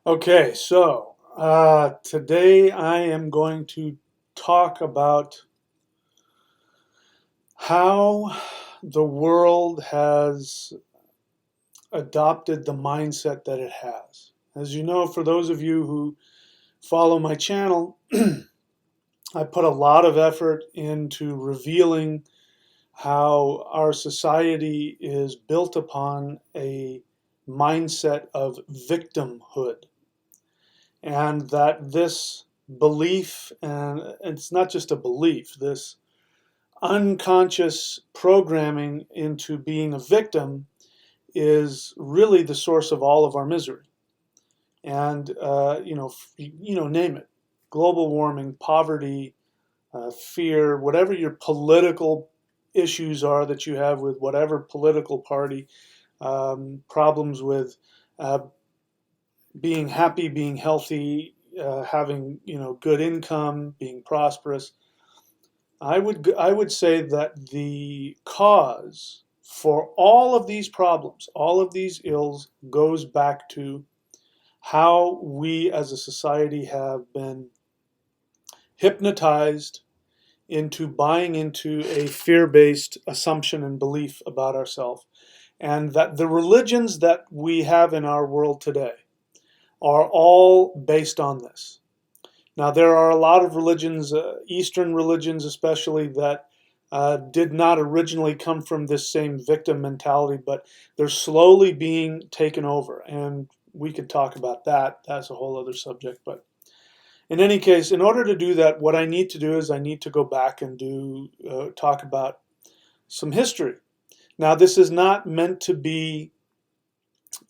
Okay, so today I am going to talk about how the world has adopted the mindset that it has. As you know, for those of you who follow my channel, I put a lot of effort into revealing how our society is built upon a mindset of victimhood. And that this belief, and it's not just a belief, this unconscious programming into being a victim is really the source of all of our misery. And name it: global warming, poverty, fear, whatever your political issues are that you have with whatever political party, problems with uh, being happy, being healthy, having good income, being prosperous. I would say that the cause for all of these problems, all of these ills, goes back to how we as a society have been hypnotized into buying into a fear-based assumption and belief about ourselves, and that the religions that we have in our world today are all based on this. Now, there are a lot of religions, Eastern religions especially, that did not originally come from this same victim mentality, but they're slowly being taken over. And we could talk about that. That's a whole other subject. But in any case, in order to do that, what I need to do is I need to go back and talk about some history. Now, this is not meant to be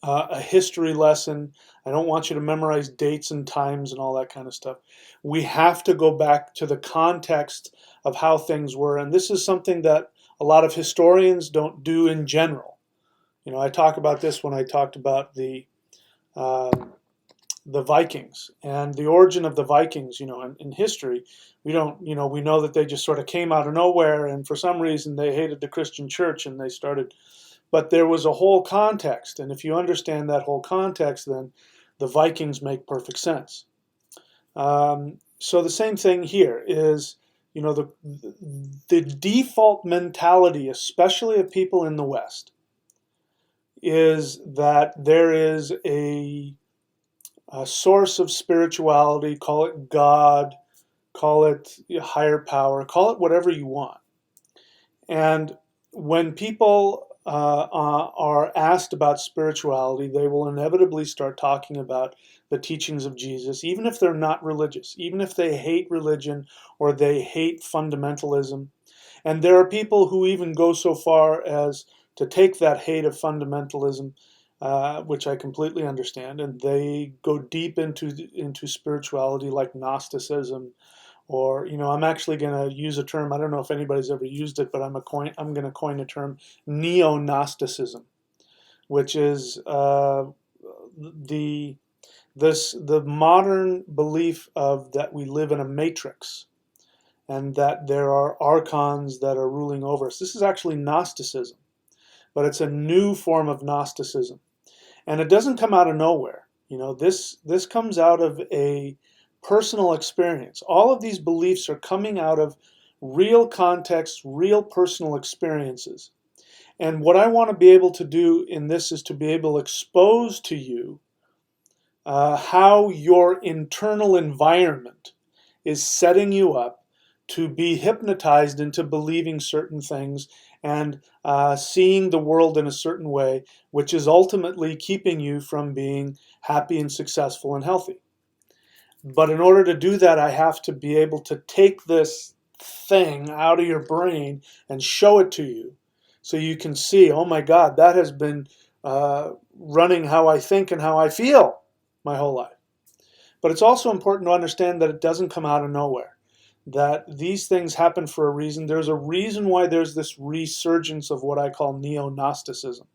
a history lesson. I don't want you to memorize dates and times and all that kind of stuff. We have to go back to the context of how things were, and this is something that a lot of historians don't do in general. I talk about this when I talked about um, the Vikings and the origin of the Vikings. In history, we don't, we know that they just sort of came out of nowhere, and for some reason they hated the Christian church and they started. But there was a whole context, and if you understand that whole context, then the Vikings make perfect sense. So the same thing here is, the default mentality, especially of people in the West, is that there is a source of spirituality, call it God, call it higher power, call it whatever you want. And when people are asked about spirituality, they will inevitably start talking about the teachings of Jesus, even if they're not religious, even if they hate religion or they hate fundamentalism. And there are people who even go so far as to take that hate of fundamentalism, which I completely understand, and they go deep into spirituality like Gnosticism, or I'm actually going to use a term. I don't know if anybody's ever used it, but I'm going to coin a term: Neo-Gnosticism, which is the the modern belief of that we live in a matrix and that there are archons that are ruling over us. This is actually Gnosticism, but it's a new form of Gnosticism, and it doesn't come out of nowhere. This comes out of a personal experience. All of these beliefs are coming out of real context, real personal experiences. And what I want to be able to do in this is to be able to expose to you how your internal environment is setting you up to be hypnotized into believing certain things and seeing the world in a certain way, which is ultimately keeping you from being happy and successful and healthy. But in order to do that, I have to be able to take this thing out of your brain and show it to you so you can see, oh my God, that has been running how I think and how I feel my whole life. But it's also important to understand that it doesn't come out of nowhere, that these things happen for a reason. There's a reason why there's this resurgence of what I call neo-Gnosticism.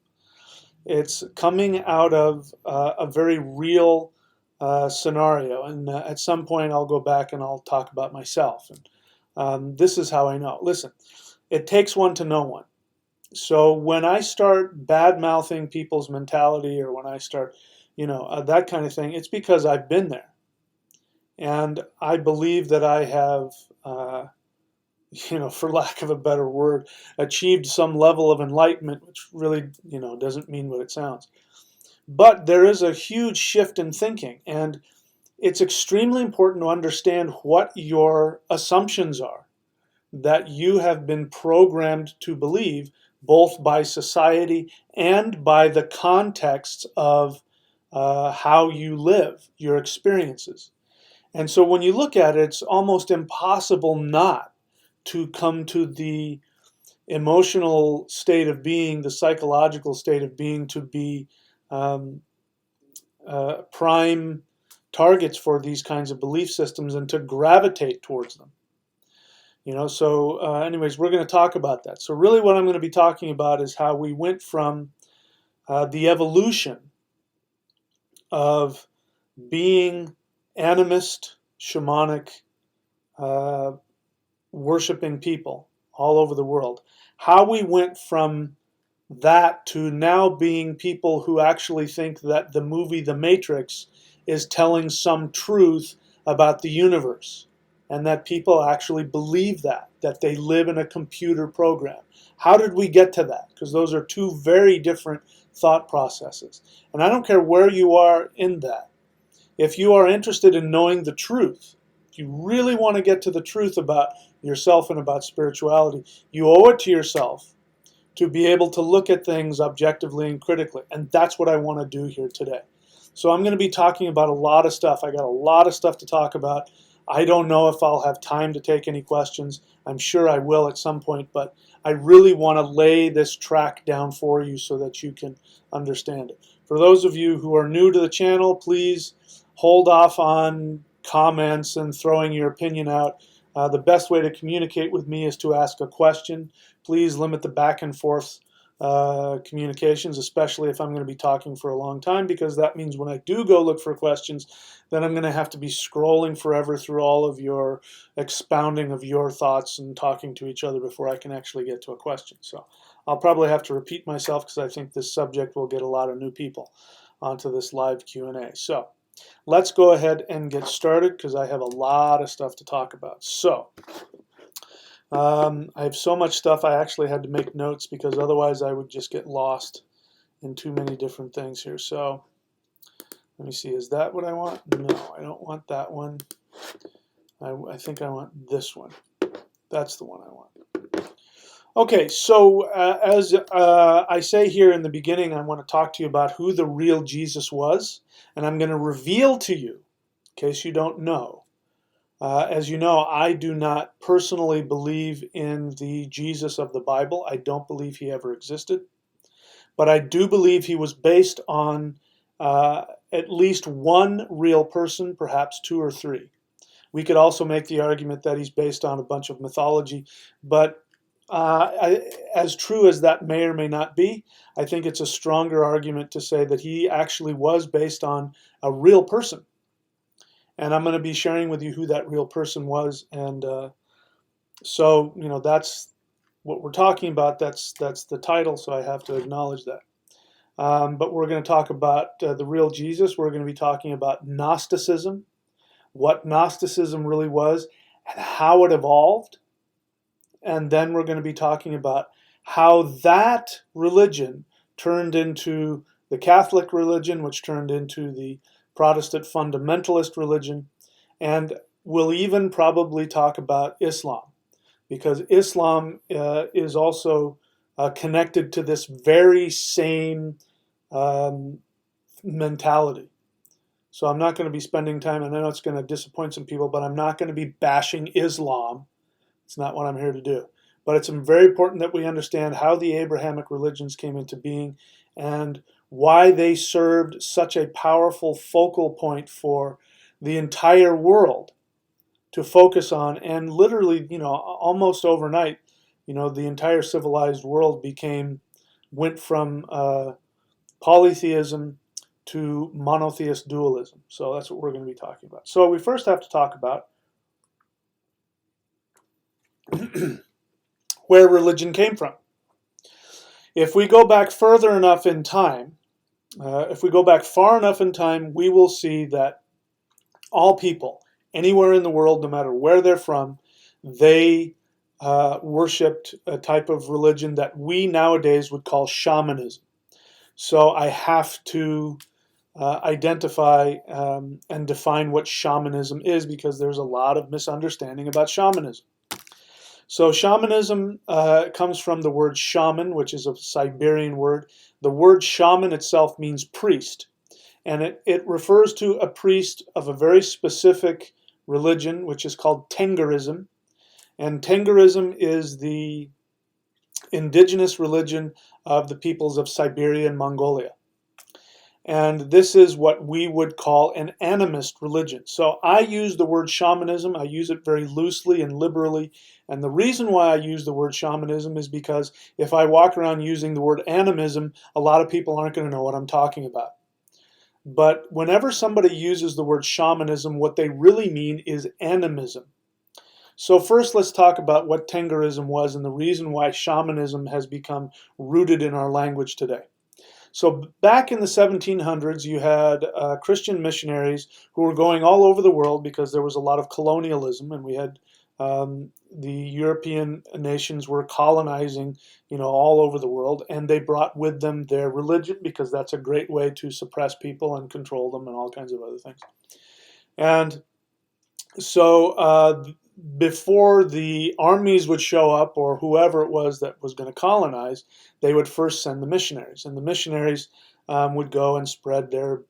It's coming out of a very real scenario. And at some point, I'll go back and I'll talk about myself. And this is how I know. Listen, it takes one to know one. So when I start bad mouthing people's mentality, or when I start that kind of thing. It's because I've been there. And I believe that I have, for lack of a better word, achieved some level of enlightenment, which really, doesn't mean what it sounds. But there is a huge shift in thinking, and it's extremely important to understand what your assumptions are that you have been programmed to believe, both by society and by the context of how you live, your experiences. And so when you look at it, it's almost impossible not to come to the emotional state of being, the psychological state of being, to be um, prime targets for these kinds of belief systems and to gravitate towards them. So anyways, we're going to talk about that. So really what I'm going to be talking about is how we went from the evolution of being animist, shamanic, worshiping people all over the world, how we went from that to now being people who actually think that the movie The Matrix is telling some truth about the universe, and that people actually believe that they live in a computer program. How did we get to that? Because those are two very different thought processes. And I don't care where you are in that. If you are interested in knowing the truth, if you really want to get to the truth about yourself and about spirituality, you owe it to yourself to be able to look at things objectively and critically. And that's what I want to do here today. So I'm going to be talking about a lot of stuff. I got a lot of stuff to talk about. I don't know if I'll have time to take any questions. I'm sure I will at some point, but I really want to lay this track down for you so that you can understand it. For those of you who are new to the channel, please hold off on comments and throwing your opinion out. The best way to communicate with me is to ask a question. Please limit the back and forth communications, especially if I'm going to be talking for a long time, because that means when I do go look for questions, then I'm going to have to be scrolling forever through all of your expounding of your thoughts and talking to each other before I can actually get to a question. So I'll probably have to repeat myself because I think this subject will get a lot of new people onto this live Q&A. So let's go ahead and get started because I have a lot of stuff to talk about. So I have so much stuff I actually had to make notes because otherwise I would just get lost in too many different things here. So let me see, is that what I want? No, I don't want that one. I think I want this one. That's the one I want. Okay, so as I say here in the beginning, I want to talk to you about who the real Jesus was, and I'm going to reveal to you, in case you don't know. As you know, I do not personally believe in the Jesus of the Bible. I don't believe he ever existed. But I do believe he was based on at least one real person, perhaps two or three. We could also make the argument that he's based on a bunch of mythology. But as true as that may or may not be, I think it's a stronger argument to say that he actually was based on a real person. And I'm going to be sharing with you who that real person was. And so, that's what we're talking about. That's the title, so I have to acknowledge that. But we're going to talk about the real Jesus. We're going to be talking about Gnosticism, what Gnosticism really was, and how it evolved. And then we're going to be talking about how that religion turned into the Catholic religion, which turned into the Protestant fundamentalist religion, and we'll even probably talk about Islam, because Islam is also connected to this very same mentality. So I'm not going to be spending time, and I know it's going to disappoint some people, but I'm not going to be bashing Islam. It's not what I'm here to do. But it's very important that we understand how the Abrahamic religions came into being and why they served such a powerful focal point for the entire world to focus on. And literally, almost overnight, the entire civilized world went from polytheism to monotheist dualism. So that's what we're going to be talking about. So we first have to talk about where religion came from. If we go back further enough in time, if we go back far enough in time, we will see that all people, anywhere in the world, no matter where they're from, they worshipped a type of religion that we nowadays would call shamanism. So I have to identify and define what shamanism is, because there's a lot of misunderstanding about shamanism. So shamanism comes from the word shaman, which is a Siberian word. The word shaman itself means priest, and it refers to a priest of a very specific religion, which is called Tengarism. And Tengarism is the indigenous religion of the peoples of Siberia and Mongolia. And this is what we would call an animist religion. So I use the word shamanism, I use it very loosely and liberally. And the reason why I use the word shamanism is because if I walk around using the word animism, a lot of people aren't going to know what I'm talking about. But whenever somebody uses the word shamanism, what they really mean is animism. So first, let's talk about what Tengarism was and the reason why shamanism has become rooted in our language today. So back in the 1700s, you had Christian missionaries who were going all over the world because there was a lot of colonialism, and we had the European nations were colonizing, all over the world, and they brought with them their religion, because that's a great way to suppress people and control them and all kinds of other things. And so before the armies would show up, or whoever it was that was going to colonize, they would first send the missionaries, and the missionaries would go and spread their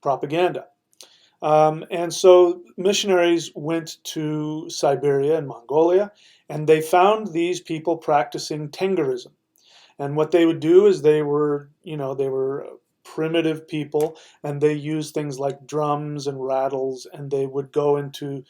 propaganda. And so missionaries went to Siberia and Mongolia, and they found these people practicing Tengarism. And what they would do is they were primitive people, and they used things like drums and rattles, and they would go into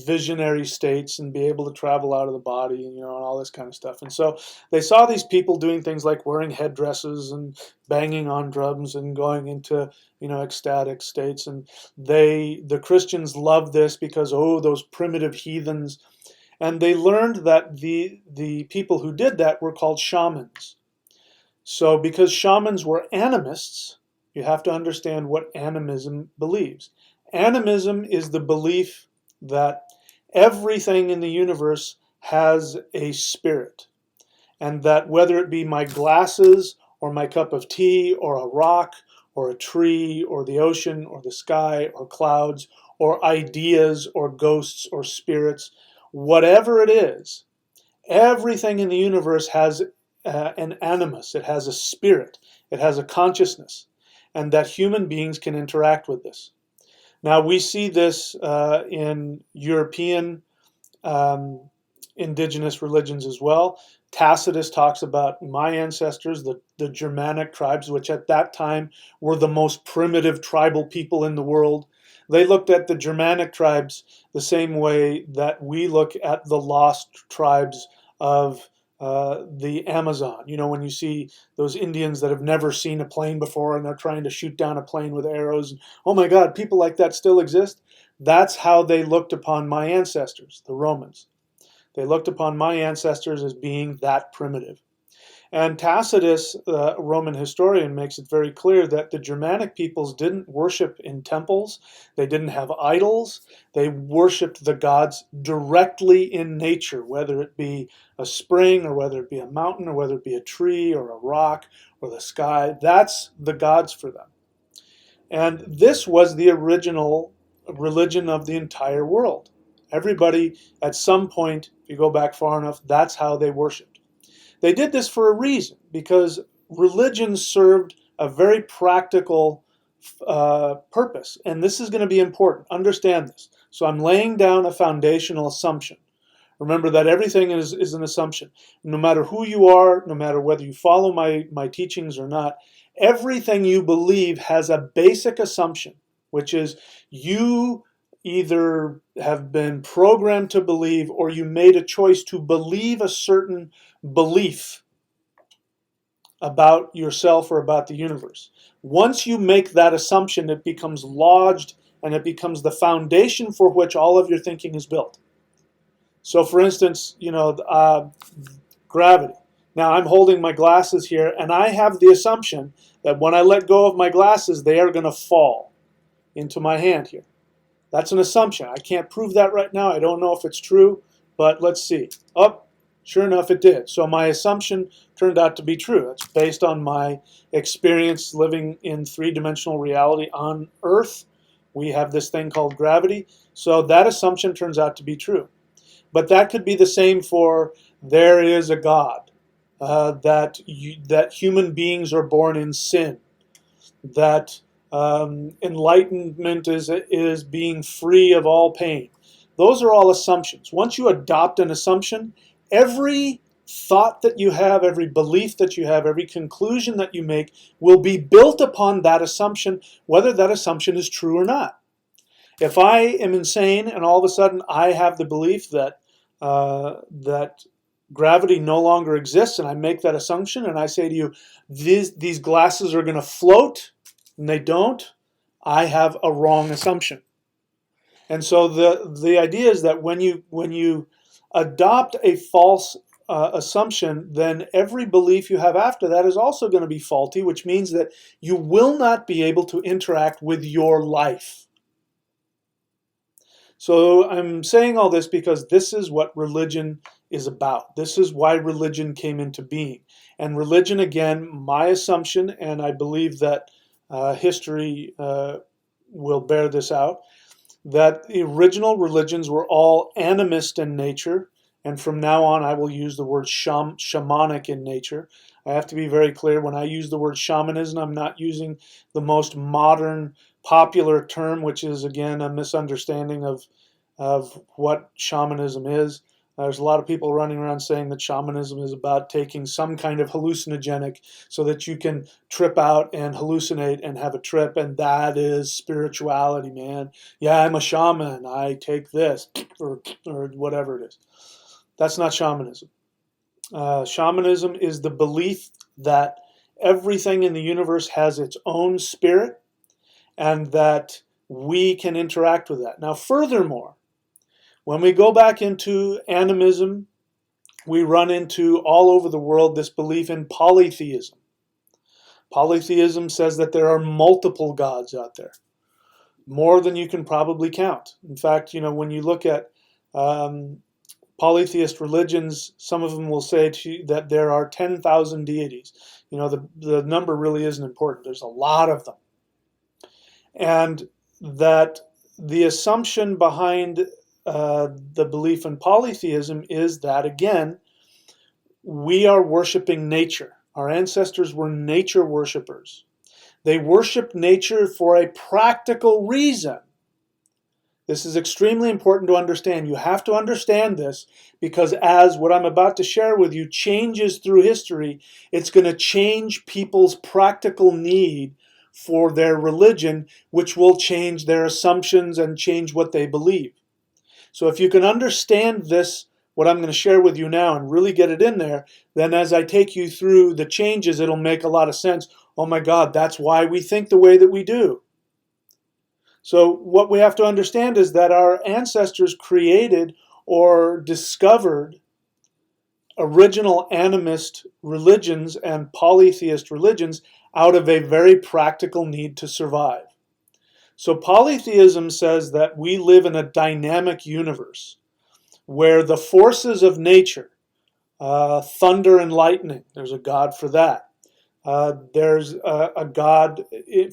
visionary states and be able to travel out of the body, and all this kind of stuff. And so they saw these people doing things like wearing headdresses and banging on drums and going into ecstatic states. And the Christians loved this because, oh, those primitive heathens. And they learned that the people who did that were called shamans. So because shamans were animists, you have to understand what animism believes. Animism is the belief that everything in the universe has a spirit, and that whether it be my glasses or my cup of tea or a rock or a tree or the ocean or the sky or clouds or ideas or ghosts or spirits, whatever it is, everything in the universe has an animus. It has a spirit. It has a consciousness, and that human beings can interact with this. Now, we see this in European indigenous religions as well. Tacitus talks about my ancestors, the Germanic tribes, which at that time were the most primitive tribal people in the world. They looked at the Germanic tribes the same way that we look at the lost tribes of the Amazon. When you see those Indians that have never seen a plane before and they're trying to shoot down a plane with arrows, and, oh my God, people like that still exist. That's how they looked upon my ancestors, the Romans. They looked upon my ancestors as being that primitive. And Tacitus, a Roman historian, makes it very clear that the Germanic peoples didn't worship in temples. They didn't have idols. They worshiped the gods directly in nature, whether it be a spring or whether it be a mountain or whether it be a tree or a rock or the sky. That's the gods for them. And this was the original religion of the entire world. Everybody, at some point, if you go back far enough, that's how they worshiped. They did this for a reason, because religion served a very practical purpose. And this is going to be important. Understand this. So I'm laying down a foundational assumption. Remember that everything is an assumption. No matter who you are, no matter whether you follow my teachings or not, everything you believe has a basic assumption, which is you either have been programmed to believe or you made a choice to believe a certain belief about yourself or about the universe. Once you make that assumption, it becomes lodged and it becomes the foundation for which all of your thinking is built. So for instance, gravity. Now I'm holding my glasses here, and I have the assumption that when I let go of my glasses, they are going to fall into my hand here. That's an assumption. I can't prove that right now. I don't know if it's true, but let's see. Oh, sure enough, it did. So my assumption turned out to be true. It's based on my experience living in three-dimensional reality on Earth. We have this thing called gravity. So that assumption turns out to be true. But that could be the same for there is a God, that human beings are born in sin, that enlightenment is being free of all pain. Those are all assumptions. Once you adopt an assumption, every thought that you have, every belief that you have, every conclusion that you make will be built upon that assumption, whether that assumption is true or not. If I am insane and all of a sudden I have the belief that gravity no longer exists, and I make that assumption, and I say to you, these glasses are going to float, and they don't, I have a wrong assumption. And so the idea is that when you adopt a false assumption, then every belief you have after that is also going to be faulty, which means that you will not be able to interact with your life. So I'm saying all this because this is what religion is about. This is why religion came into being. And religion, again, my assumption, and I believe that history will bear this out, that the original religions were all animist in nature, and from now on I will use the word shamanic in nature. I have to be very clear, when I use the word shamanism, I'm not using the most modern popular term, which is again a misunderstanding of what shamanism is. There's a lot of people running around saying that shamanism is about taking some kind of hallucinogenic so that you can trip out and hallucinate and have a trip, and that is spirituality, man. Yeah, I'm a shaman, I take this, or whatever it is. That's not shamanism. Shamanism is the belief that everything in the universe has its own spirit, and that we can interact with that. Now, furthermore, when we go back into animism, we run into all over the world this belief in polytheism. Polytheism says that there are multiple gods out there, more than you can probably count. In fact, when you look at polytheist religions, some of them will say to you that there are 10,000 deities. The number really isn't important. There's a lot of them. And that the assumption behind the belief in polytheism is that, again, we are worshiping nature. Our ancestors were nature worshipers. They worshiped nature for a practical reason. This is extremely important to understand. You have to understand this, because as what I'm about to share with you changes through history, it's going to change people's practical need for their religion, which will change their assumptions and change what they believe. So if you can understand this, what I'm going to share with you now, and really get it in there, then as I take you through the changes, it'll make a lot of sense. Oh my God, that's why we think the way that we do. So what we have to understand is that our ancestors created or discovered original animist religions and polytheist religions out of a very practical need to survive. So polytheism says that we live in a dynamic universe where the forces of nature, thunder and lightning, there's a god for that. There's a god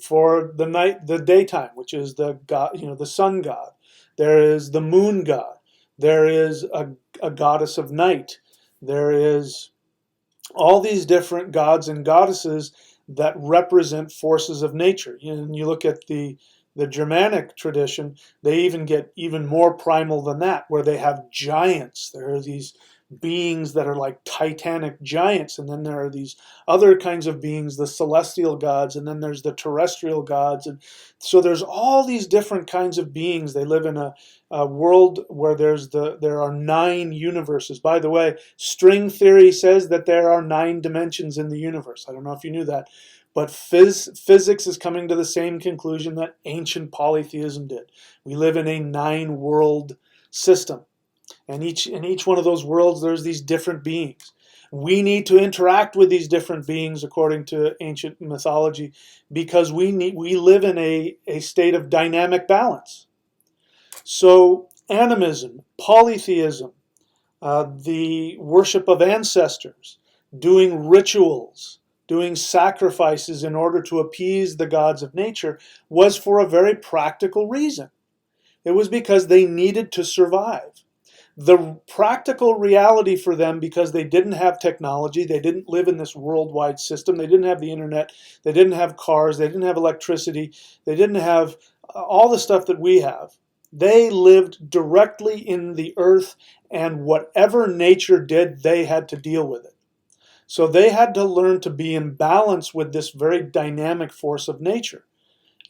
for the night, the daytime, which is the god, the sun god. There is the moon god. There is a goddess of night. There is all these different gods and goddesses that represent forces of nature. And you look at the Germanic tradition, they even get even more primal than that, where they have giants. There are these beings that are like titanic giants, and then there are these other kinds of beings, the celestial gods, and then there's the terrestrial gods. And so there's all these different kinds of beings. They live in a world where there are 9 universes. By the way, string theory says that there are 9 dimensions in the universe. I don't know if you knew that. But physics is coming to the same conclusion that ancient polytheism did. We live in a 9-world system. And in each one of those worlds, there's these different beings. We need to interact with these different beings according to ancient mythology because we live in a state of dynamic balance. So animism, polytheism, the worship of ancestors, doing rituals, doing sacrifices in order to appease the gods of nature was for a very practical reason. It was because they needed to survive. The practical reality for them, because they didn't have technology, they didn't live in this worldwide system, they didn't have the internet, they didn't have cars, they didn't have electricity, they didn't have all the stuff that we have. They lived directly in the earth, and whatever nature did, they had to deal with it. So they had to learn to be in balance with this very dynamic force of nature.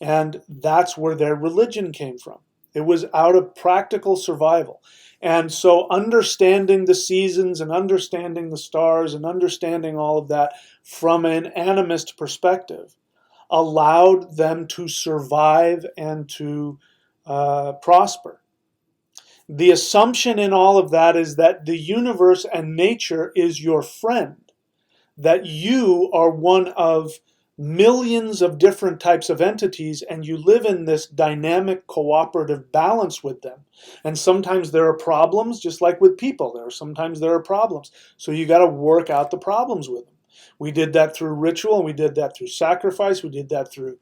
And that's where their religion came from. It was out of practical survival. And so understanding the seasons and understanding the stars and understanding all of that from an animist perspective allowed them to survive and to prosper. The assumption in all of that is that the universe and nature is your friend, that you are one of millions of different types of entities and you live in this dynamic cooperative balance with them. And sometimes there are problems, just like with people. Sometimes there are problems. So you got to work out the problems with them. We did that through ritual, and we did that through sacrifice, we did that through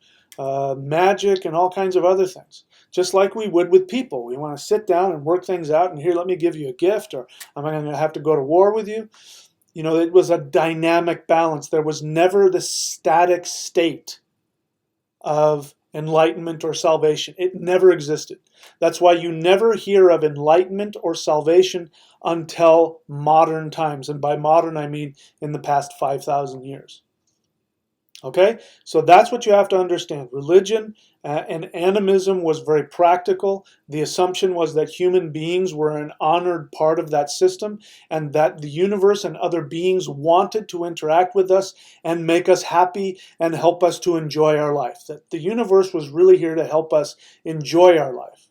magic and all kinds of other things. Just like we would with people. We want to sit down and work things out, and here, let me give you a gift, or am I going to have to go to war with you? You know, it was a dynamic balance. There was never the static state of enlightenment or salvation. It never existed. That's why you never hear of enlightenment or salvation until modern times. And by modern, I mean in the past 5,000 years. Okay, so that's what you have to understand. Religion and animism was very practical. The assumption was that human beings were an honored part of that system, and that the universe and other beings wanted to interact with us and make us happy and help us to enjoy our life. That the universe was really here to help us enjoy our life.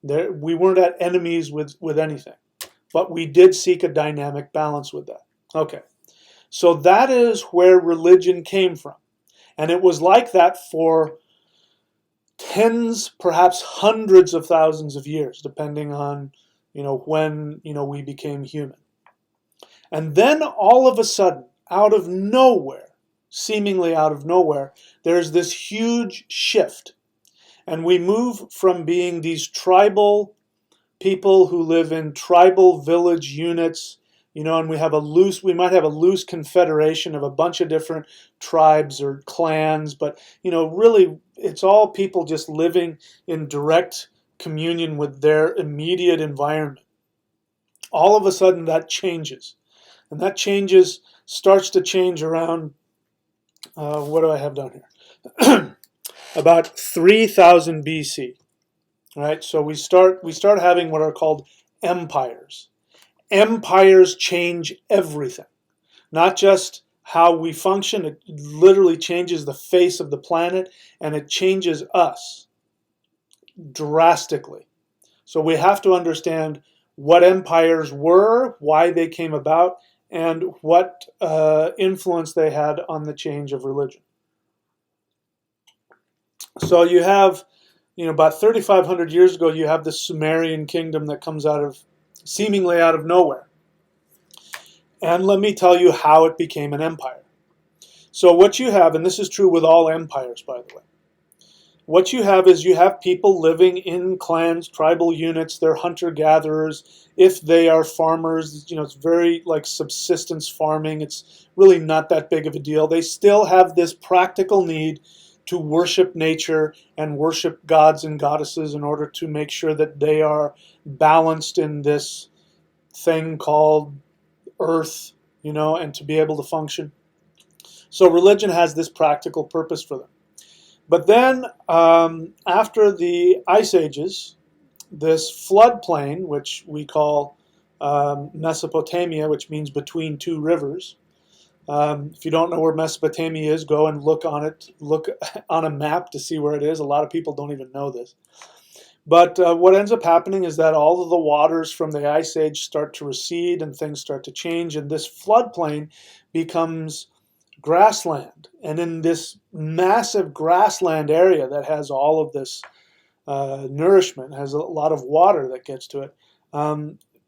We weren't at enemies with anything, but we did seek a dynamic balance with that. Okay. So that is where religion came from. And it was like that for tens, perhaps hundreds of thousands of years, depending on, when, we became human. And then all of a sudden, out of nowhere, seemingly out of nowhere, there's this huge shift. And we move from being these tribal people who live in tribal village units, and we might have a loose confederation of a bunch of different tribes or clans, but, really it's all people just living in direct communion with their immediate environment. All of a sudden that changes. And that starts to change around, what do I have down here? About 3000 BC. Right? So we start having what are called empires. Empires change everything, not just how we function. It literally changes the face of the planet, and it changes us drastically. So we have to understand what empires were, why they came about, and what influence they had on the change of religion. So you have, about 3,500 years ago, you have the Sumerian kingdom that comes seemingly out of nowhere. And let me tell you how it became an empire. So what you have, and this is true with all empires, by the way, what you have is you have people living in clans, tribal units, they're hunter-gatherers. If they are farmers, it's very like subsistence farming. It's really not that big of a deal. They still have this practical need to worship nature and worship gods and goddesses in order to make sure that they are balanced in this thing called earth, and to be able to function. So religion has this practical purpose for them. But then after the ice ages, this floodplain, which we call Mesopotamia, which means between two rivers. If you don't know where Mesopotamia is, go and look on it. Look on a map to see where it is. A lot of people don't even know this. But what ends up happening is that all of the waters from the Ice Age start to recede and things start to change, and this floodplain becomes grassland. And in this massive grassland area that has all of this nourishment, has a lot of water that gets to it,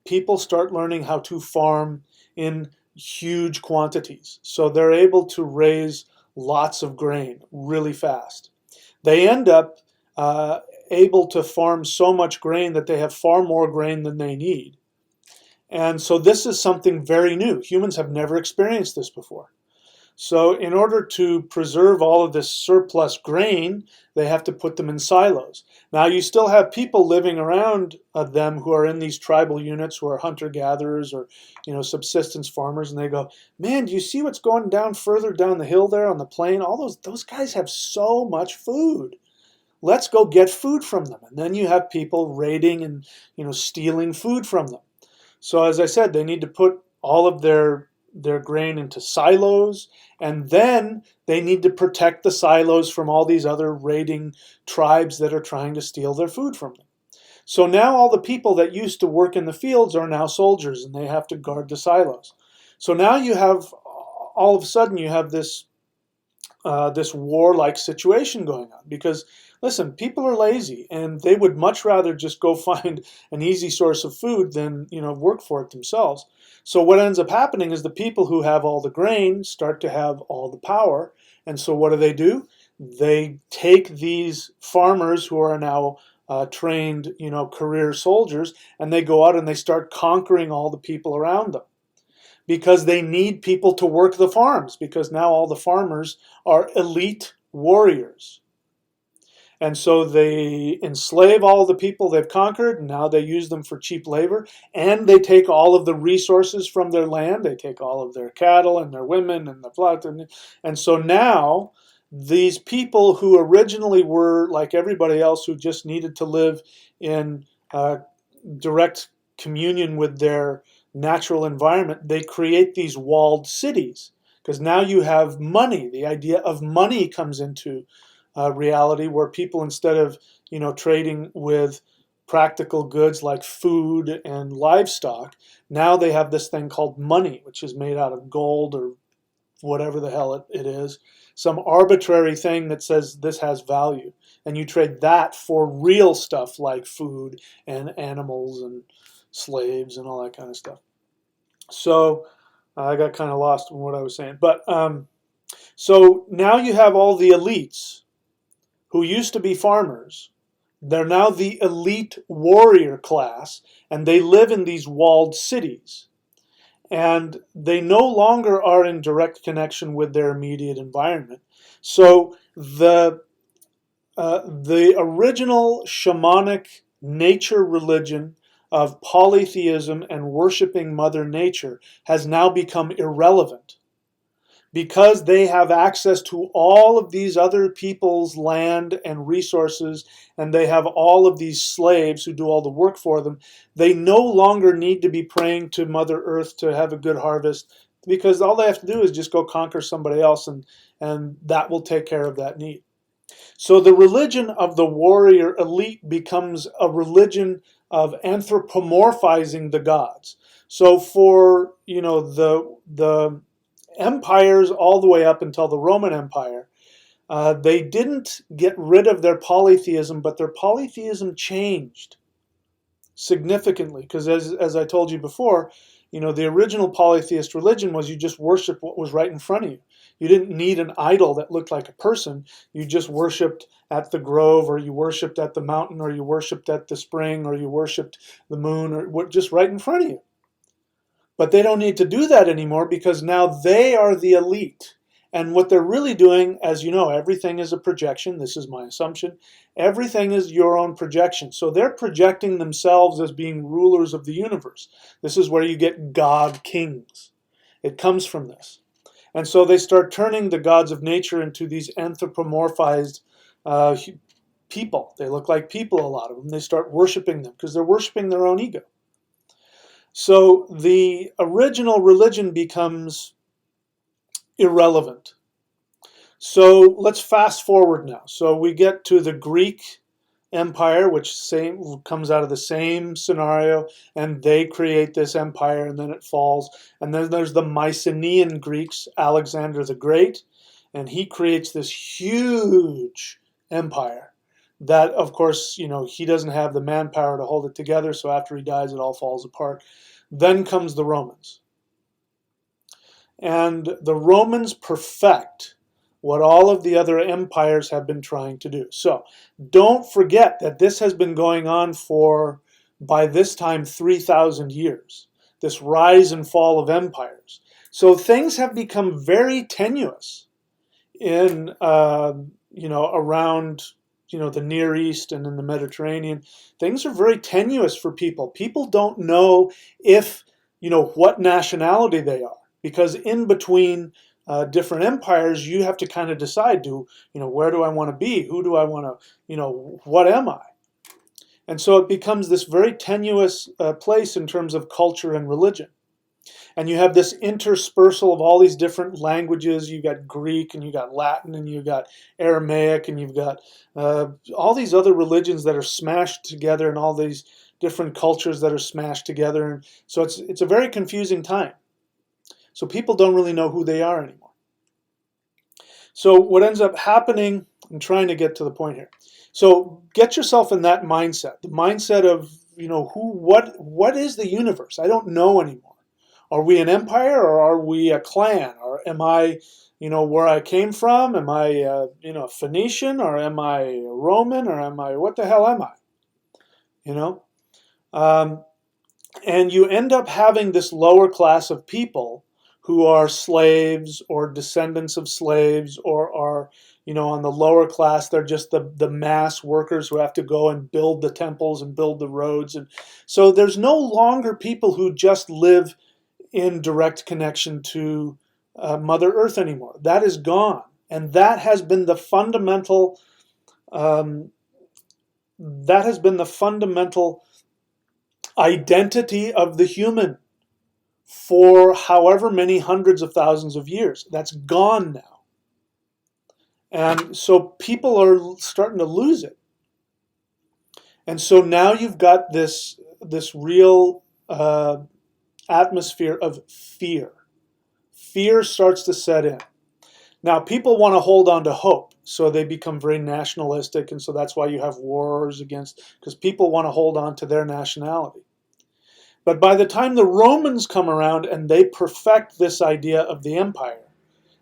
people start learning how to farm in huge quantities. So they're able to raise lots of grain really fast. They end up able to farm so much grain that they have far more grain than they need. And so this is something very new. Humans have never experienced this before. So in order to preserve all of this surplus grain, they have to put them in silos. Now you still have people living around them who are in these tribal units, who are hunter-gatherers or subsistence farmers, and they go, man, do you see what's going down further down the hill there on the plain? All those guys have so much food. Let's go get food from them. And then you have people raiding and stealing food from them. So as I said, they need to put all of their grain into silos, and then they need to protect the silos from all these other raiding tribes that are trying to steal their food from them. So now all the people that used to work in the fields are now soldiers, and they have to guard the silos. So now you have, all of a sudden, you have this warlike situation going on, because listen, people are lazy and they would much rather just go find an easy source of food than work for it themselves. So what ends up happening is the people who have all the grain start to have all the power. And so what do? They take these farmers who are now trained career soldiers, and they go out and they start conquering all the people around them, because they need people to work the farms, because now all the farmers are elite warriors. And so they enslave all the people they've conquered, and now they use them for cheap labor, and they take all of the resources from their land. They take all of their cattle and their women and the flock. And so now these people who originally were like everybody else, who just needed to live in direct communion with their natural environment, they create these walled cities, because now you have money. The idea of money comes into reality, where people, instead of trading with practical goods like food and livestock, now they have this thing called money, which is made out of gold or whatever the hell it is, some arbitrary thing that says this has value, and you trade that for real stuff like food and animals and slaves and all that kind of stuff. So I got kind of lost in what I was saying, but so now you have all the elites who used to be farmers. They're now the elite warrior class, and they live in these walled cities. And they no longer are in direct connection with their immediate environment. So the original shamanic nature religion of polytheism and worshiping Mother Nature has now become irrelevant, because they have access to all of these other people's land and resources, and they have all of these slaves who do all the work for them. They no longer need to be praying to Mother Earth to have a good harvest, because all they have to do is just go conquer somebody else, and that will take care of that need. So the religion of the warrior elite becomes a religion of anthropomorphizing the gods. So for the empires all the way up until the Roman Empire, they didn't get rid of their polytheism, but their polytheism changed significantly, because as I told you before, the original polytheist religion was you just worshiped what was right in front of you. You didn't need an idol that looked like a person. You just worshiped at the grove, or you worshiped at the mountain, or you worshiped at the spring, or you worshiped the moon, or just right in front of you. But they don't need to do that anymore, because now they are the elite. And what they're really doing, as you know, everything is a projection. This is my assumption. Everything is your own projection. So they're projecting themselves as being rulers of the universe. This is where you get god kings. It comes from this. And so they start turning the gods of nature into these anthropomorphized people. They look like people, a lot of them. They start worshiping them because they're worshiping their own ego. So the original religion becomes irrelevant. So let's fast forward now. So we get to the Greek empire, which comes out of the same scenario, and they create this empire, and then it falls. And then there's the Mycenaean Greeks, Alexander the Great, and he creates this huge empire that, of course, he doesn't have the manpower to hold it together, so after he dies, it all falls apart. Then comes the Romans. And the Romans perfect what all of the other empires have been trying to do. So don't forget that this has been going on for, by this time, 3,000 years. This rise and fall of empires. So things have become very tenuous in, around, the Near East and in the Mediterranean. Things are very tenuous for people. People don't know if, what nationality they are. Because in between different empires, you have to kind of decide, where do I want to be? Who do I want to, what am I? And so it becomes this very tenuous place in terms of culture and religion. And you have this interspersal of all these different languages. You've got Greek, and you've got Latin, and you've got Aramaic, and you've got all these other religions that are smashed together, and all these different cultures that are smashed together. And so it's a very confusing time. So people don't really know who they are anymore. So what ends up happening, I'm trying to get to the point here. So get yourself in that mindset, the mindset of, what is the universe? I don't know anymore. Are we an empire, or are we a clan? Or am I, where I came from? Am I, Phoenician, or am I Roman, or what the hell am I? And you end up having this lower class of people who are slaves or descendants of slaves, or are, on the lower class, they're just the mass workers who have to go and build the temples and build the roads. And so there's no longer people who just live in direct connection to Mother Earth anymore. That is gone. And that has been the fundamental, identity of the human for however many hundreds of thousands of years. That's gone now. And so people are starting to lose it. And so now you've got this real atmosphere of fear. Fear starts to set in. Now people want to hold on to hope, so they become very nationalistic, and so that's why you have wars because people want to hold on to their nationality. But by the time the Romans come around and they perfect this idea of the empire,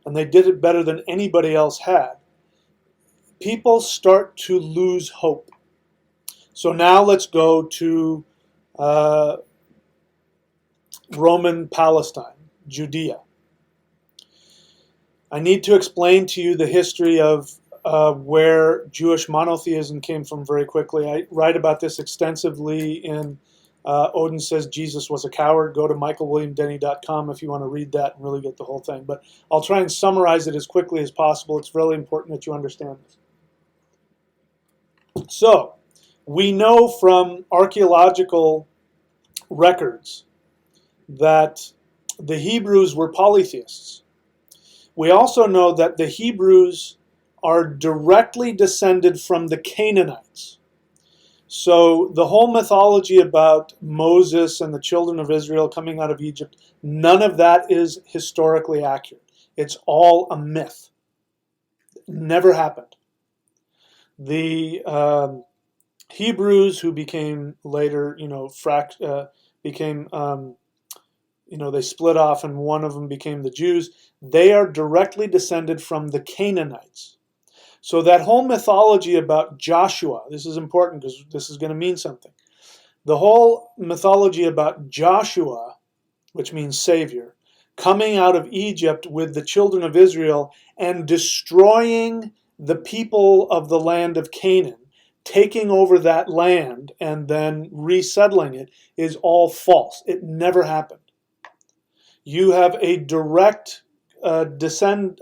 and they did it better than anybody else had, people start to lose hope. So now let's go to Roman Palestine, Judea. I need to explain to you the history of where Jewish monotheism came from very quickly. I write about this extensively in Odin Says Jesus Was a Coward. Go to michaelwilliamdenny.com if you want to read that and really get the whole thing. But I'll try and summarize it as quickly as possible. It's really important that you understand this. So, we know from archaeological records that the Hebrews were polytheists. We also know that the Hebrews are directly descended from the Canaanites. So the whole mythology about Moses and the children of Israel coming out of Egypt, none of that is historically accurate. It's all a myth. It never happened. The Hebrews, who became later, they split off, and one of them became the Jews. They are directly descended from the Canaanites. So that whole mythology about Joshua, this is important because this is going to mean something. The whole mythology about Joshua, which means Savior, coming out of Egypt with the children of Israel and destroying the people of the land of Canaan, taking over that land and then resettling it, is all false. It never happened. You have a direct descendants.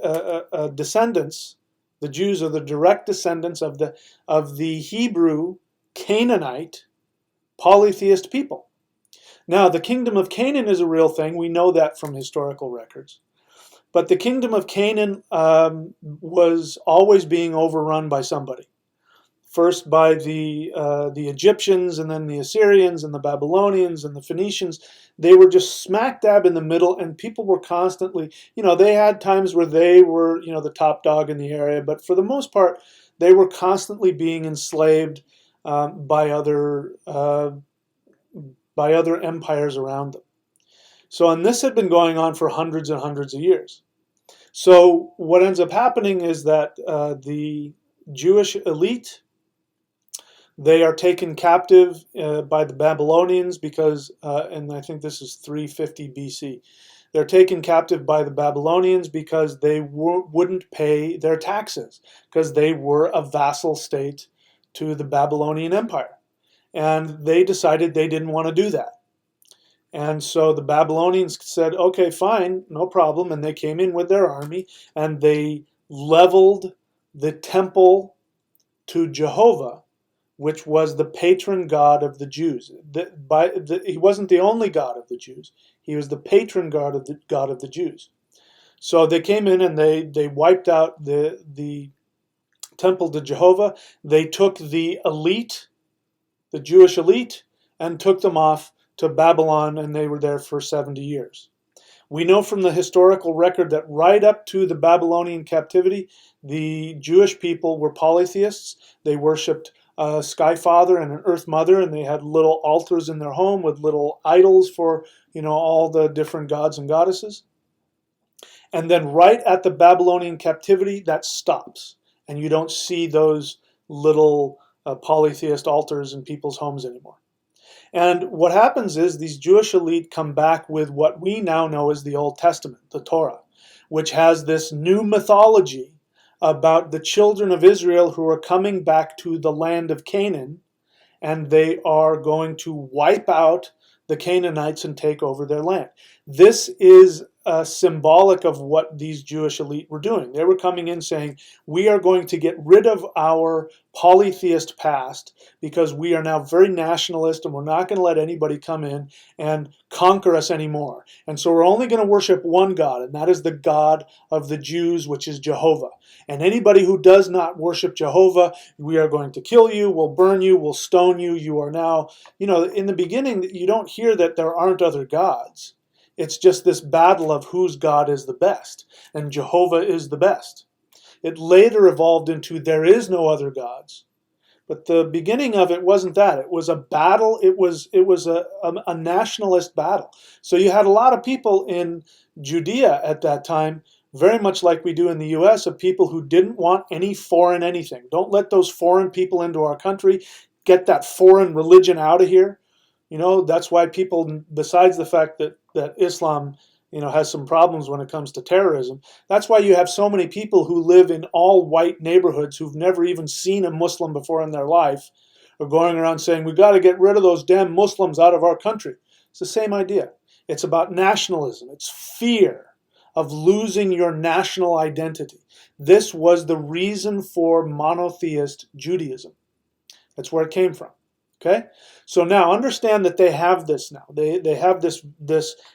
The Jews are the direct descendants of the Hebrew Canaanite polytheist people. Now, the kingdom of Canaan is a real thing. We know that from historical records. But the kingdom of Canaan was always being overrun by somebody. first by the Egyptians, and then the Assyrians and the Babylonians and the Phoenicians. They were just smack dab in the middle, and people were constantly, they had times where they were, the top dog in the area, but for the most part, they were constantly being enslaved by other empires around them. So, and this had been going on for hundreds and hundreds of years. So what ends up happening is that the Jewish elite, they are taken captive by the Babylonians because, and I think this is 350 BC, they're taken captive by the Babylonians because they wouldn't pay their taxes, because they were a vassal state to the Babylonian Empire. And they decided they didn't want to do that. And so the Babylonians said, okay, fine, no problem. And they came in with their army and they leveled the temple to Jehovah, which was the patron god of the Jews. He wasn't the only god of the Jews. He was the patron god of the Jews. So they came in and they wiped out the temple to Jehovah. They took the elite, the Jewish elite, and took them off to Babylon, and they were there for 70 years. We know from the historical record that right up to the Babylonian captivity, the Jewish people were polytheists. They worshipped a sky father and an earth mother, and they had little altars in their home with little idols for, all the different gods and goddesses. And then right at the Babylonian captivity, that stops, and you don't see those little polytheist altars in people's homes anymore. And what happens is these Jewish elite come back with what we now know as the Old Testament, the Torah, which has this new mythology about the children of Israel who are coming back to the land of Canaan, and they are going to wipe out the Canaanites and take over their land. This is symbolic of what these Jewish elite were doing. They were coming in saying, we are going to get rid of our polytheist past because we are now very nationalist and we're not going to let anybody come in and conquer us anymore. And so we're only going to worship one God, and that is the God of the Jews, which is Jehovah. And anybody who does not worship Jehovah, we are going to kill you, we'll burn you, we'll stone you. You are now, in the beginning, you don't hear that there aren't other gods. It's just this battle of whose God is the best, and Jehovah is the best. It later evolved into there is no other gods, but the beginning of it wasn't that. It was a battle. It was a nationalist battle. So you had a lot of people in Judea at that time, very much like we do in the U.S., of people who didn't want any foreign anything. Don't let those foreign people into our country. Get that foreign religion out of here. That's why people, besides the fact that Islam, has some problems when it comes to terrorism, that's why you have so many people who live in all white neighborhoods who've never even seen a Muslim before in their life are going around saying, we got to get rid of those damn Muslims out of our country. It's the same idea. It's about nationalism. It's fear of losing your national identity. This was the reason for monotheist Judaism. That's where it came from. Okay? So now understand that they have this now. They have this,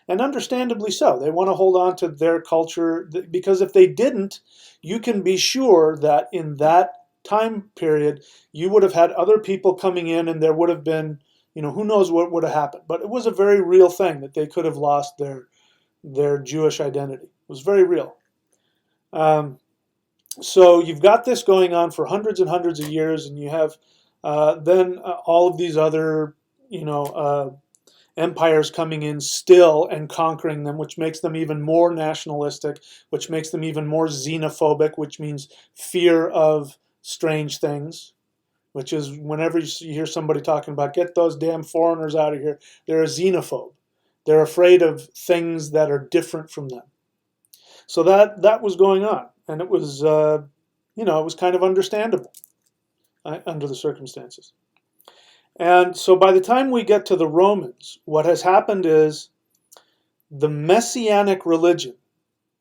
and understandably so. They want to hold on to their culture, because if they didn't, you can be sure that in that time period, you would have had other people coming in, and there would have been, who knows what would have happened. But it was a very real thing that they could have lost their Jewish identity. It was very real. So you've got this going on for hundreds and hundreds of years, and you have then all of these other, empires coming in still and conquering them, which makes them even more nationalistic, which makes them even more xenophobic, which means fear of strange things, which is whenever you hear somebody talking about, get those damn foreigners out of here, they're a xenophobe. They're afraid of things that are different from them. So that was going on, and it was, it was kind of understandable under the circumstances. And so by the time we get to the Romans, what has happened is the Messianic religion,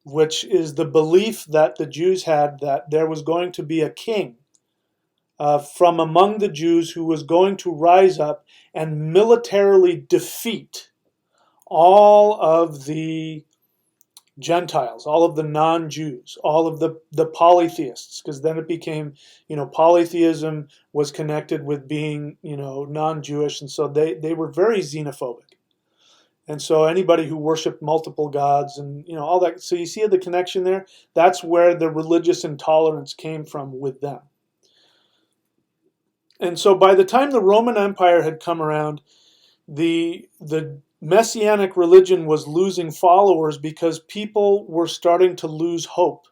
which is the belief that the Jews had that there was going to be a king from among the Jews who was going to rise up and militarily defeat all of the Gentiles, all of the non-Jews, all of the polytheists, because then it became, polytheism was connected with being, non-Jewish, and so they were very xenophobic. And so anybody who worshiped multiple gods and, all that, so you see the connection there? That's where the religious intolerance came from with them. And so by the time the Roman Empire had come around, the Messianic religion was losing followers because people were starting to lose hope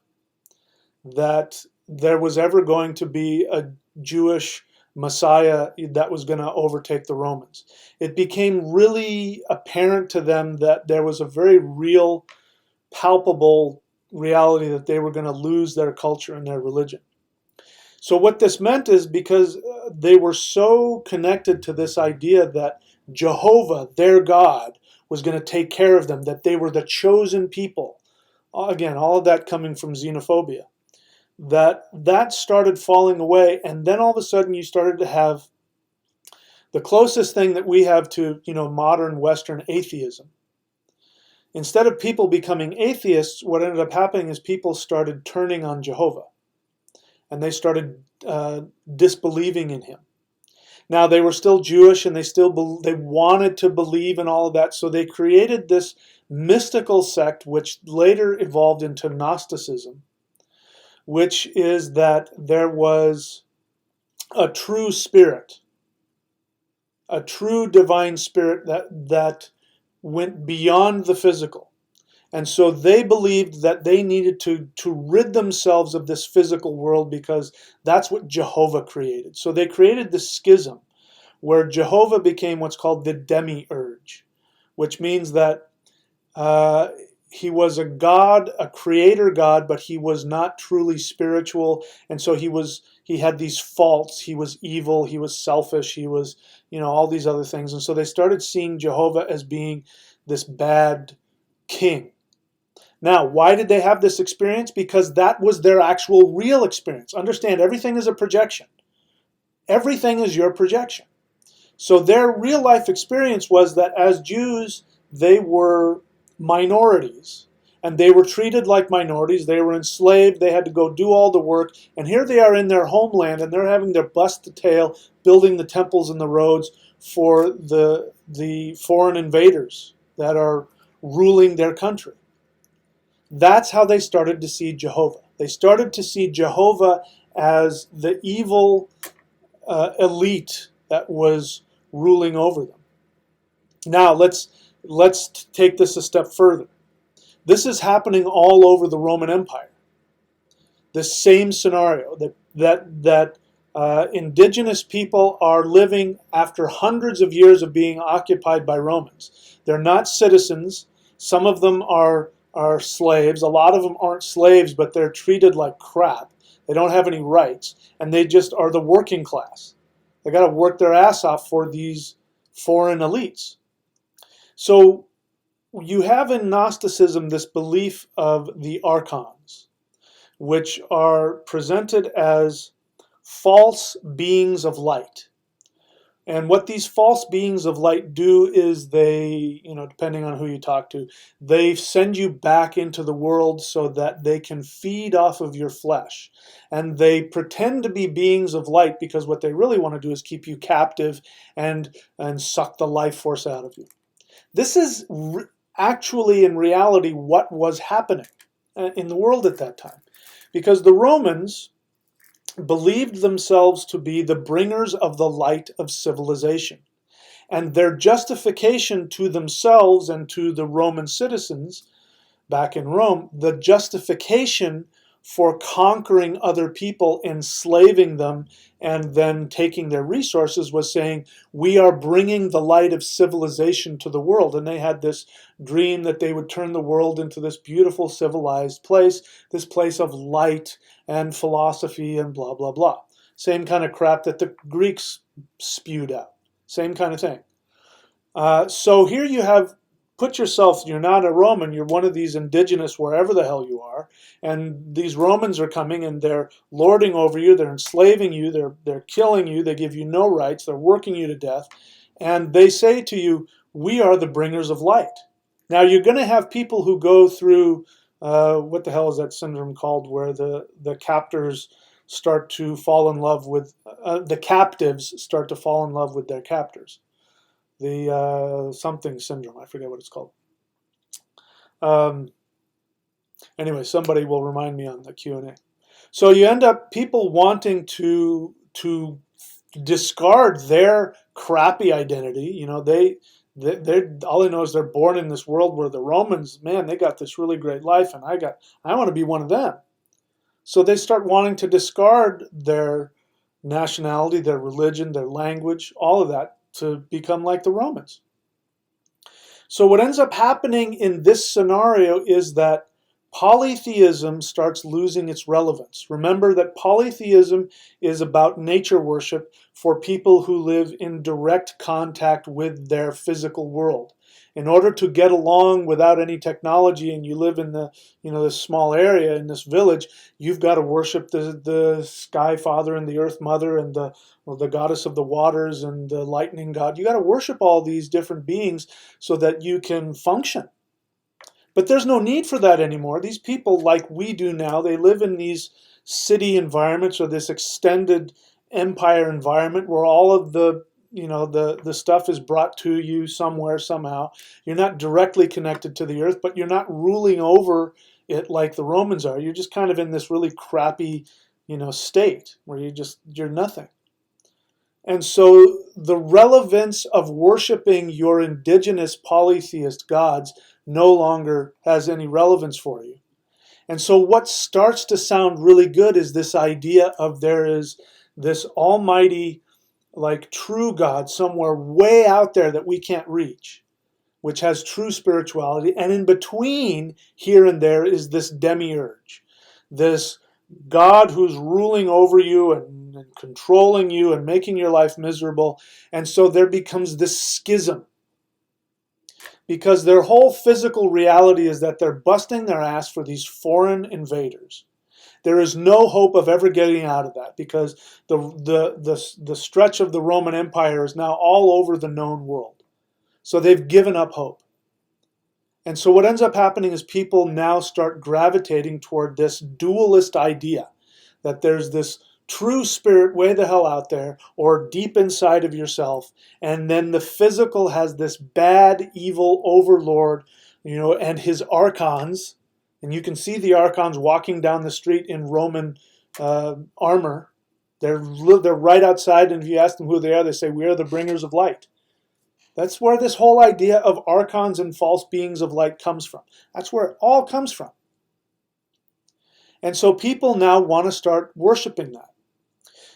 that there was ever going to be a Jewish Messiah that was going to overtake the Romans. It became really apparent to them that there was a very real, palpable reality that they were going to lose their culture and their religion. So what this meant is, because they were so connected to this idea that Jehovah, their God, was going to take care of them, that they were the chosen people. Again, all of that coming from xenophobia. That started falling away, and then all of a sudden you started to have the closest thing that we have to, modern Western atheism. Instead of people becoming atheists, what ended up happening is people started turning on Jehovah, and they started disbelieving in him. Now, they were still Jewish, and they wanted to believe in all of that, so they created this mystical sect, which later evolved into Gnosticism, which is that there was a true spirit, a true divine spirit that went beyond the physical. And so they believed that they needed to rid themselves of this physical world, because that's what Jehovah created. So they created this schism where Jehovah became what's called the demiurge, which means that he was a god, a creator god, but he was not truly spiritual. And so he had these faults. He was evil. He was selfish. He was, all these other things. And so they started seeing Jehovah as being this bad king. Now, why did they have this experience? Because that was their actual real experience. Understand, everything is a projection. Everything is your projection. So their real life experience was that as Jews, they were minorities, and they were treated like minorities. They were enslaved. They had to go do all the work, and here they are in their homeland, and they're having their bust to tail building the temples and the roads for the foreign invaders that are ruling their country. That's how they started to see Jehovah. They started to see Jehovah as the evil elite that was ruling over them. Now let's take this a step further. This is happening all over the Roman Empire. The same scenario that indigenous people are living after hundreds of years of being occupied by Romans. They're not citizens. Some of them are slaves. A lot of them aren't slaves, but they're treated like crap. They don't have any rights, and they just are the working class. They got to work their ass off for these foreign elites. So you have in Gnosticism this belief of the archons, which are presented as false beings of light. And what these false beings of light do is they, depending on who you talk to, they send you back into the world so that they can feed off of your flesh. And they pretend to be beings of light because what they really want to do is keep you captive and suck the life force out of you. This is actually, in reality, what was happening in the world at that time. Because the Romans believed themselves to be the bringers of the light of civilization. And their justification to themselves and to the Roman citizens back in Rome, the justification for conquering other people, enslaving them, and then taking their resources was saying, we are bringing the light of civilization to the world. And they had this dream that they would turn the world into this beautiful civilized place, this place of light and philosophy and blah, blah, blah. Same kind of crap that the Greeks spewed out. Same kind of thing. So here you have, put yourself, you're not a Roman, you're one of these indigenous wherever the hell you are, and these Romans are coming and they're lording over you, they're enslaving you, they're killing you, they give you no rights, they're working you to death, and they say to you, we are the bringers of light. Now you're going to have people who go through, what the hell is that syndrome called, where the captors start to fall in love with, the captives start to fall in love with their captors. The something syndrome, I forget what it's called. Um, anyway, somebody will remind me on the Q&A. So you end up people wanting to discard their crappy identity. You know, they're all they know is they're born in this world where the Romans, man, they got this really great life, and I want to be one of them. So they start wanting to discard their nationality, their religion, their language, all of that to become like the Romans. So what ends up happening in this scenario is that polytheism starts losing its relevance. Remember that polytheism is about nature worship for people who live in direct contact with their physical world. In order to get along without any technology, and you live in this small area in this village, you've got to worship the sky father and the earth mother and the goddess of the waters and the lightning god. You got to worship all these different beings so that you can function. But there's no need for that anymore. These people, like we do now, they live in these city environments or this extended empire environment where all of the stuff is brought to you somewhere, somehow. You're not directly connected to the earth, but you're not ruling over it like the Romans are. You're just kind of in this really crappy, state where you're nothing. And so the relevance of worshiping your indigenous polytheist gods no longer has any relevance for you. And so what starts to sound really good is this idea of there is this almighty, like true God somewhere way out there that we can't reach, which has true spirituality. And in between here and there is this demiurge, this God who's ruling over you and controlling you and making your life miserable. And so there becomes this schism, because their whole physical reality is that they're busting their ass for these foreign invaders. There is no hope of ever getting out of that, because the stretch of the Roman Empire is now all over the known world. So they've given up hope. And so what ends up happening is people now start gravitating toward this dualist idea that there's this true spirit way the hell out there or deep inside of yourself, and then the physical has this bad, evil overlord, and his archons, and you can see the archons walking down the street in Roman armor. They're right outside, and if you ask them who they are, they say, "We are the bringers of light." That's where this whole idea of archons and false beings of light comes from. That's where it all comes from. And so people now want to start worshiping that.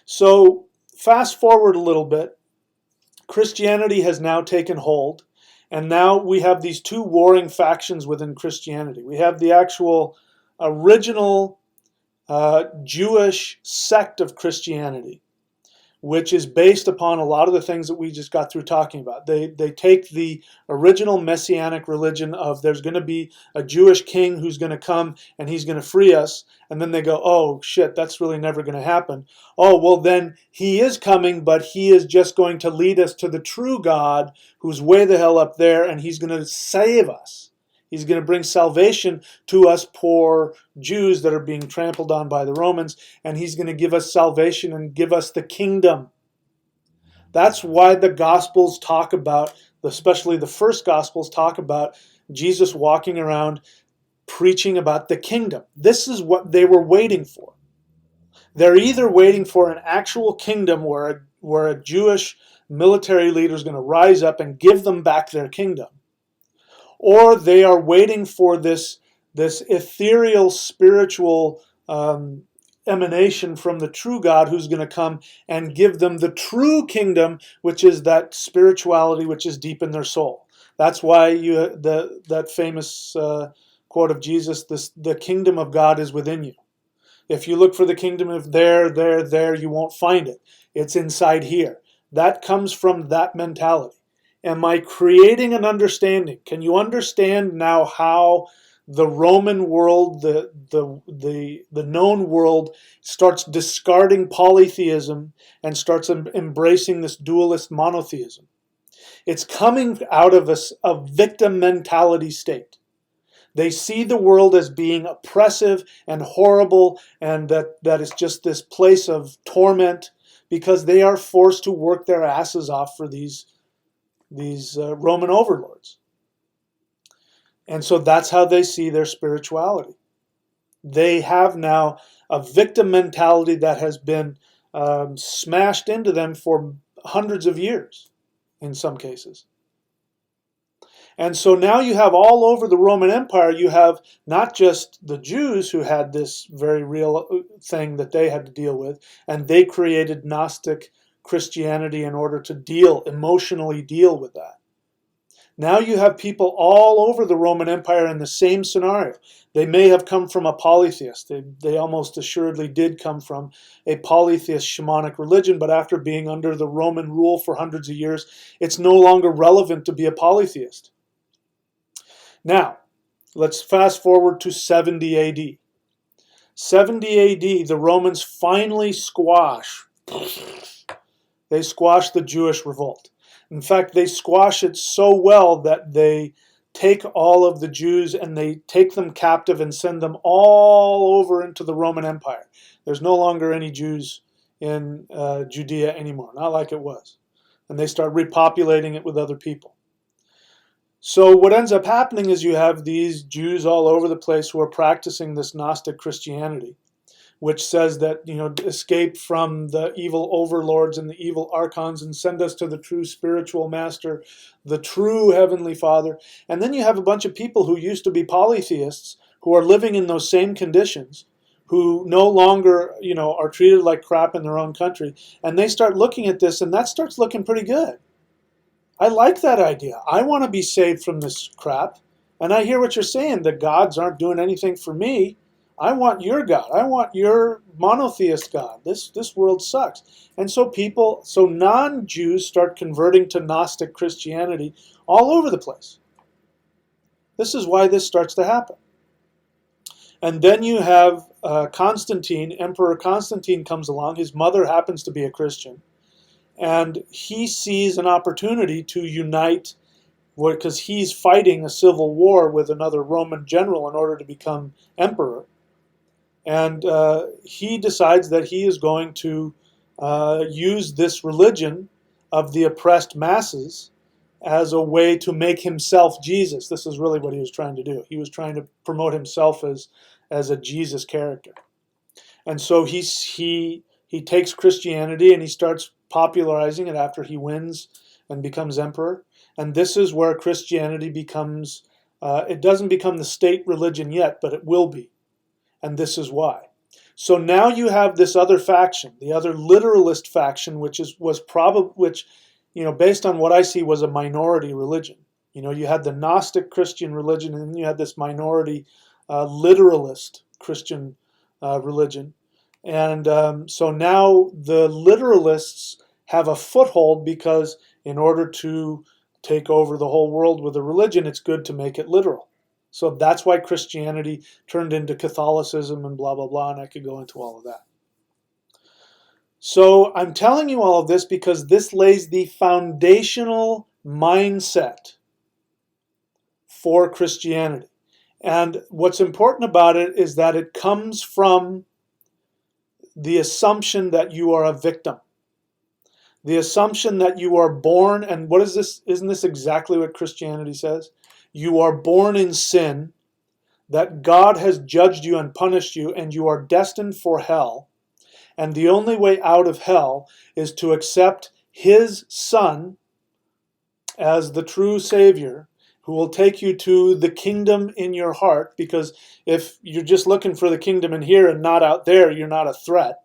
So fast forward a little bit, Christianity has now taken hold, and now we have these two warring factions within Christianity. We have the actual original Jewish sect of Christianity, which is based upon a lot of the things that we just got through talking about. They take the original messianic religion of there's going to be a Jewish king who's going to come and he's going to free us, and then they go, oh shit, that's really never going to happen. Oh, well then he is coming, but he is just going to lead us to the true God who's way the hell up there, and he's going to save us. He's going to bring salvation to us poor Jews that are being trampled on by the Romans, and he's going to give us salvation and give us the kingdom. That's why the Gospels talk about, especially the first Gospels talk about Jesus walking around preaching about the kingdom. This is what they were waiting for. They're either waiting for an actual kingdom where a Jewish military leader is going to rise up and give them back their kingdom, or they are waiting for this ethereal spiritual emanation from the true God who's going to come and give them the true kingdom, which is that spirituality which is deep in their soul. That's why that famous quote of Jesus, the kingdom of God is within you. If you look for the kingdom of there, you won't find it. It's inside here. That comes from that mentality. Am I creating an understanding? Can you understand now how the Roman world, the known world, starts discarding polytheism and starts embracing this dualist monotheism? It's coming out of a victim mentality state. They see the world as being oppressive and horrible, and that it's just this place of torment because they are forced to work their asses off for these Roman overlords. And so that's how they see their spirituality. They have now a victim mentality that has been smashed into them for hundreds of years in some cases. And so now you have all over the Roman Empire, you have not just the Jews who had this very real thing that they had to deal with, and they created Gnostic Christianity in order to emotionally deal with that. Now you have people all over the Roman Empire in the same scenario. They may have come from a polytheist. They almost assuredly did come from a polytheist shamanic religion, but after being under the Roman rule for hundreds of years, it's no longer relevant to be a polytheist. Now, let's fast forward to 70 AD. 70 AD, the Romans finally squash the Jewish revolt. In fact, they squash it so well that they take all of the Jews and they take them captive and send them all over into the Roman Empire. There's no longer any Jews in Judea anymore, not like it was. And they start repopulating it with other people. So what ends up happening is you have these Jews all over the place who are practicing this Gnostic Christianity, which says that, escape from the evil overlords and the evil archons and send us to the true spiritual master, the true heavenly Father. And then you have a bunch of people who used to be polytheists who are living in those same conditions, who no longer, are treated like crap in their own country. And they start looking at this, and that starts looking pretty good. I like that idea. I want to be saved from this crap. And I hear what you're saying, the gods aren't doing anything for me. I want your God. I want your monotheist God. This world sucks. And so non-Jews start converting to Gnostic Christianity all over the place. This is why this starts to happen. And then you have Constantine, Emperor Constantine comes along. His mother happens to be a Christian. And he sees an opportunity to unite, because he's fighting a civil war with another Roman general in order to become emperor. And he decides that he is going to use this religion of the oppressed masses as a way to make himself Jesus. This is really what he was trying to do. He was trying to promote himself as a Jesus character. And so he takes Christianity and he starts popularizing it after he wins and becomes emperor. And this is where Christianity becomes, it doesn't become the state religion yet, but it will be. And this is why. So now you have this other faction, the other literalist faction, which based on what I see, was a minority religion. You had the Gnostic Christian religion, and then you had this minority literalist Christian religion. And so now the literalists have a foothold because in order to take over the whole world with a religion, it's good to make it literal. So that's why Christianity turned into Catholicism and blah, blah, blah, and I could go into all of that. So I'm telling you all of this because this lays the foundational mindset for Christianity. And what's important about it is that it comes from the assumption that you are a victim. The assumption that you are born, and what is this? Isn't this exactly what Christianity says? You are born in sin, that God has judged you and punished you, and you are destined for hell. And the only way out of hell is to accept His Son as the true Savior, who will take you to the kingdom in your heart, because if you're just looking for the kingdom in here and not out there, you're not a threat.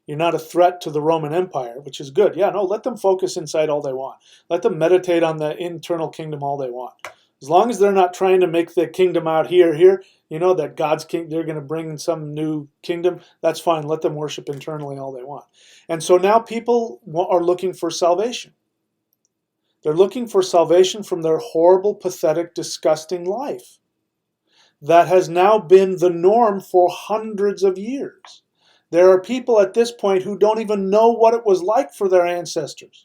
You're not a threat to the Roman Empire, which is good. Yeah, no, let them focus inside all they want. Let them meditate on the internal kingdom all they want. As long as they're not trying to make the kingdom out here, that God's king, they're going to bring in some new kingdom, that's fine. Let them worship internally all they want. And so now people are looking for salvation. They're looking for salvation from their horrible, pathetic, disgusting life that has now been the norm for hundreds of years. There are people at this point who don't even know what it was like for their ancestors.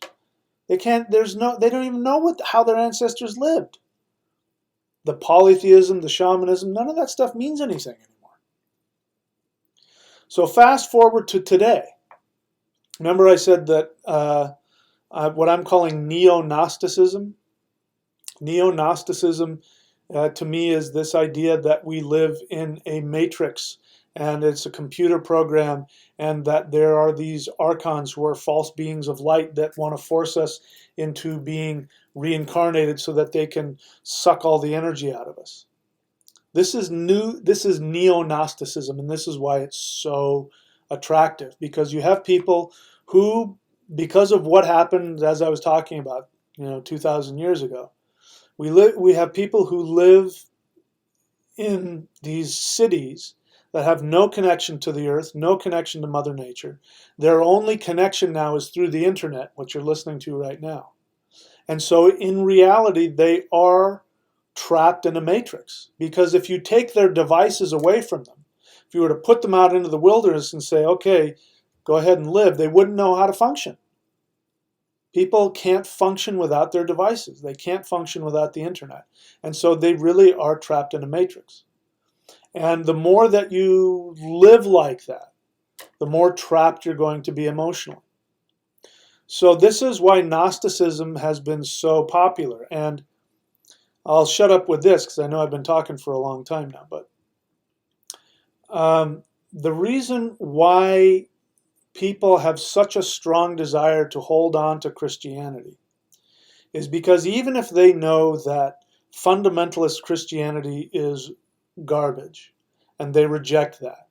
They can't. They don't even know how their ancestors lived. The polytheism, the shamanism, none of that stuff means anything anymore. So fast forward to today. Remember I said that what I'm calling Neo-Gnosticism? Neo-Gnosticism to me is this idea that we live in a matrix and it's a computer program, and that there are these archons who are false beings of light that want to force us into being reincarnated so that they can suck all the energy out of us. This is Neo-Gnosticism, and this is why it's so attractive, because you have people who, because of what happened, as I was talking about, 2,000 years ago, we have people who live in these cities that have no connection to the earth, no connection to Mother Nature. Their only connection now is through the internet, what you're listening to right now. And so in reality, they are trapped in a matrix, because if you take their devices away from them, if you were to put them out into the wilderness and say, okay, go ahead and live, they wouldn't know how to function. People can't function without their devices. They can't function without the internet. And so they really are trapped in a matrix. And the more that you live like that, the more trapped you're going to be emotionally. So this is why Gnosticism has been so popular. And I'll shut up with this because I know I've been talking for a long time now. But the reason why people have such a strong desire to hold on to Christianity is because even if they know that fundamentalist Christianity is garbage and they reject that,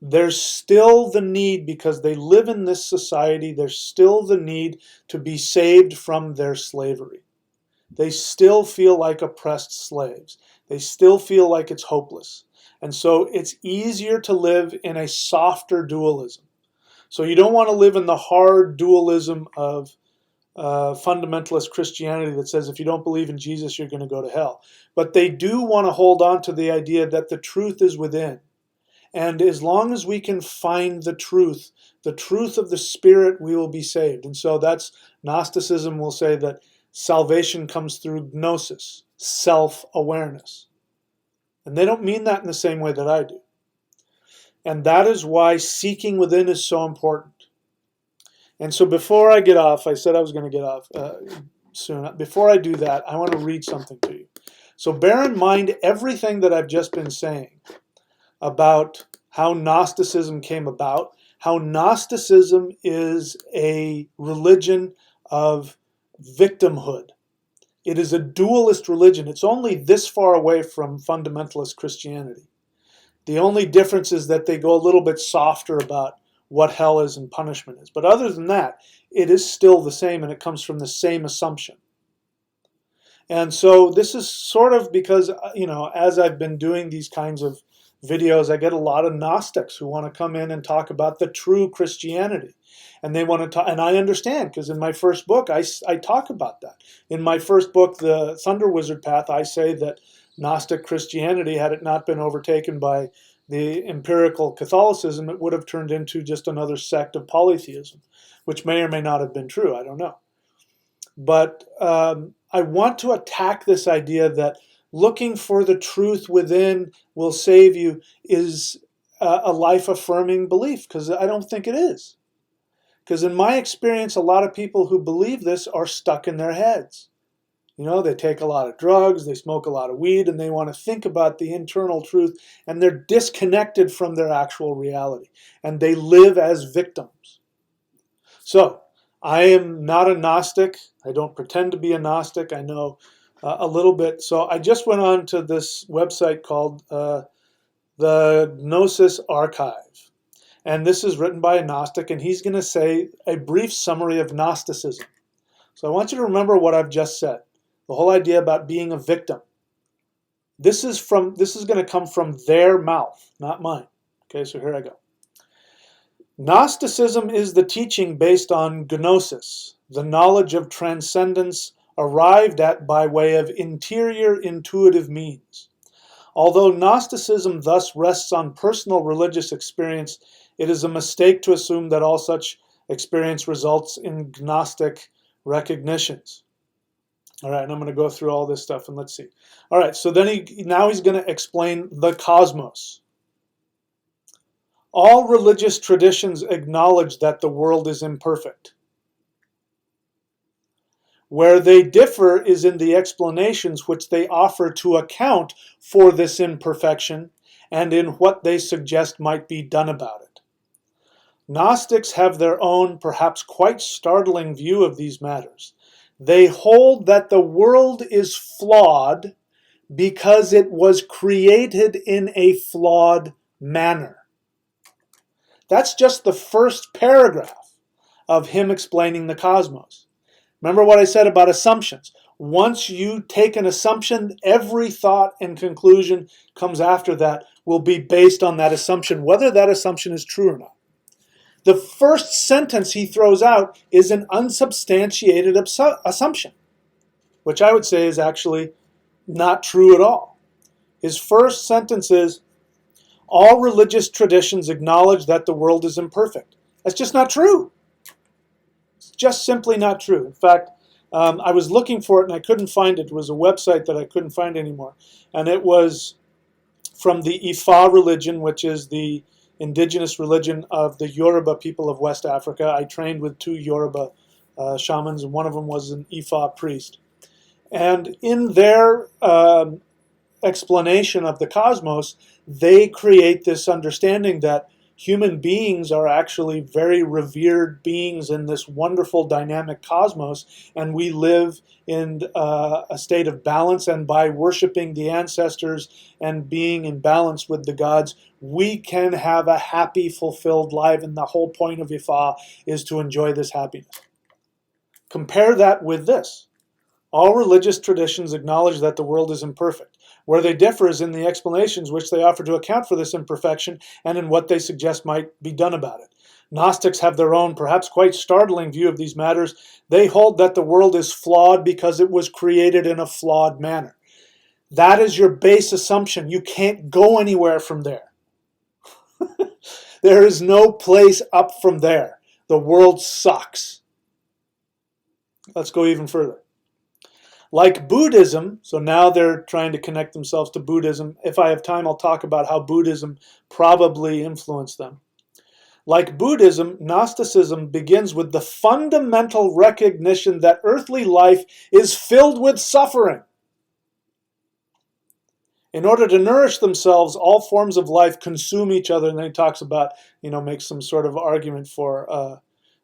there's still the need, because they live in this society, there's still the need to be saved from their slavery. They still feel like oppressed slaves. They still feel like it's hopeless. And so it's easier to live in a softer dualism. So you don't want to live in the hard dualism of fundamentalist Christianity that says if you don't believe in Jesus, you're going to go to hell. But they do want to hold on to the idea that the truth is within. And as long as we can find the truth of the Spirit, we will be saved. And so that's Gnosticism will say that salvation comes through gnosis, self-awareness. And they don't mean that in the same way that I do. And that is why seeking within is so important. And so before I get off, I said I was going to get off soon. Before I do that, I want to read something to you. So bear in mind everything that I've just been saying about how Gnosticism came about, how Gnosticism is a religion of victimhood. It is a dualist religion. It's only this far away from fundamentalist Christianity. The only difference is that they go a little bit softer about what hell is and punishment is. But other than that, it is still the same, and it comes from the same assumption. And so this is sort of because, as I've been doing these kinds of videos, I get a lot of Gnostics who want to come in and talk about the true Christianity. And they want to talk, and I understand, because in my first book, I talk about that. In my first book, The Thunder Wizard Path, I say that Gnostic Christianity, had it not been overtaken by the empirical Catholicism, it would have turned into just another sect of polytheism, which may or may not have been true. I don't know. But I want to attack this idea that looking for the truth within will save you is a life-affirming belief, because I don't think it is. Because in my experience, a lot of people who believe this are stuck in their heads. They take a lot of drugs, they smoke a lot of weed, and they want to think about the internal truth, and they're disconnected from their actual reality, and they live as victims. So, I am not a Gnostic. I don't pretend to be a Gnostic. I know a little bit. So I just went on to this website called the Gnosis Archive. And this is written by a Gnostic, and he's going to say a brief summary of Gnosticism. So I want you to remember what I've just said. The whole idea about being a victim. This is going to come from their mouth, not mine. Okay, so here I go. Gnosticism is the teaching based on gnosis, the knowledge of transcendence arrived at by way of interior intuitive means. Although Gnosticism thus rests on personal religious experience, it is a mistake to assume that all such experience results in Gnostic recognitions. All right, and I'm going to go through all this stuff and let's see. All right, so then now he's going to explain the cosmos. All religious traditions acknowledge that the world is imperfect. Where they differ is in the explanations which they offer to account for this imperfection and in what they suggest might be done about it. Gnostics have their own, perhaps quite startling view of these matters. They hold that the world is flawed because it was created in a flawed manner. That's just the first paragraph of him explaining the cosmos. Remember what I said about assumptions. Once you take an assumption, every thought and conclusion comes after that will be based on that assumption, whether that assumption is true or not. The first sentence he throws out is an unsubstantiated assumption, which I would say is actually not true at all. His first sentence is, all religious traditions acknowledge that the world is imperfect. That's just not true. It's just simply not true. In fact, I was looking for it and I couldn't find it. It was a website that I couldn't find anymore. And it was from the Ifa religion, which is the indigenous religion of the Yoruba people of West Africa. I trained with 2 Yoruba shamans, and one of them was an Ifa priest. And in their explanation of the cosmos, they create this understanding that human beings are actually very revered beings in this wonderful dynamic cosmos, and we live in a state of balance, and by worshiping the ancestors and being in balance with the gods, we can have a happy, fulfilled life, and the whole point of Ifa is to enjoy this happiness. Compare that with this. All religious traditions acknowledge that the world is imperfect. Where they differ is in the explanations which they offer to account for this imperfection and in what they suggest might be done about it. Gnostics have their own, perhaps quite startling view of these matters. They hold that the world is flawed because it was created in a flawed manner. That is your base assumption. You can't go anywhere from there. There is no place up from there. The world sucks. Let's go even further. Like Buddhism, so now they're trying to connect themselves to Buddhism. If I have time, I'll talk about how Buddhism probably influenced them. Like Buddhism, Gnosticism begins with the fundamental recognition that earthly life is filled with suffering. In order to nourish themselves, all forms of life consume each other, and then he talks about, makes some sort of argument for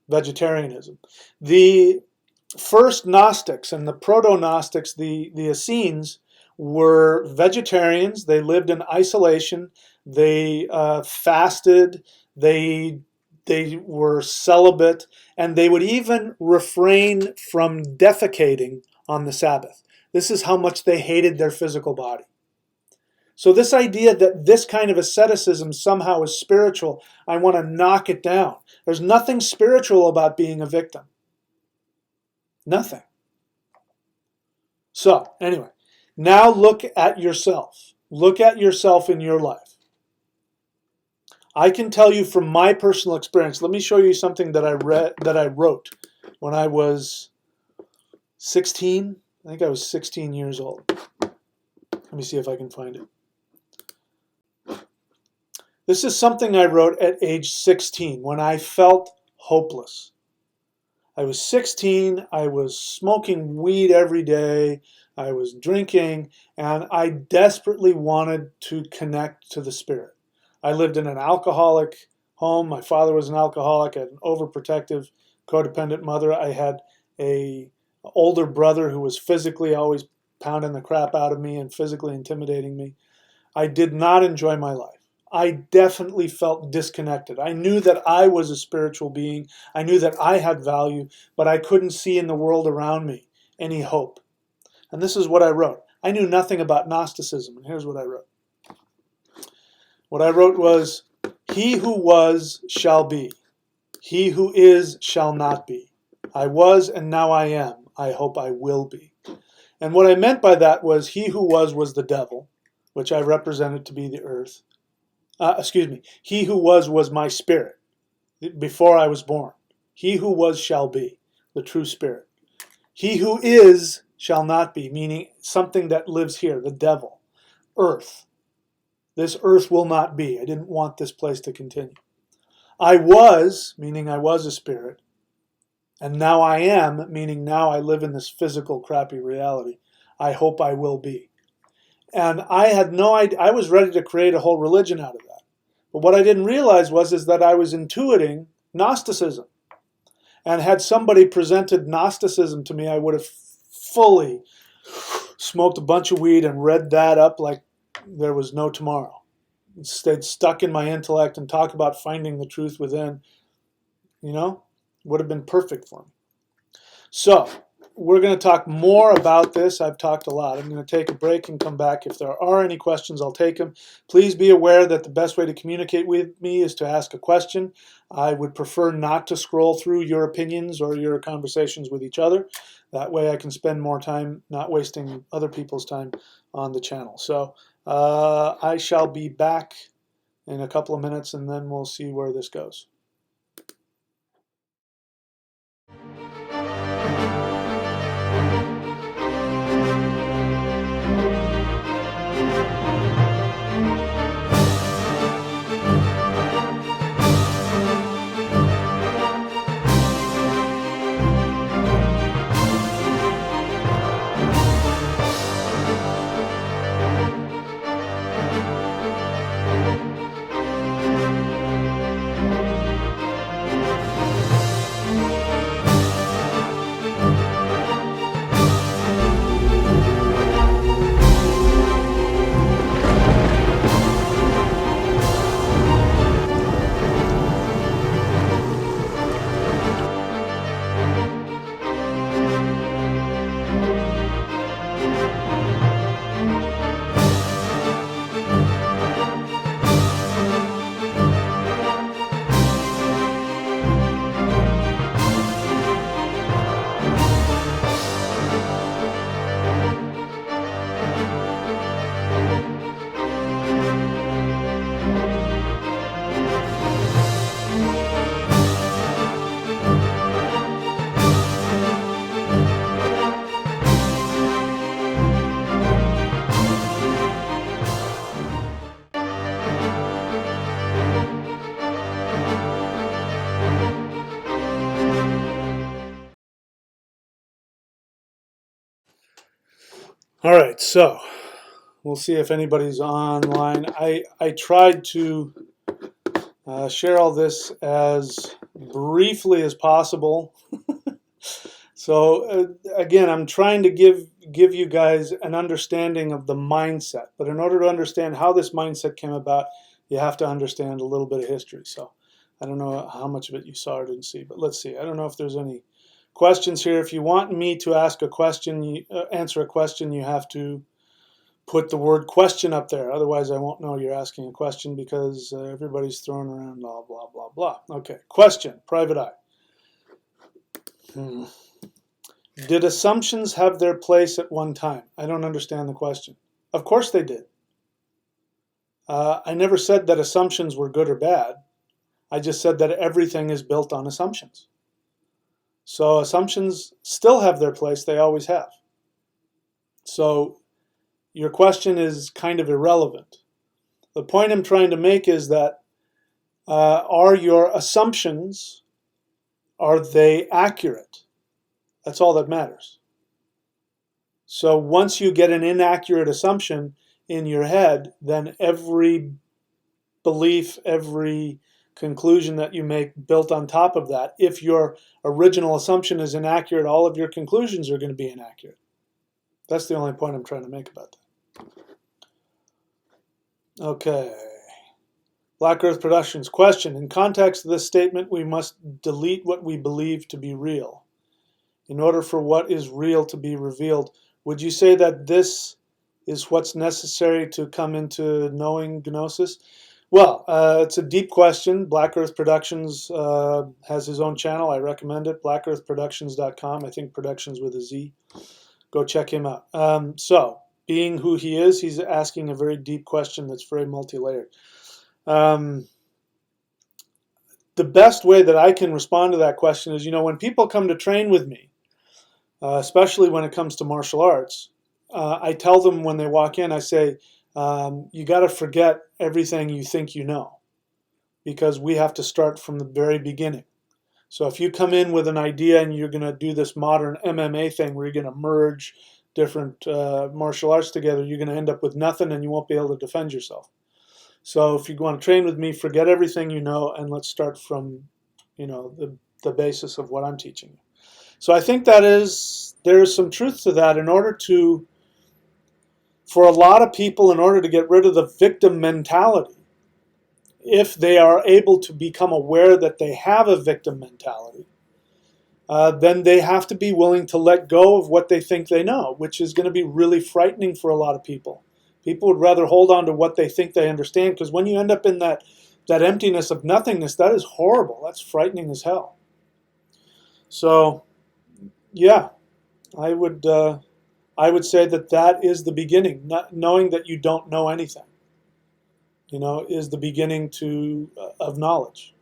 vegetarianism. The first Gnostics and the proto-Gnostics, the Essenes, were vegetarians. They lived in isolation. They fasted. They were celibate, and they would even refrain from defecating on the Sabbath. This is how much they hated their physical body. So this idea that this kind of asceticism somehow is spiritual, I want to knock it down. There's nothing spiritual about being a victim. Nothing. So, anyway, now look at yourself. Look at yourself in your life. I can tell you from my personal experience. Let me show you something that I wrote when I was 16. I think I was 16 years old. Let me see if I can find it. This is something I wrote at age 16 when I felt hopeless. I was 16, I was smoking weed every day, I was drinking, and I desperately wanted to connect to the Spirit. I lived in an alcoholic home. My father was an alcoholic. I had an overprotective, codependent mother. I had an older brother who was physically always pounding the crap out of me and physically intimidating me. I did not enjoy my life. I definitely felt disconnected. I knew that I was a spiritual being. I knew that I had value, but I couldn't see in the world around me any hope. And this is what I wrote. I knew nothing about Gnosticism, and here's what I wrote. What I wrote was, he who was shall be. He who is shall not be. I was and now I am. I hope I will be. And what I meant by that was, he who was the devil, which I represented to be the earth. He who was my spirit before I was born. He who was shall be, the true spirit. He who is shall not be, meaning something that lives here, the devil, earth. This earth will not be. I didn't want this place to continue. I was, meaning I was a spirit, and now I am, meaning now I live in this physical crappy reality. I hope I will be. And I had no idea. I was ready to create a whole religion out of that. But what I didn't realize is that I was intuiting Gnosticism. And had somebody presented Gnosticism to me, I would have fully smoked a bunch of weed and read that up like there was no tomorrow. Stayed stuck in my intellect and talk about finding the truth within, would have been perfect for me. So we're going to talk more about this. I've talked a lot. I'm going to take a break and come back. If there are any questions, I'll take them. Please be aware that the best way to communicate with me is to ask a question. I would prefer not to scroll through your opinions or your conversations with each other. That way I can spend more time not wasting other people's time on the channel. So I shall be back in a couple of minutes, and then we'll see where this goes. All right, so we'll see if anybody's online. I tried to share all this as briefly as possible. So again, I'm trying to give you guys an understanding of the mindset. But in order to understand how this mindset came about, you have to understand a little bit of history. So I don't know how much of it you saw or didn't see, but let's see. I don't know if there's any questions here. If you want me to ask a question, answer a question, you have to put the word question up there. Otherwise, I won't know you're asking a question because everybody's throwing around blah, blah, blah, blah. Okay, question, private eye. Did assumptions have their place at one time? I don't understand the question. Of course they did. I never said that assumptions were good or bad. I just said that everything is built on assumptions. So assumptions still have their place. They always have. So your question is kind of irrelevant. The point I'm trying to make is that are your assumptions, are they accurate? That's all that matters. So once you get an inaccurate assumption in your head, then every belief, every conclusion that you make built on top of that, if your original assumption is inaccurate, all of your conclusions are going to be inaccurate. That's the only point I'm trying to make about that. Okay. Black Earth Productions. Question. In context of this statement, we must delete what we believe to be real in order for what is real to be revealed. Would you say that this is what's necessary to come into knowing Gnosis? Well, it's a deep question. Black Earth Productions has his own channel. I recommend it. blackearthproductions.com. I think productions with a Z. Go check him out. So, being who he is, he's asking a very deep question that's very multi-layered. The best way that I can respond to that question is, when people come to train with me, especially when it comes to martial arts. I tell them when they walk in, I say, you got to forget everything you think you know, because we have to start from the very beginning. So if you come in with an idea and you're going to do this modern MMA thing where you're going to merge different martial arts together, you're going to end up with nothing and you won't be able to defend yourself. So if you want to train with me, forget everything you know and let's start from, the basis of what I'm teaching you. So I think there is some truth to that. For a lot of people, in order to get rid of the victim mentality, if they are able to become aware that they have a victim mentality, then they have to be willing to let go of what they think they know, which is going to be really frightening for a lot of people. People would rather hold on to what they think they understand, because when you end up in that emptiness of nothingness, that is horrible. That's frightening as hell. So, yeah, I would say that is the beginning. Not knowing that you don't know anything, is the beginning of knowledge.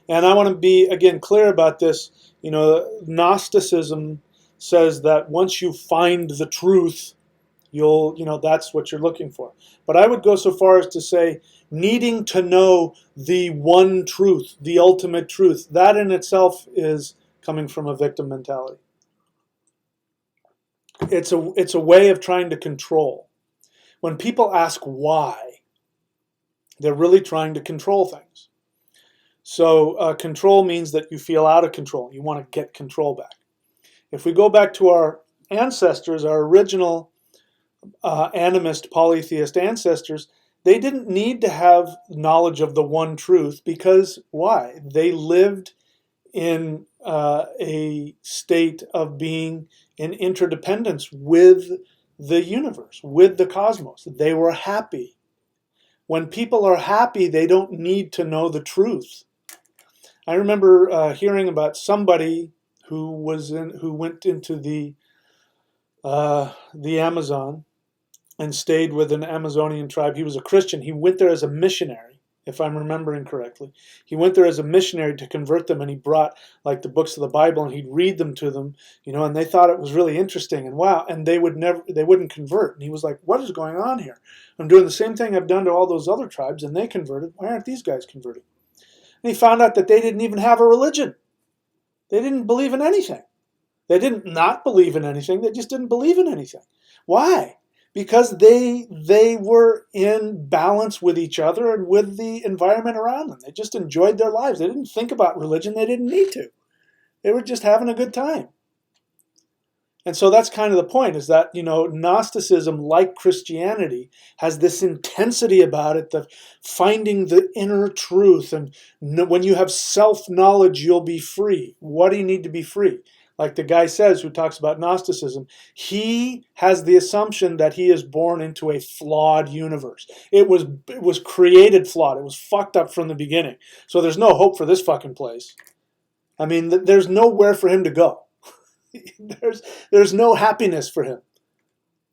And I want to be, again, clear about this. Gnosticism says that once you find the truth, that's what you're looking for. But I would go so far as to say, needing to know the one truth, the ultimate truth, that in itself is coming from a victim mentality. It's a way of trying to control. When people ask why, they're really trying to control things. So control means that you feel out of control. You want to get control back. If we go back to our ancestors, our original animist, polytheist ancestors, they didn't need to have knowledge of the one truth, because why? They lived in a state of being in interdependence with the universe, with the cosmos. They were happy. When people are happy, they don't need to know the truth. I remember hearing about somebody who went into the Amazon and stayed with an Amazonian tribe. He was a Christian. He went there as a missionary, if I'm remembering correctly. He went there as a missionary to convert them, and he brought like the books of the Bible, and he'd read them to them, and they thought it was really interesting, and wow, and they wouldn't convert. And he was like, what is going on here? I'm doing the same thing I've done to all those other tribes, and they converted. Why aren't these guys converting? And he found out that they didn't even have a religion. They didn't believe in anything. They didn't not believe in anything. They just didn't believe in anything. Why? Because they were in balance with each other and with the environment around them. They just enjoyed their lives. They didn't think about religion. They didn't need to. They were just having a good time. And so that's kind of the point, is that, Gnosticism, like Christianity, has this intensity about it, the finding the inner truth. And when you have self-knowledge, you'll be free. What do you need to be free? Like the guy says who talks about Gnosticism, he has the assumption that he is born into a flawed universe. It was created flawed. It was fucked up from the beginning. So there's no hope for this fucking place. I mean, there's nowhere for him to go. There's no happiness for him.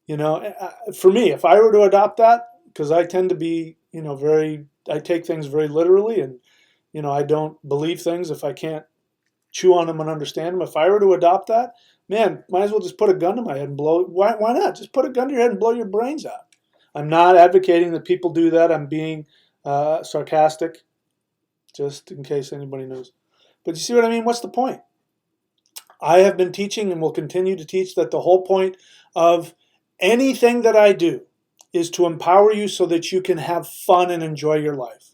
For me, if I were to adopt that, because I tend to be, I take things very literally, and, I don't believe things if I can't chew on them and understand them. If I were to adopt that, man, might as well just put a gun to my head and blow. Why not? Just put a gun to your head and blow your brains out. I'm not advocating that people do that. I'm being sarcastic, just in case anybody knows. But you see what I mean? What's the point? I have been teaching and will continue to teach that the whole point of anything that I do is to empower you so that you can have fun and enjoy your life.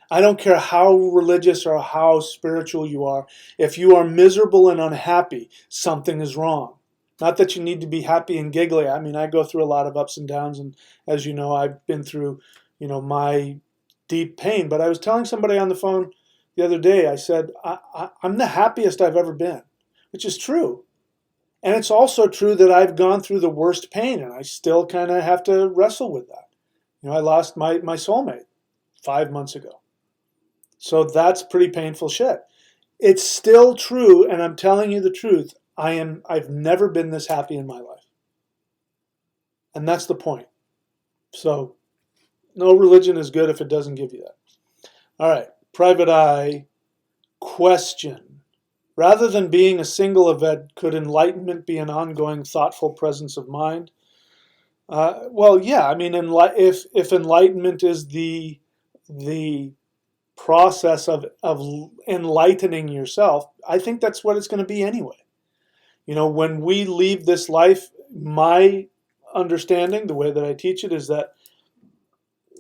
I don't care how religious or how spiritual you are. If you are miserable and unhappy, something is wrong. Not that you need to be happy and giggly. I mean, I go through a lot of ups and downs, and as you know, I've been through, my deep pain. But I was telling somebody on the phone the other day, I said, I'm the happiest I've ever been, which is true. And it's also true that I've gone through the worst pain, and I still kind of have to wrestle with that. I lost my soulmate 5 months ago. So that's pretty painful shit. It's still true, and I'm telling you the truth. I've never been this happy in my life. And that's the point. So no religion is good if it doesn't give you that. All right, private eye question. Rather than being a single event, could enlightenment be an ongoing, thoughtful presence of mind? Well, yeah. I mean, if enlightenment is the process of enlightening yourself, I think that's what it's going to be anyway. When we leave this life, my understanding, the way that I teach it, is that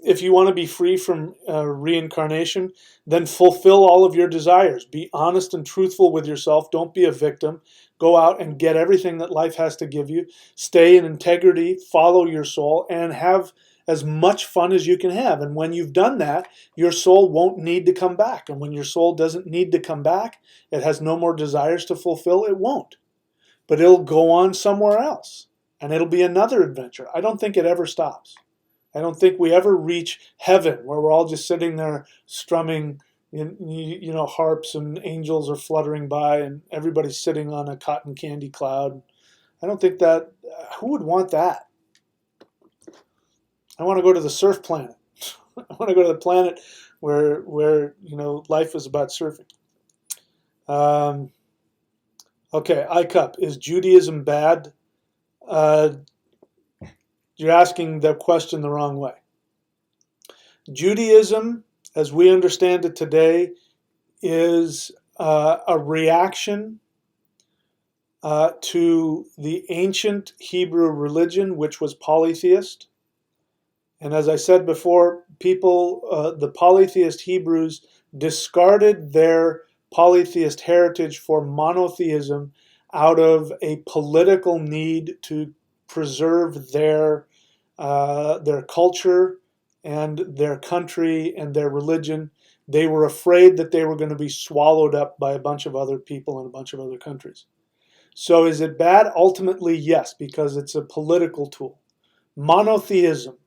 if you want to be free from reincarnation, then fulfill all of your desires. Be honest and truthful with yourself. Don't be a victim. Go out and get everything that life has to give you. Stay in integrity, follow your soul, and have as much fun as you can have. And when you've done that, your soul won't need to come back. And when your soul doesn't need to come back, it has no more desires to fulfill, it won't. But it'll go on somewhere else. And it'll be another adventure. I don't think it ever stops. I don't think we ever reach heaven where we're all just sitting there strumming, harps, and angels are fluttering by and everybody's sitting on a cotton candy cloud. I don't think that, who would want that? I want to go to the surf planet. I want to go to the planet where life is about surfing. Okay, iCup, is Judaism bad? You're asking the question the wrong way. Judaism, as we understand it today, is a reaction to the ancient Hebrew religion, which was polytheist. And as I said before, the polytheist Hebrews discarded their polytheist heritage for monotheism out of a political need to preserve their culture and their country and their religion. They were afraid that they were going to be swallowed up by a bunch of other people in a bunch of other countries. So is it bad? Ultimately, yes, because it's a political tool. Monotheism,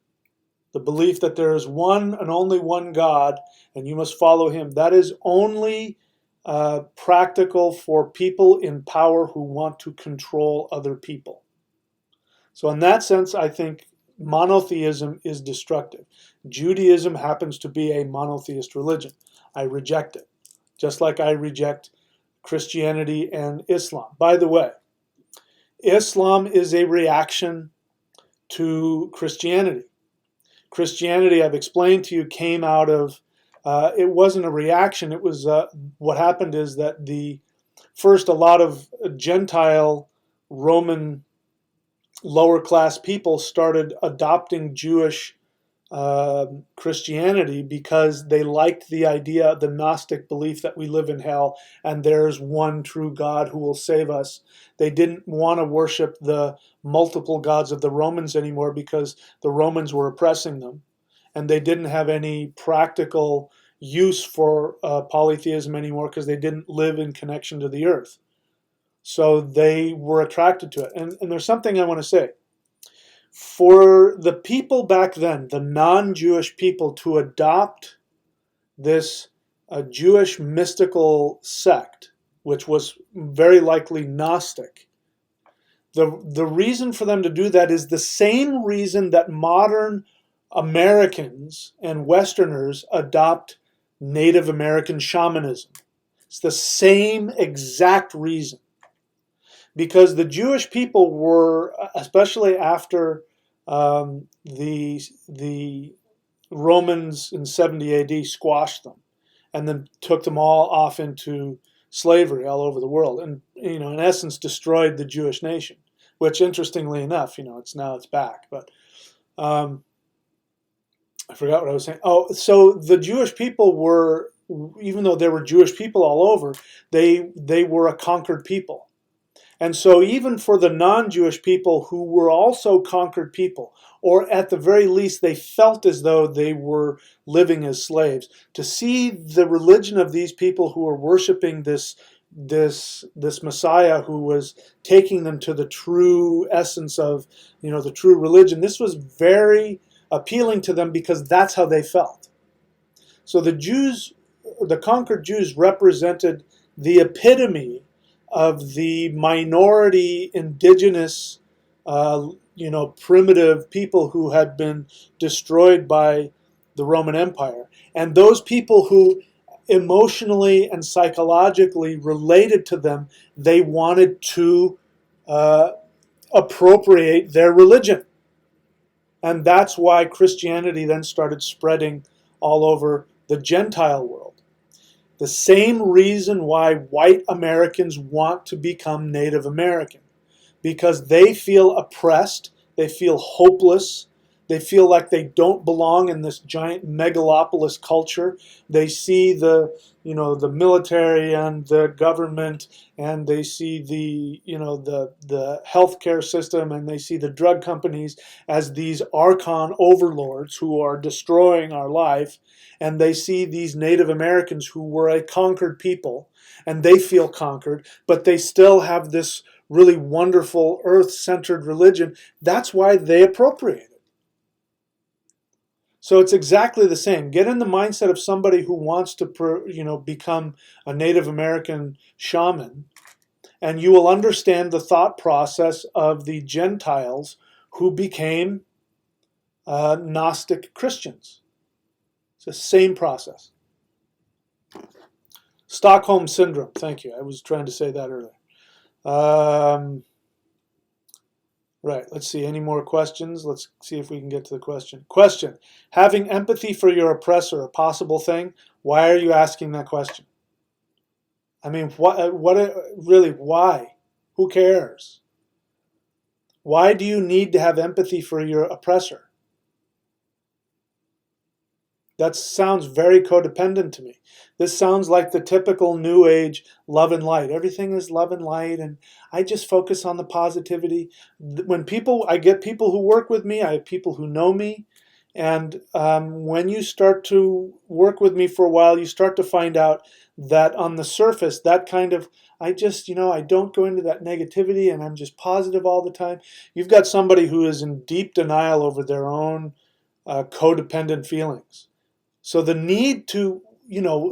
the belief that there is one and only one God and you must follow him, that is only practical for people in power who want to control other people. So in that sense, I think monotheism is destructive. Judaism happens to be a monotheist religion. I reject it, just like I reject Christianity and Islam. By the way, Islam is a reaction to Christianity. Christianity, I've explained to you, came out of, it wasn't a reaction. It was, what happened is that a lot of Gentile Roman lower class people started adopting Jewish Christianity because they liked the idea, the Gnostic belief that we live in hell and there's one true God who will save us. They didn't want to worship the multiple gods of the Romans anymore because the Romans were oppressing them, and they didn't have any practical use for polytheism anymore because they didn't live in connection to the earth. So they were attracted to it. And there's something I want to say. For the people back then, the non-Jewish people, to adopt this Jewish mystical sect, which was very likely Gnostic, the reason for them to do that is the same reason that modern Americans and Westerners adopt Native American shamanism. It's the same exact reason. Because the Jewish people were, especially after the Romans in 70 AD squashed them and then took them all off into slavery all over the world, and in essence destroyed the Jewish nation. Which, interestingly enough, it's back. But I forgot what I was saying. Oh, so the Jewish people were, even though there were Jewish people all over, they were a conquered people. And so even for the non-Jewish people who were also conquered people, or at the very least they felt as though they were living as slaves, to see the religion of these people who were worshiping this Messiah who was taking them to the true essence of, the true religion, this was very appealing to them because that's how they felt. So the conquered Jews represented the epitome of the minority indigenous, primitive people who had been destroyed by the Roman Empire. And those people who, emotionally and psychologically related to them, they wanted to appropriate their religion. And that's why Christianity then started spreading all over the Gentile world. The same reason why white Americans want to become Native American, because they feel oppressed, they feel hopeless, they feel like they don't belong in this giant megalopolis culture. They see the military and the government, and they see the healthcare system, and they see the drug companies as these archon overlords who are destroying our life, and they see these Native Americans who were a conquered people, and they feel conquered, but they still have this really wonderful earth-centered religion. That's why they appropriate it. So it's exactly the same. Get in the mindset of somebody who wants to become a Native American shaman, and you will understand the thought process of the Gentiles who became Gnostic Christians. It's the same process. Stockholm Syndrome. Thank you. I was trying to say that earlier. Right, let's see, any more questions? Let's see if we can get to the question. Question, having empathy for your oppressor, a possible thing? Why are you asking that question? I mean, really, why? Who cares? Why do you need to have empathy for your oppressor? That sounds very codependent to me. This sounds like the typical New Age love and light. Everything is love and light, and I just focus on the positivity. I get people who work with me, I have people who know me, and when you start to work with me for a while, you start to find out that on the surface, that kind of, I don't go into that negativity, and I'm just positive all the time. You've got somebody who is in deep denial over their own codependent feelings. So the need to,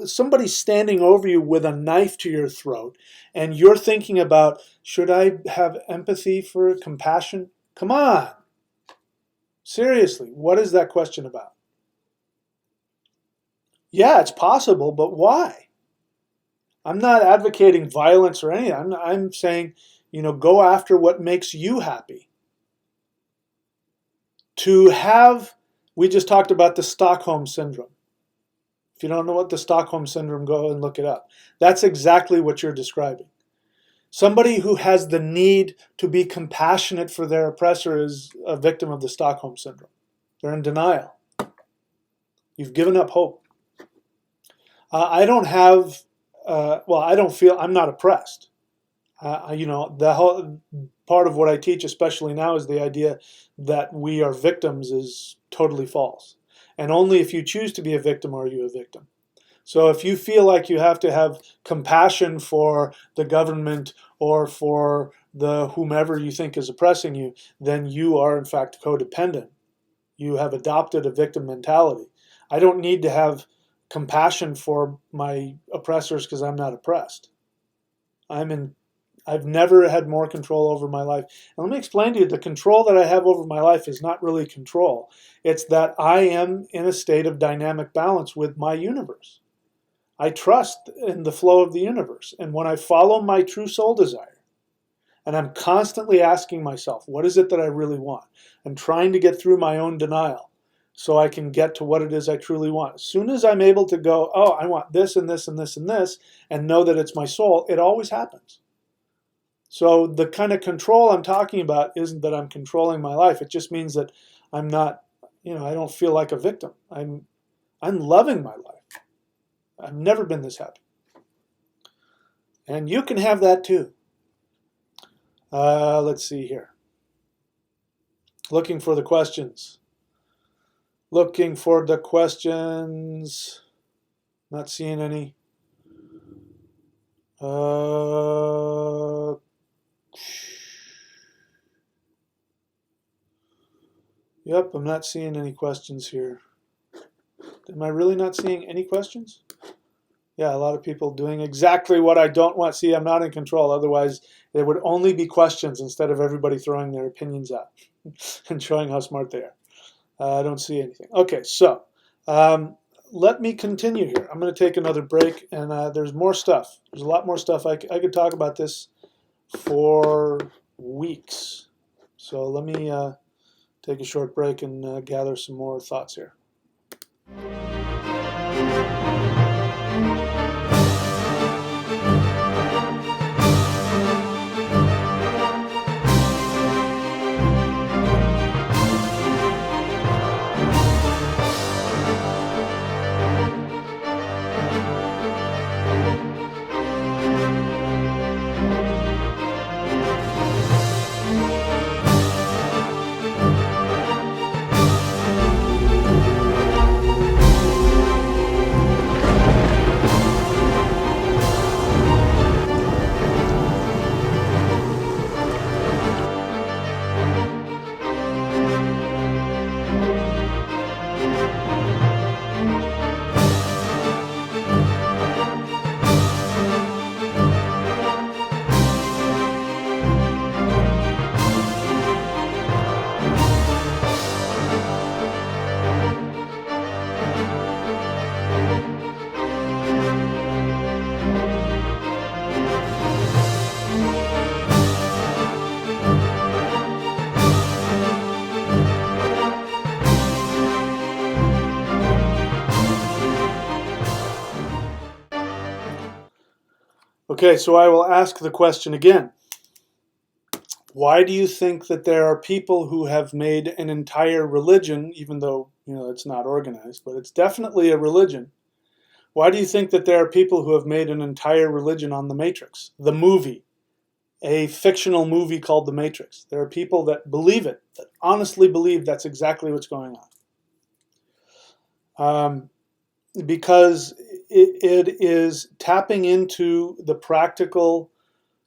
somebody standing over you with a knife to your throat, and you're thinking about, should I have empathy for compassion? Come on. Seriously, what is that question about? Yeah, it's possible, but why? I'm not advocating violence or anything. I'm saying, go after what makes you happy. We just talked about the Stockholm Syndrome. If you don't know what the Stockholm Syndrome, go and look it up. That's exactly what you're describing. Somebody who has the need to be compassionate for their oppressor is a victim of the Stockholm Syndrome. They're in denial. You've given up hope. I don't feel, I'm not oppressed. The whole part of what I teach, especially now, is the idea that we are victims is totally false. And only if you choose to be a victim are you a victim. So if you feel like you have to have compassion for the government or for the whomever you think is oppressing you, then you are in fact codependent. You have adopted a victim mentality. I don't need to have compassion for my oppressors because I'm not oppressed. I've never had more control over my life. And let me explain to you, the control that I have over my life is not really control. It's that I am in a state of dynamic balance with my universe. I trust in the flow of the universe. And when I follow my true soul desire, and I'm constantly asking myself, what is it that I really want? I'm trying to get through my own denial so I can get to what it is I truly want. As soon as I'm able to go, oh, I want this and this and this and this, and know that it's my soul, it always happens. So the kind of control I'm talking about isn't that I'm controlling my life. It just means that I'm not, I don't feel like a victim. I'm loving my life. I've never been this happy. And you can have that too. Let's see here. Looking for the questions. Looking for the questions. Not seeing any. Yep, I'm not seeing any questions here. Am I really not seeing any questions? Yeah, a lot of people doing exactly what I don't want. See, I'm not in control. Otherwise, there would only be questions instead of everybody throwing their opinions out and showing how smart they are. I don't see anything. Okay, so let me continue here. I'm going to take another break, and there's more stuff. There's a lot more stuff. I could talk about this for weeks. So let me take a short break and gather some more thoughts here. Okay, so I will ask the question again. Why do you think that there are people who have made an entire religion, even though it's not organized, but it's definitely a religion? Why do you think that there are people who have made an entire religion on the Matrix, the movie, a fictional movie called The Matrix? There are people that believe it, that honestly believe that's exactly what's going on. Because it is tapping into the practical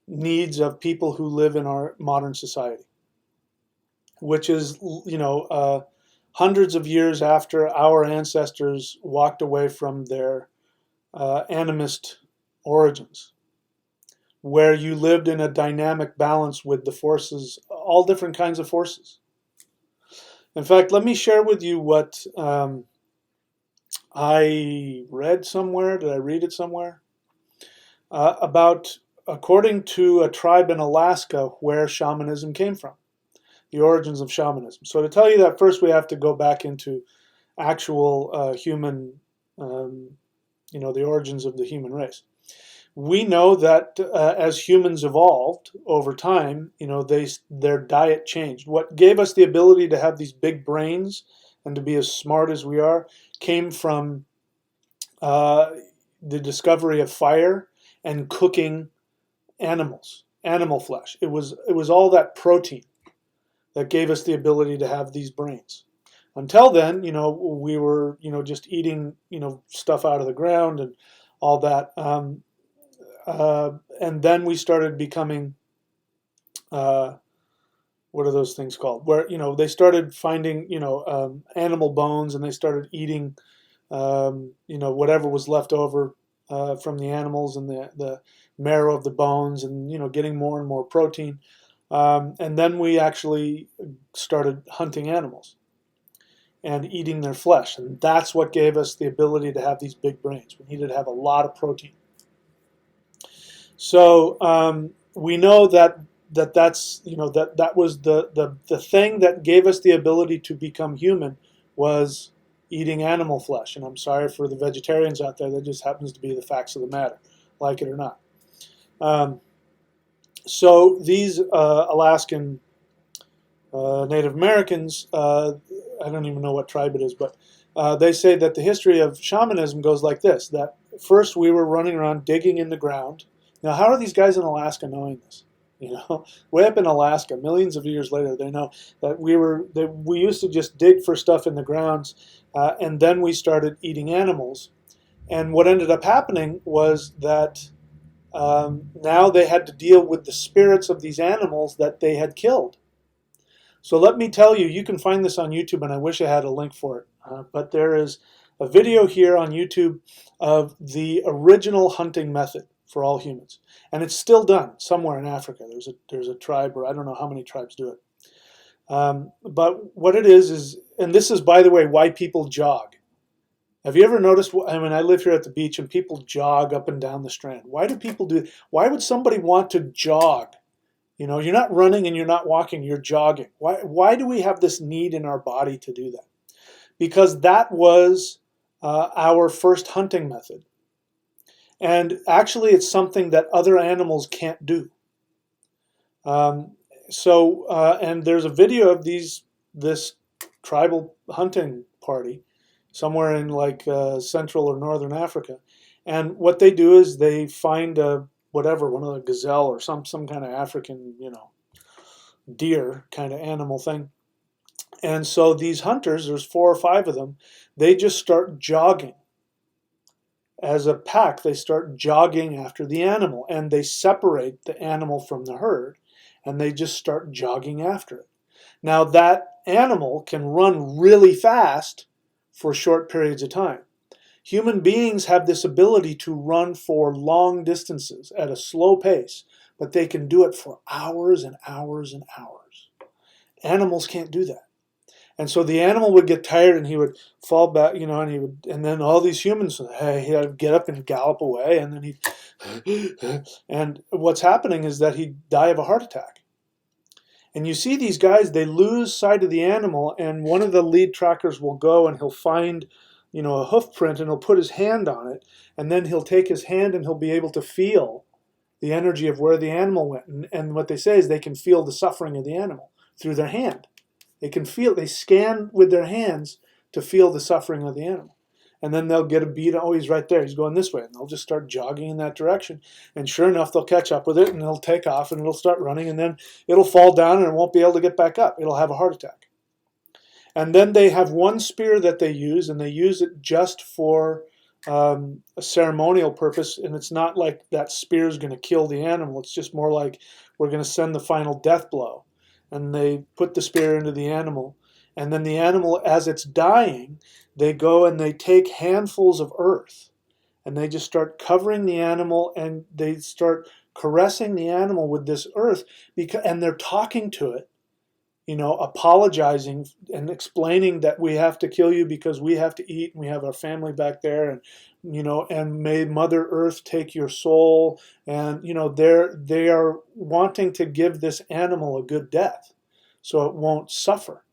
needs of people who live in our modern society, which is, hundreds of years after our ancestors walked away from their animist origins, where you lived in a dynamic balance with the forces, all different kinds of forces. In fact, let me share with you what I read somewhere. Did I read it somewhere? About, according to a tribe in Alaska where shamanism came from, the origins of shamanism. So to tell you that, first we have to go back into actual human, the origins of the human race. We know that as humans evolved over time, their diet changed. What gave us the ability to have these big brains and to be as smart as we are came from the discovery of fire and cooking animal flesh. It was all that protein that gave us the ability to have these brains. Until then, we were, just eating, stuff out of the ground and all that. And then we started becoming, what are those things called? Where, they started finding, animal bones, and they started eating, whatever was left over from the animals and the marrow of the bones, and, getting more and more protein. And then we actually started hunting animals and eating their flesh. And that's what gave us the ability to have these big brains. We needed to have a lot of protein. So we know that's, that was the thing that gave us the ability to become human, was eating animal flesh. And I'm sorry for the vegetarians out there, that just happens to be the facts of the matter, like it or not. So these Alaskan Native Americans, I don't even know what tribe it is, but they say that the history of shamanism goes like this, that first we were running around digging in the ground. Now, how are these guys in Alaska knowing this? Way up in Alaska, millions of years later, they know that we used to just dig for stuff in the grounds, and then we started eating animals. And what ended up happening was that now they had to deal with the spirits of these animals that they had killed. So let me tell you, you can find this on YouTube, and I wish I had a link for it. But there is a video here on YouTube of the original hunting method for all humans. And it's still done somewhere in Africa. There's a tribe, or I don't know how many tribes do it. But what it is, and this is, by the way, why people jog. Have you ever noticed, I mean, I live here at the beach and people jog up and down the Strand. Why do people do, why would somebody want to jog? You know, you're not running and you're not walking, you're jogging. Why do we have this need in our body to do that? Because that was our first hunting method. And actually, it's something that other animals can't do. Um, and there's a video of this tribal hunting party somewhere in like Central or Northern Africa. And what they do is they find whatever, one of the gazelle or some kind of African, you know, deer kind of animal thing. And so these hunters, there's 4 or 5 of them, they just start jogging. As a pack, they start jogging after the animal, and they separate the animal from the herd, and they just start jogging after it. Now, that animal can run really fast for short periods of time. Human beings have this ability to run for long distances at a slow pace, but they can do it for hours and hours and hours. Animals can't do that. And so the animal would get tired and he would fall back, you know, and then all these humans, hey, he'd get up and gallop away, and then and what's happening is that he'd die of a heart attack. And you see these guys, they lose sight of the animal, and one of the lead trackers will go and he'll find, you know, a hoof print, and he'll put his hand on it, and then he'll take his hand and he'll be able to feel the energy of where the animal went. And what they say is they can feel the suffering of the animal through their hand. They can feel, they scan with their hands to feel the suffering of the animal. And then they'll get a beat, oh, he's right there, he's going this way. And they'll just start jogging in that direction. And sure enough, they'll catch up with it, and it'll take off, and it'll start running, and then it'll fall down, and it won't be able to get back up. It'll have a heart attack. And then they have one spear that they use, and they use it just for a ceremonial purpose. And it's not like that spear is going to kill the animal. It's just more like we're going to send the final death blow. And they put the spear into the animal. And then the animal, as it's dying, they go and they take handfuls of earth. And they just start covering the animal, and they start caressing the animal with this earth. And they're talking to it, you know, apologizing and explaining that we have to kill you because we have to eat, and we have our family back there, and, you know, and may Mother Earth take your soul. And, you know, they are wanting to give this animal a good death so it won't suffer.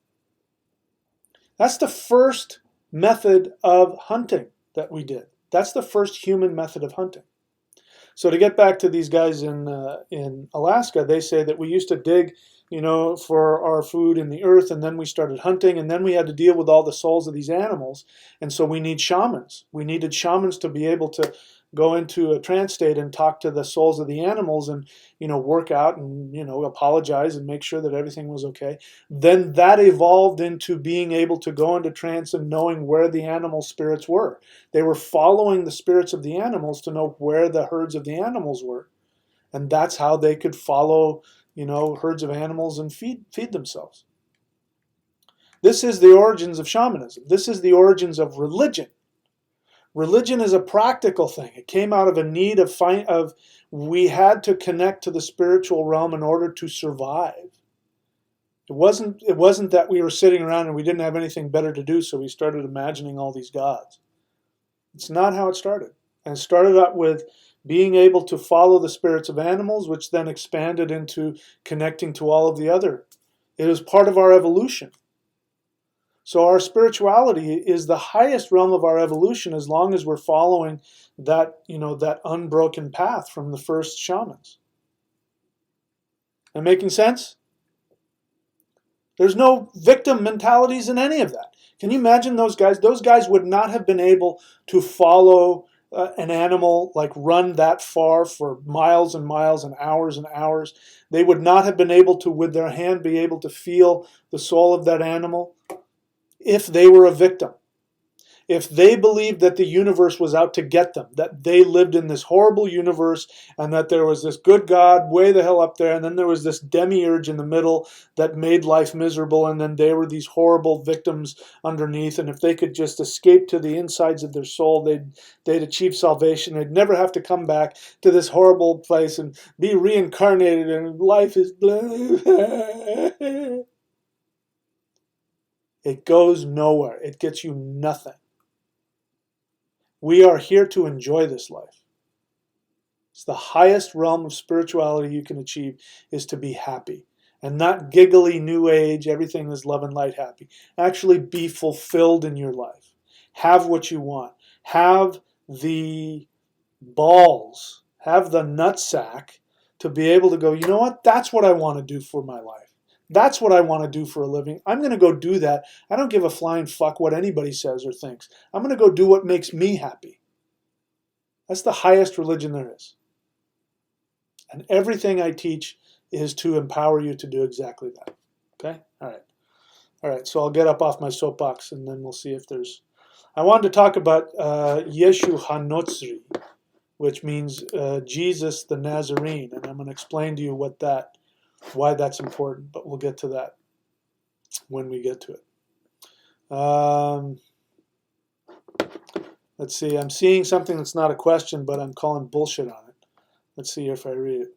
That's the first method of hunting that we did. That's the first human method of hunting. So to get back to these guys in Alaska, they say that we used to dig, you know, for our food in the earth, and then we started hunting, and then we had to deal with all the souls of these animals, and so we need shamans. We needed shamans to be able to go into a trance state and talk to the souls of the animals, and, you know, work out and, you know, apologize and make sure that everything was okay. Then that evolved into being able to go into trance and knowing where the animal spirits were. They were following the spirits of the animals to know where the herds of the animals were, and that's how they could follow, you know, herds of animals and feed themselves. This is the origins of shamanism. This is the origins of religion. Religion is a practical thing. It came out of a need of we had to connect to the spiritual realm in order to survive. It wasn't that we were sitting around and we didn't have anything better to do, so we started imagining all these gods. It's not how it started. And it started out with being able to follow the spirits of animals, which then expanded into connecting to all of the other. It was part of our evolution. So our spirituality is the highest realm of our evolution as long as we're following that, you know, that unbroken path from the first shamans. Am I making sense? There's no victim mentalities in any of that. Can you imagine those guys? Those guys would not have been able to follow an animal, like run that far for miles and miles and hours. They would not have been able to, with their hand, be able to feel the soul of that animal if they were a victim. If they believed that the universe was out to get them, that they lived in this horrible universe, and that there was this good God way the hell up there, and then there was this demiurge in the middle that made life miserable, and then they were these horrible victims underneath, and if they could just escape to the insides of their soul, they'd achieve salvation. They'd never have to come back to this horrible place and be reincarnated, and life is it goes nowhere. It gets you nothing. We are here to enjoy this life. It's the highest realm of spirituality you can achieve, is to be happy. And not giggly new age, everything is love and light happy. Actually be fulfilled in your life. Have what you want. Have the balls, have the nutsack to be able to go, you know what, that's what I want to do for my life. That's what I want to do for a living. I'm going to go do that. I don't give a flying fuck what anybody says or thinks. I'm going to go do what makes me happy. That's the highest religion there is. And everything I teach is to empower you to do exactly that. Okay? All right. All right, so I'll get up off my soapbox and then we'll see if there's... I wanted to talk about Yeshu HaNotzri, which means Jesus the Nazarene, and I'm going to explain to you why that's important, but we'll get to that when we get to it. Let's see, I'm seeing something that's not a question, but I'm calling bullshit on it. Let's see if I read it.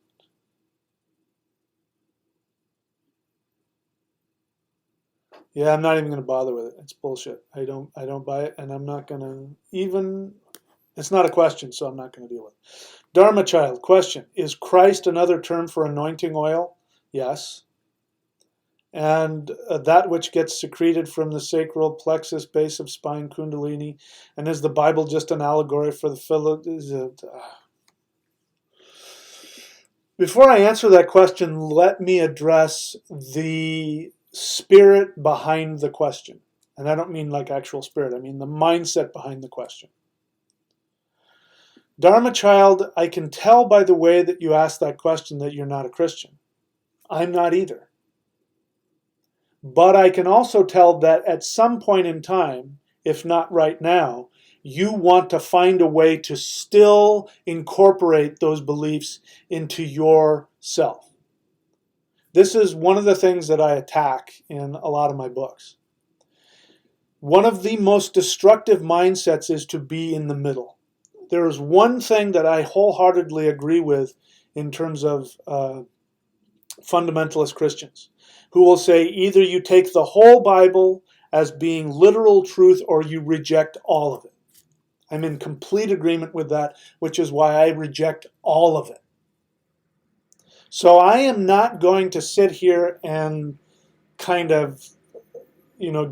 Yeah, I'm not even going to bother with it. It's bullshit. I don't buy it, and I'm not going to even... It's not a question, so I'm not going to deal with it. Dharma Child, question. Is Christ another term for anointing oil? Yes. And that which gets secreted from the sacral plexus, base of spine, kundalini. And is the Bible just an allegory for the Before I answer that question, let me address the spirit behind the question. And I don't mean like actual spirit. I mean the mindset behind the question. Dharma Child, I can tell by the way that you asked that question that you're not a Christian. I'm not either. But I can also tell that at some point in time, if not right now, you want to find a way to still incorporate those beliefs into yourself. This is one of the things that I attack in a lot of my books. One of the most destructive mindsets is to be in the middle. There is one thing that I wholeheartedly agree with in terms of fundamentalist Christians, who will say either you take the whole Bible as being literal truth or you reject all of it. I'm in complete agreement with that, which is why I reject all of it. So I am not going to sit here and kind of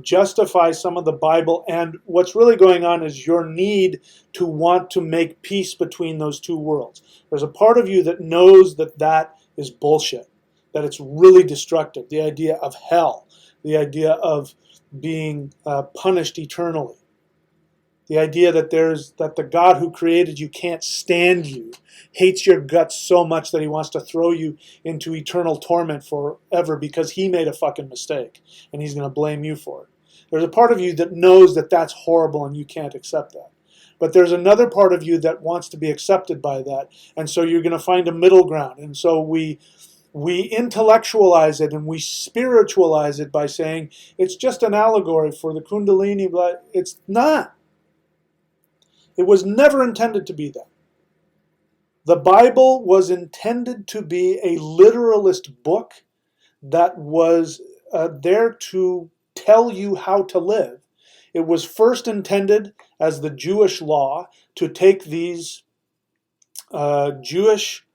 justify some of the Bible, and what's really going on is your need to want to make peace between those two worlds. There's a part of you that knows that that is bullshit, that it's really destructive. The idea of hell, the idea of being punished eternally, the idea that the God who created you can't stand you, hates your guts so much that he wants to throw you into eternal torment forever because he made a fucking mistake and he's going to blame you for it. There's a part of you that knows that that's horrible and you can't accept that. But there's another part of you that wants to be accepted by that, and so you're going to find a middle ground. And so we intellectualize it and we spiritualize it by saying it's just an allegory for the Kundalini, but it's not. It was never intended to be that. The Bible was intended to be a literalist book that was there to tell you how to live. It was first intended as the Jewish law to take these Jewish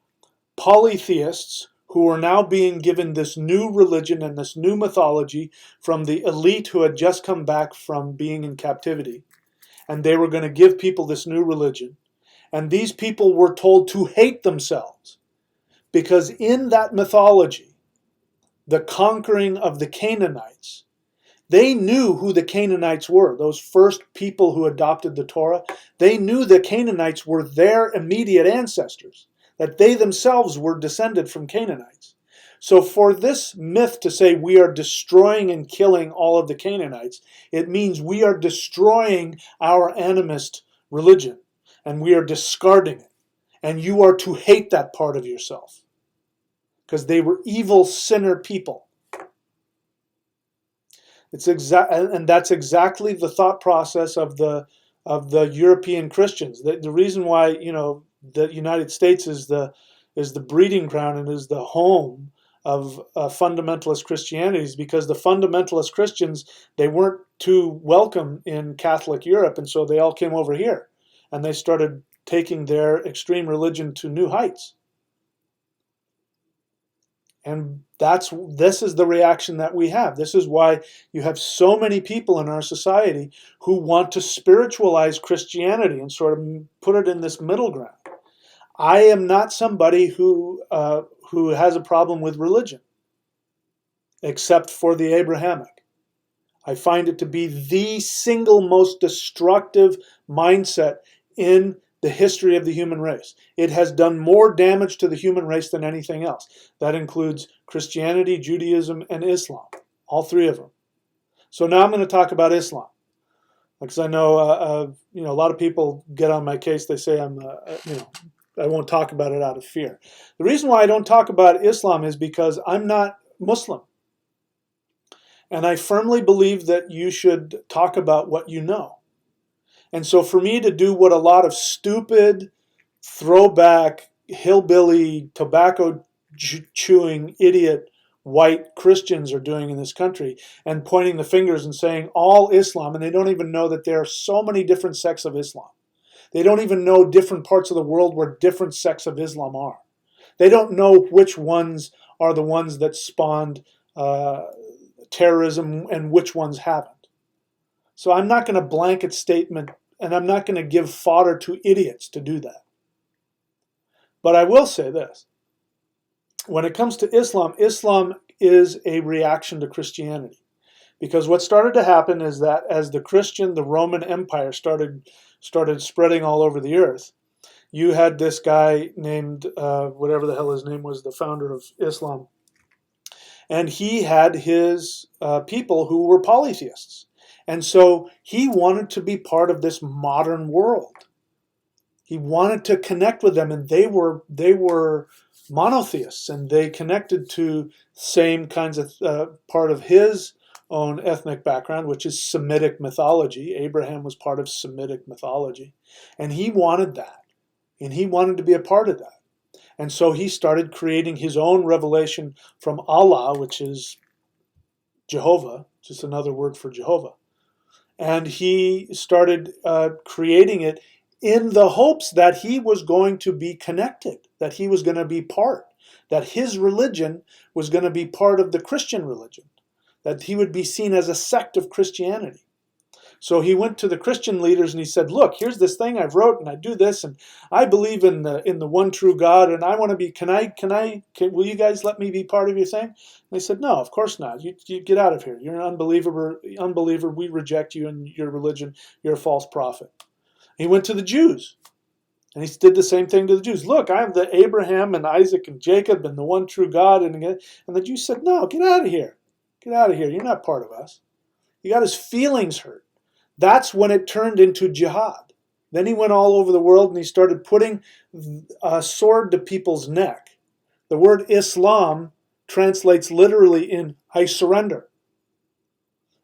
polytheists who were now being given this new religion and this new mythology from the elite who had just come back from being in captivity. And they were going to give people this new religion. And these people were told to hate themselves. Because in that mythology, the conquering of the Canaanites, they knew who the Canaanites were, those first people who adopted the Torah. They knew the Canaanites were their immediate ancestors, that they themselves were descended from Canaanites. So for this myth to say we are destroying and killing all of the Canaanites, it means we are destroying our animist religion and we are discarding it. And you are to hate that part of yourself because they were evil sinner people. And that's exactly the thought process of the European Christians. The reason why the United States is the breeding ground and is the home of fundamentalist Christianity is because the fundamentalist Christians, they weren't too welcome in Catholic Europe, and so they all came over here. and they started taking their extreme religion to new heights. And this is the reaction that we have. This is why you have so many people in our society who want to spiritualize Christianity and sort of put it in this middle ground. I am not somebody who has a problem with religion, except for the Abrahamic. I find it to be the single most destructive mindset in the history of the human race. It has done more damage to the human race than anything else. That includes Christianity, Judaism, and Islam, all three of them. So now I'm going to talk about Islam, because I know a lot of people get on my case. They say I won't talk about it out of fear. The reason why I don't talk about Islam is because I'm not Muslim. And I firmly believe that you should talk about what you know. And so for me to do what a lot of stupid, throwback, hillbilly, tobacco chewing, idiot, white Christians are doing in this country and pointing the fingers and saying all Islam, and they don't even know that there are so many different sects of Islam. They don't even know different parts of the world where different sects of Islam are. They don't know which ones are the ones that spawned terrorism and which ones haven't. So I'm not going to blanket statement, and I'm not going to give fodder to idiots to do that. But I will say this. When it comes to Islam, Islam is a reaction to Christianity. Because what started to happen is that as the Roman Empire started spreading all over the earth, you had this guy named, whatever the hell his name was, the founder of Islam. And he had his people who were polytheists. And so he wanted to be part of this modern world. He wanted to connect with them, and they were monotheists, and they connected to same kinds of part of his own ethnic background, which is Semitic mythology. Abraham was part of Semitic mythology, and he wanted that, and he wanted to be a part of that. And so he started creating his own revelation from Allah, which is Jehovah, just another word for Jehovah. And he started creating it in the hopes that he was going to be connected, that he was going to be part, that his religion was going to be part of the Christian religion, that he would be seen as a sect of Christianity. So he went to the Christian leaders and he said, look, here's this thing I've wrote, and I do this, and I believe in the one true God, and I want to be, will you guys let me be part of your thing? And they said, no, of course not. You get out of here. You're an unbeliever. We reject you and your religion. You're a false prophet. He went to the Jews, and he did the same thing to the Jews. Look, I'm the Abraham and Isaac and Jacob and the one true God. And the Jews said, no, get out of here. Get out of here. You're not part of us. He got his feelings hurt. That's when it turned into jihad. Then he went all over the world and he started putting a sword to people's neck. The word Islam translates literally in I surrender.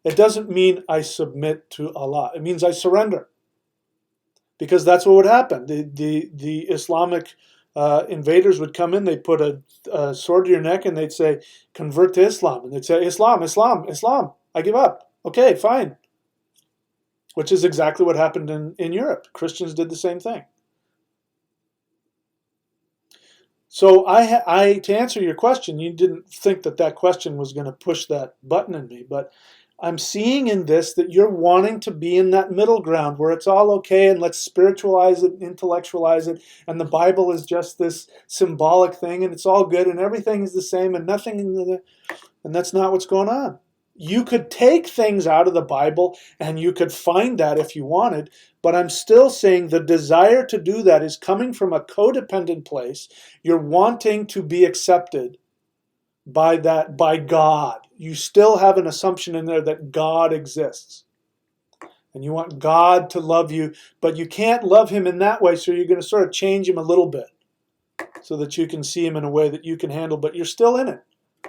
It doesn't mean I submit to Allah. It means I surrender. Because that's what would happen. The Islamic invaders would come in, they'd put a sword to your neck and they'd say, convert to Islam. And they'd say, Islam, Islam, Islam, I give up. Okay, fine. Which is exactly what happened in Europe. Christians did the same thing. So to answer your question, you didn't think that question was going to push that button in me, but I'm seeing in this that you're wanting to be in that middle ground where it's all okay and let's spiritualize it, intellectualize it, and the Bible is just this symbolic thing and it's all good and everything is the same and nothing, and that's not what's going on. You could take things out of the Bible and you could find that if you wanted, but I'm still saying the desire to do that is coming from a codependent place. You're wanting to be accepted by God. You still have an assumption in there that God exists. And you want God to love you, but you can't love him in that way, so you're going to sort of change him a little bit so that you can see him in a way that you can handle, but you're still in it.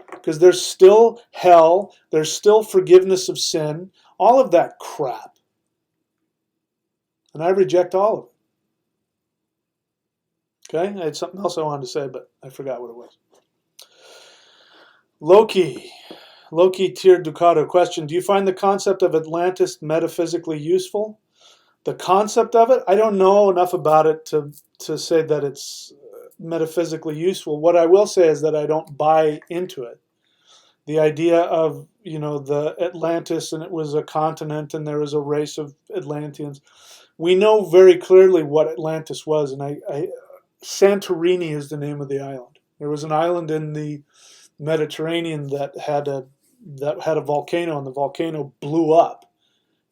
Because there's still hell, there's still forgiveness of sin, all of that crap. And I reject all of it. Okay? I had something else I wanted to say, but I forgot what it was. Loki Tir Ducato question, do you find the concept of Atlantis metaphysically useful? The concept of it, I don't know enough about it to say that it's metaphysically useful. What I will say is that I don't buy into it. The idea of, the Atlantis, and it was a continent and there was a race of Atlanteans. We know very clearly what Atlantis was, and Santorini is the name of the island. There was an island in the Mediterranean that had a volcano, and the volcano blew up,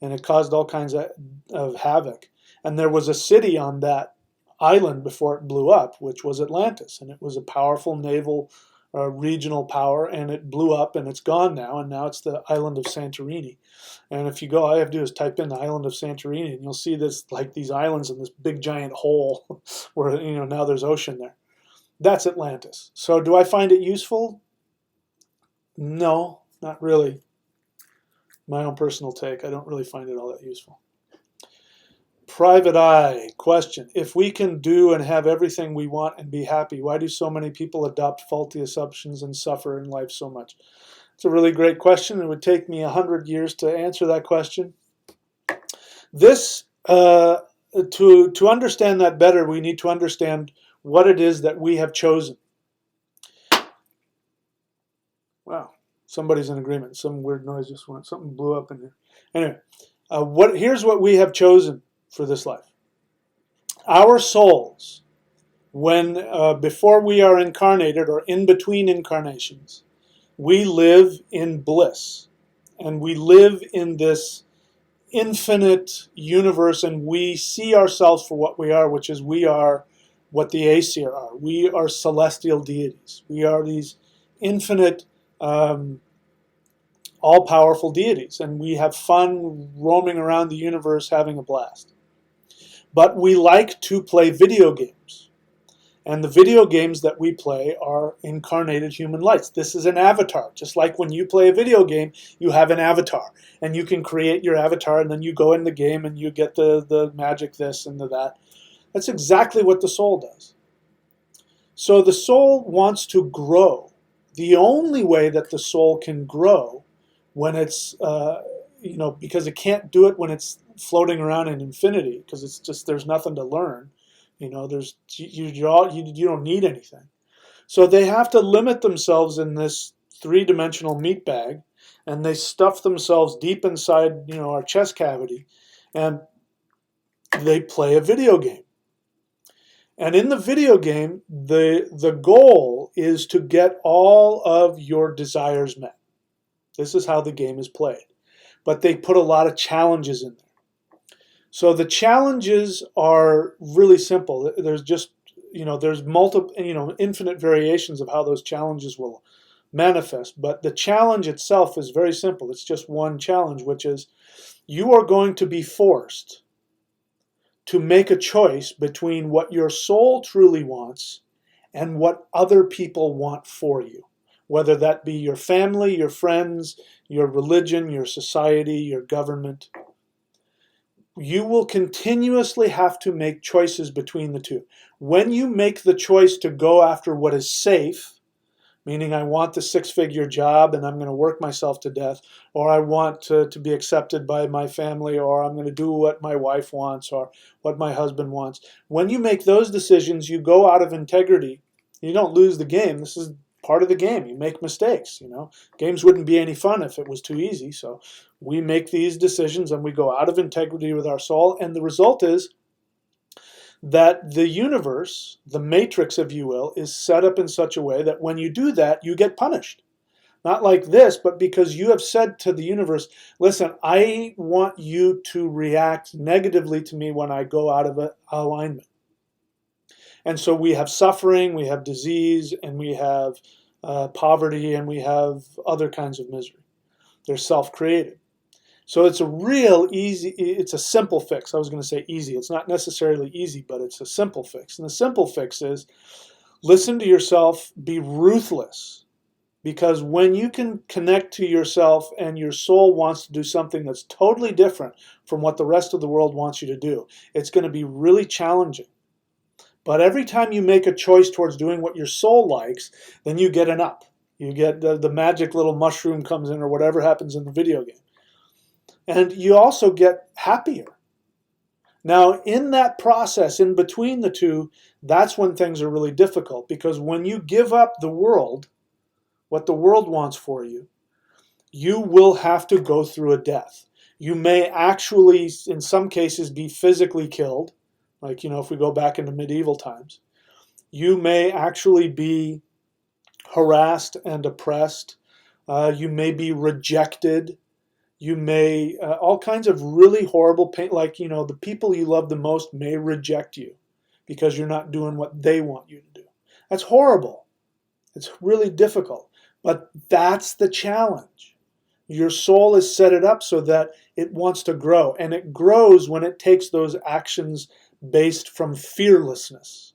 and it caused all kinds of havoc. And there was a city on that island before it blew up, which was Atlantis, and it was a powerful naval regional power, and it blew up, and it's gone now, and now it's the island of Santorini. And if you go, all you have to do is type in the island of Santorini, and you'll see this, like these islands in this big giant hole where, now there's ocean there. That's Atlantis. So do I find it useful? No, not really. My own personal take, I don't really find it all that useful. Private Eye question: if we can do and have everything we want and be happy, why do so many people adopt faulty assumptions and suffer in life so much? It's a really great question. It would take me 100 years to answer that question. This, to understand that better, we need to understand what it is that we have chosen. Wow, somebody's in agreement. Some weird noise just went. Something blew up in here. Anyway, here's what we have chosen for this life. Our souls, before we are incarnated or in between incarnations, we live in bliss, and we live in this infinite universe, and we see ourselves for what we are, which is we are what the Aesir are. We are celestial deities. We are these infinite, all-powerful deities, and we have fun roaming around the universe having a blast. But we like to play video games. And the video games that we play are incarnated human lights. This is an avatar. Just like when you play a video game, you have an avatar. And you can create your avatar, and then you go in the game and you get the magic this and the that. That's exactly what the soul does. So the soul wants to grow. The only way that the soul can grow when it's, because it can't do it when it's floating around in infinity, because it's just, there's nothing to learn. You don't need anything. So they have to limit themselves in this three-dimensional meat bag, and they stuff themselves deep inside, our chest cavity, and they play a video game. And in the video game, the goal is to get all of your desires met. This is how the game is played. But they put a lot of challenges in there. So the challenges are really simple. There's just, there's multiple, infinite variations of how those challenges will manifest. But the challenge itself is very simple. It's just one challenge, which is you are going to be forced to make a choice between what your soul truly wants and what other people want for you. Whether that be your family, your friends, your religion, your society, your government. You will continuously have to make choices between the two. When you make the choice to go after what is safe, meaning I want the six-figure job and I'm going to work myself to death, or I want to be accepted by my family, or I'm going to do what my wife wants or what my husband wants. When you make those decisions, you go out of integrity. You don't lose the game. This is part of the game. You make mistakes, Games wouldn't be any fun if it was too easy. So we make these decisions and we go out of integrity with our soul. And the result is that the universe, the matrix, if you will, is set up in such a way that when you do that, you get punished. Not like this, but because you have said to the universe, listen, I want you to react negatively to me when I go out of alignment. And so we have suffering, we have disease, and we have poverty, and we have other kinds of misery. They're self-created. So it's it's a simple fix. I was going to say easy. It's not necessarily easy, but it's a simple fix. And the simple fix is listen to yourself, be ruthless. Because when you can connect to yourself and your soul wants to do something that's totally different from what the rest of the world wants you to do, it's going to be really challenging. But every time you make a choice towards doing what your soul likes, then you get an up. You get the magic little mushroom comes in, or whatever happens in the video game. And you also get happier. Now, in that process, in between the two, that's when things are really difficult, because when you give up the world, what the world wants for you, you will have to go through a death. You may actually, in some cases, be physically killed, like, if we go back into medieval times. You may actually be harassed and oppressed. You may be rejected. You may, all kinds of really horrible pain, like, the people you love the most may reject you because you're not doing what they want you to do. That's horrible. It's really difficult. But that's the challenge. Your soul has set it up so that it wants to grow. And it grows when it takes those actions based from fearlessness.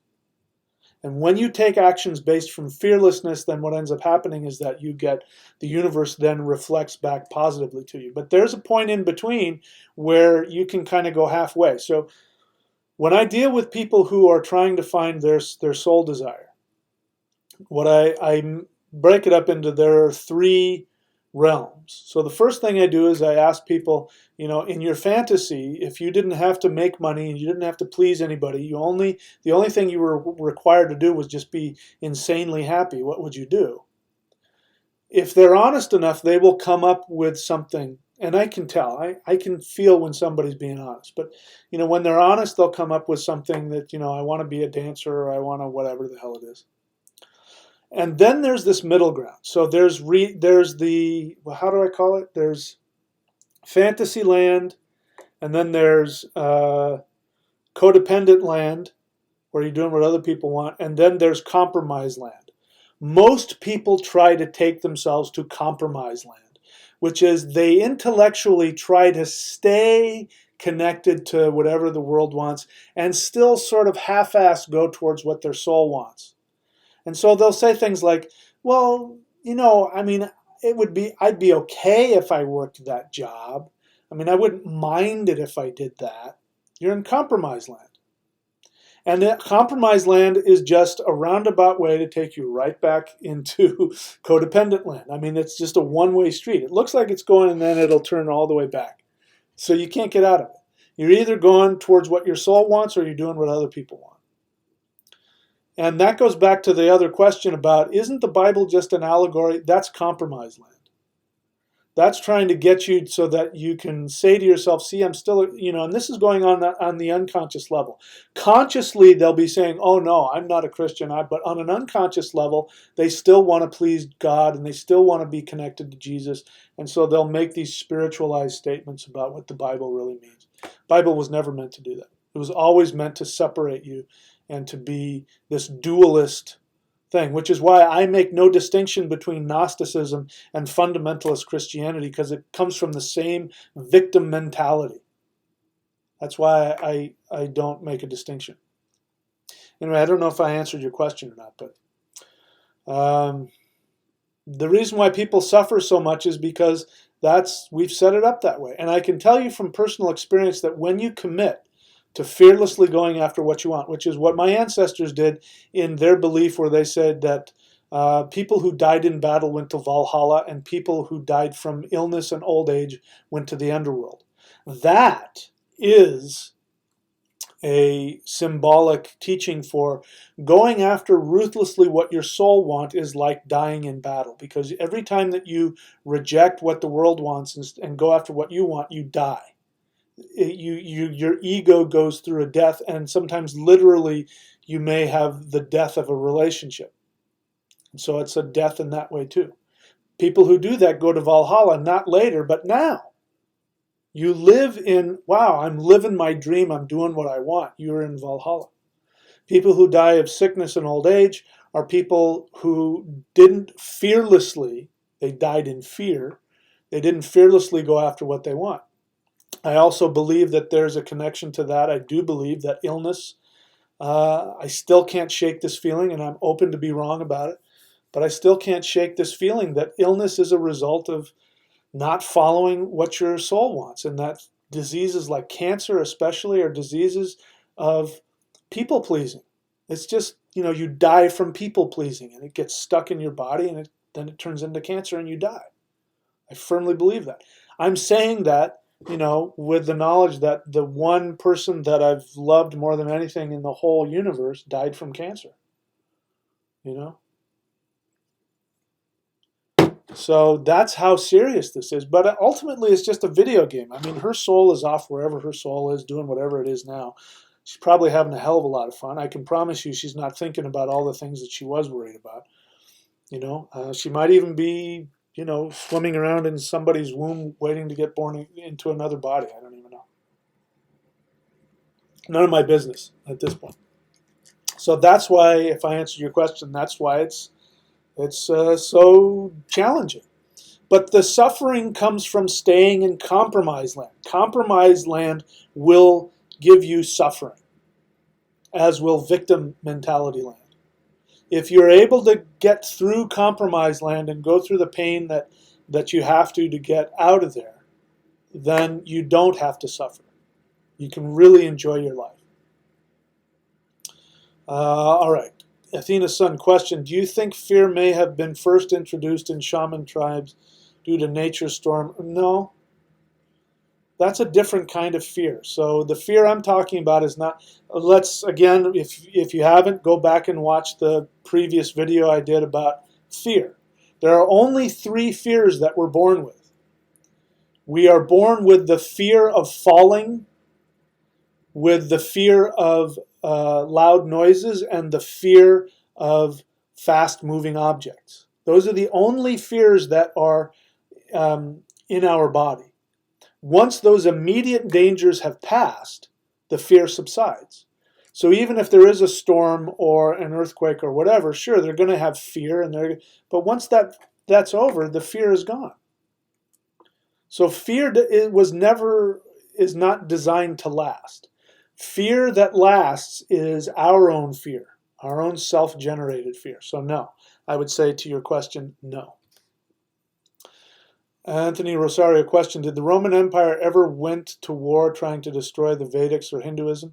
And when you take actions based from fearlessness, then what ends up happening is that the universe then reflects back positively to you. But there's a point in between where you can kind of go halfway. So when I deal with people who are trying to find their soul desire, what I break it up into, there are three realms. So the first thing I do is I ask people, in your fantasy, if you didn't have to make money and you didn't have to please anybody, the only thing you were required to do was just be insanely happy, what would you do? If they're honest enough, they will come up with something, and I can tell, I can feel when somebody's being honest. But when they're honest, they'll come up with something that, I want to be a dancer, or I want to whatever the hell it is. And then there's this middle ground. So there's the, well, how do I call it? There's fantasy land, and then there's codependent land, where you're doing what other people want, and then there's compromise land. Most people try to take themselves to compromise land, which is they intellectually try to stay connected to whatever the world wants and still sort of half-assed go towards what their soul wants. And so they'll say things like, well, I'd be okay if I worked that job. I wouldn't mind it if I did that. You're in compromise land. And that compromise land is just a roundabout way to take you right back into codependent land. It's just a one-way street. It looks like it's going, and then it'll turn all the way back. So you can't get out of it. You're either going towards what your soul wants, or you're doing what other people want. And that goes back to the other question about, isn't the Bible just an allegory? That's compromise land. That's trying to get you so that you can say to yourself, see, I'm still, and this is going on the unconscious level. Consciously, they'll be saying, oh no, I'm not a Christian. But on an unconscious level, they still want to please God, and they still want to be connected to Jesus. And so they'll make these spiritualized statements about what the Bible really means. The Bible was never meant to do that. It was always meant to separate you and to be this dualist thing, which is why I make no distinction between Gnosticism and fundamentalist Christianity, because it comes from the same victim mentality. That's why I don't make a distinction. Anyway, I don't know if I answered your question or not, but the reason why people suffer so much is because we've set it up that way. And I can tell you from personal experience that when you commit to fearlessly going after what you want, which is what my ancestors did in their belief, where they said that people who died in battle went to Valhalla, and people who died from illness and old age went to the underworld. That is a symbolic teaching for going after ruthlessly what your soul wants is like dying in battle, because every time that you reject what the world wants and go after what you want, you die. Your ego goes through a death, and sometimes literally you may have the death of a relationship. And so it's a death in that way too. People who do that go to Valhalla, not later, but now. You live in, wow, I'm living my dream, I'm doing what I want. You're in Valhalla. People who die of sickness and old age are people who didn't fearlessly, they died in fear, they didn't fearlessly go after what they want. I also believe that there's a connection to that. I do believe that illness, I still can't shake this feeling, and I'm open to be wrong about it, but I still can't shake this feeling that illness is a result of not following what your soul wants, and that diseases like cancer especially are diseases of people pleasing. It's just, you die from people pleasing, and it gets stuck in your body, and then it turns into cancer and you die. I firmly believe that. I'm saying that with the knowledge that the one person that I've loved more than anything in the whole universe died from cancer. You know? So that's how serious this is. But ultimately, it's just a video game. I mean, her soul is off wherever her soul is, doing whatever it is now. She's probably having a hell of a lot of fun. I can promise you she's not thinking about all the things that she was worried about. She might even be, swimming around in somebody's womb waiting to get born into another body. I don't even know. None of my business at this point. So that's why, if I answered your question, that's why it's so challenging. But the suffering comes from staying in compromised land. Compromised land will give you suffering, as will victim mentality land. If you're able to get through compromised land and go through the pain that you have to get out of there, then you don't have to suffer. You can really enjoy your life. All right. Athena's son question: do you think fear may have been first introduced in shaman tribes due to nature's storm? No. That's a different kind of fear. So the fear I'm talking about is not, let's, again, if you haven't, go back and watch the previous video I did about fear. There are only 3 fears that we're born with. We are born with the fear of falling, with the fear of loud noises, and the fear of fast-moving objects. Those are the only fears that are in our body. Once those immediate dangers have passed, the fear subsides. So even if there is a storm or an earthquake or whatever, sure, they're going to have fear, but once that's over, the fear is gone. So fear is not designed to last. Fear that lasts is our own fear, our own self-generated fear. So no, I would say to your question, no. Anthony Rosario question: did the Roman Empire ever went to war trying to destroy the Vedics or Hinduism?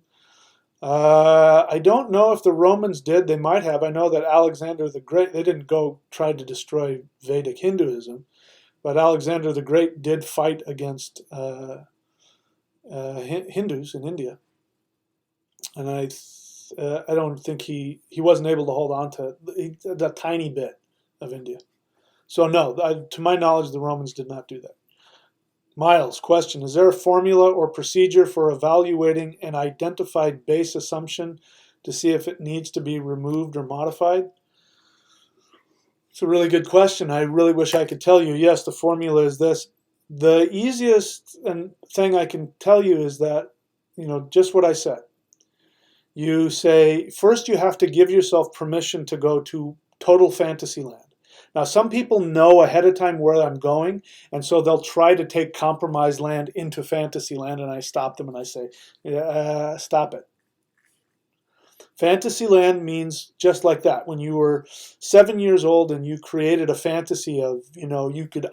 I don't know if the Romans did. They might have. I know that Alexander the Great, they didn't go try to destroy Vedic Hinduism, but Alexander the Great did fight against Hindus in India. And I don't think he wasn't able to hold on to that tiny bit of India. So no, to my knowledge, the Romans did not do that. Miles question: is there a formula or procedure for evaluating an identified base assumption to see if it needs to be removed or modified? It's a really good question. I really wish I could tell you, yes, the formula is this. The easiest thing I can tell you is that, just what I said. You say, first you have to give yourself permission to go to total fantasy land. Now, some people know ahead of time where I'm going, and so they'll try to take compromised land into fantasy land, and I stop them and I say, stop it. Fantasy land means just like that. When you were 7 years old and you created a fantasy of,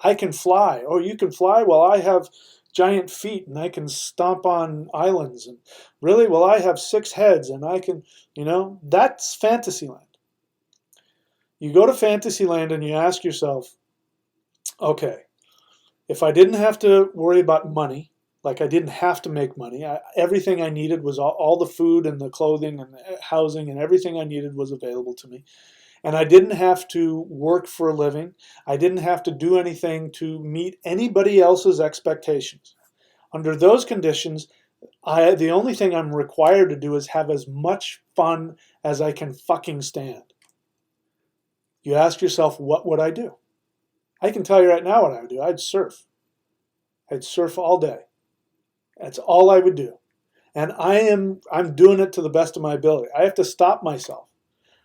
I can fly. Oh, you can fly? Well, I have giant feet and I can stomp on islands. And really, well, I have 6 heads and I can, that's fantasy land. You go to Fantasyland and you ask yourself, okay, if I didn't have to worry about money, like I didn't have to make money, everything I needed was all the food and the clothing and the housing, and everything I needed was available to me. And I didn't have to work for a living. I didn't have to do anything to meet anybody else's expectations. Under those conditions, the only thing I'm required to do is have as much fun as I can fucking stand. You ask yourself, what would I do? I can tell you right now what I would do. I'd surf. I'd surf all day. That's all I would do. And I'm doing it to the best of my ability. I have to stop myself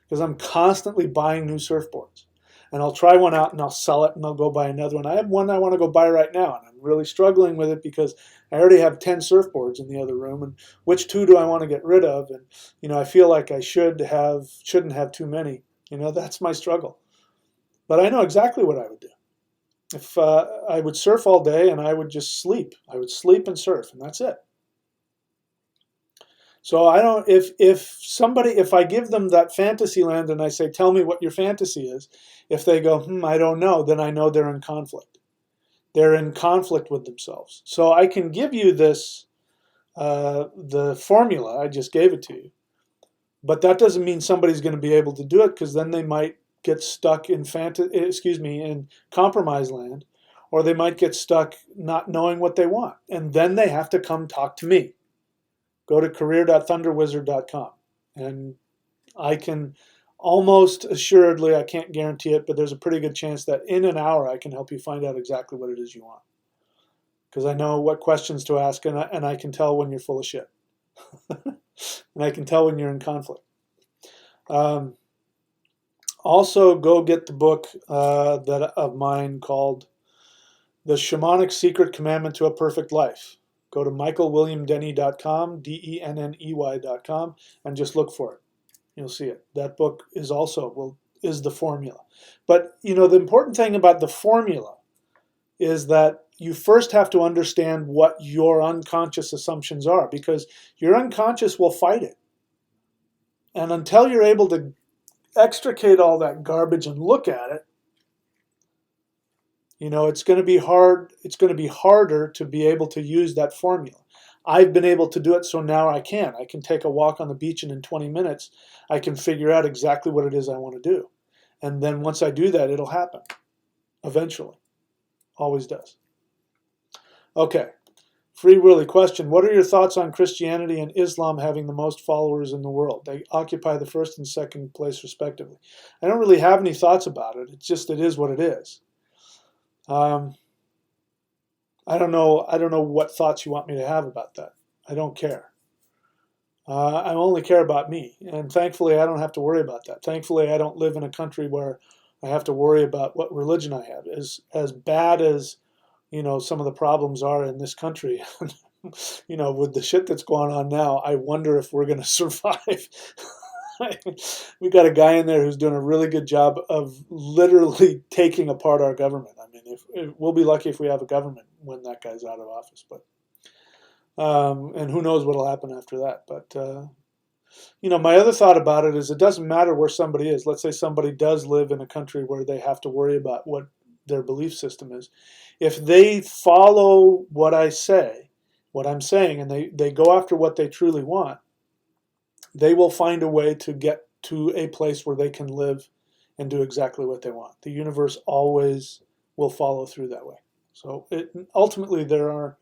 because I'm constantly buying new surfboards. And I'll try one out and I'll sell it and I'll go buy another one. I have one I want to go buy right now, and I'm really struggling with it because I already have 10 surfboards in the other room, and which 2 do I want to get rid of? And I feel like I shouldn't have too many. That's my struggle. But I know exactly what I would do. If I would surf all day and I would just sleep. I would sleep and surf, and that's it. So if I give them that fantasy land and I say, tell me what your fantasy is, if they go, I don't know, then I know they're in conflict. They're in conflict with themselves. So I can give you this, the formula, I just gave it to you. But that doesn't mean somebody's going to be able to do it, because then they might get stuck in in compromise land, or they might get stuck not knowing what they want. And then they have to come talk to me. Go to career.thunderwizard.com. And I can almost assuredly, I can't guarantee it, but there's a pretty good chance that in an hour I can help you find out exactly what it is you want. Because I know what questions to ask, and I can tell when you're full of shit. And I can tell when you're in conflict. Also, go get the book of mine called The Shamanic Secret Commandment to a Perfect Life. Go to michaelwilliamdenny.com, DENNEY.com, and just look for it. You'll see it. That book is is the formula. But the important thing about the formula is that you first have to understand what your unconscious assumptions are, because your unconscious will fight it. And until you're able to extricate all that garbage and look at it, it's going to be hard. It's going to be harder to be able to use that formula. I've been able to do it, so now I can. I can take a walk on the beach, and in 20 minutes, I can figure out exactly what it is I want to do. And then once I do that, it'll happen. Eventually. Always does. Okay. Free Willy question. What are your thoughts on Christianity and Islam having the most followers in the world? They occupy the first and second place respectively. I don't really have any thoughts about it. It's just, it is what it is. I don't know what thoughts you want me to have about that. I don't care. I only care about me. And thankfully, I don't have to worry about that. Thankfully, I don't live in a country where I have to worry about what religion I have. As bad as some of the problems are in this country, with the shit that's going on now, I wonder if we're going to survive. We got a guy in there who's doing a really good job of literally taking apart our government. I mean, if we'll be lucky if we have a government when that guy's out of office. But and who knows what'll happen after that. But my other thought about it is, it doesn't matter where somebody is. Let's say somebody does live in a country where they have to worry about what their belief system is. If they follow what I'm saying, and they go after what they truly want, they will find a way to get to a place where they can live and do exactly what they want. The universe always will follow through that way. So ultimately, there are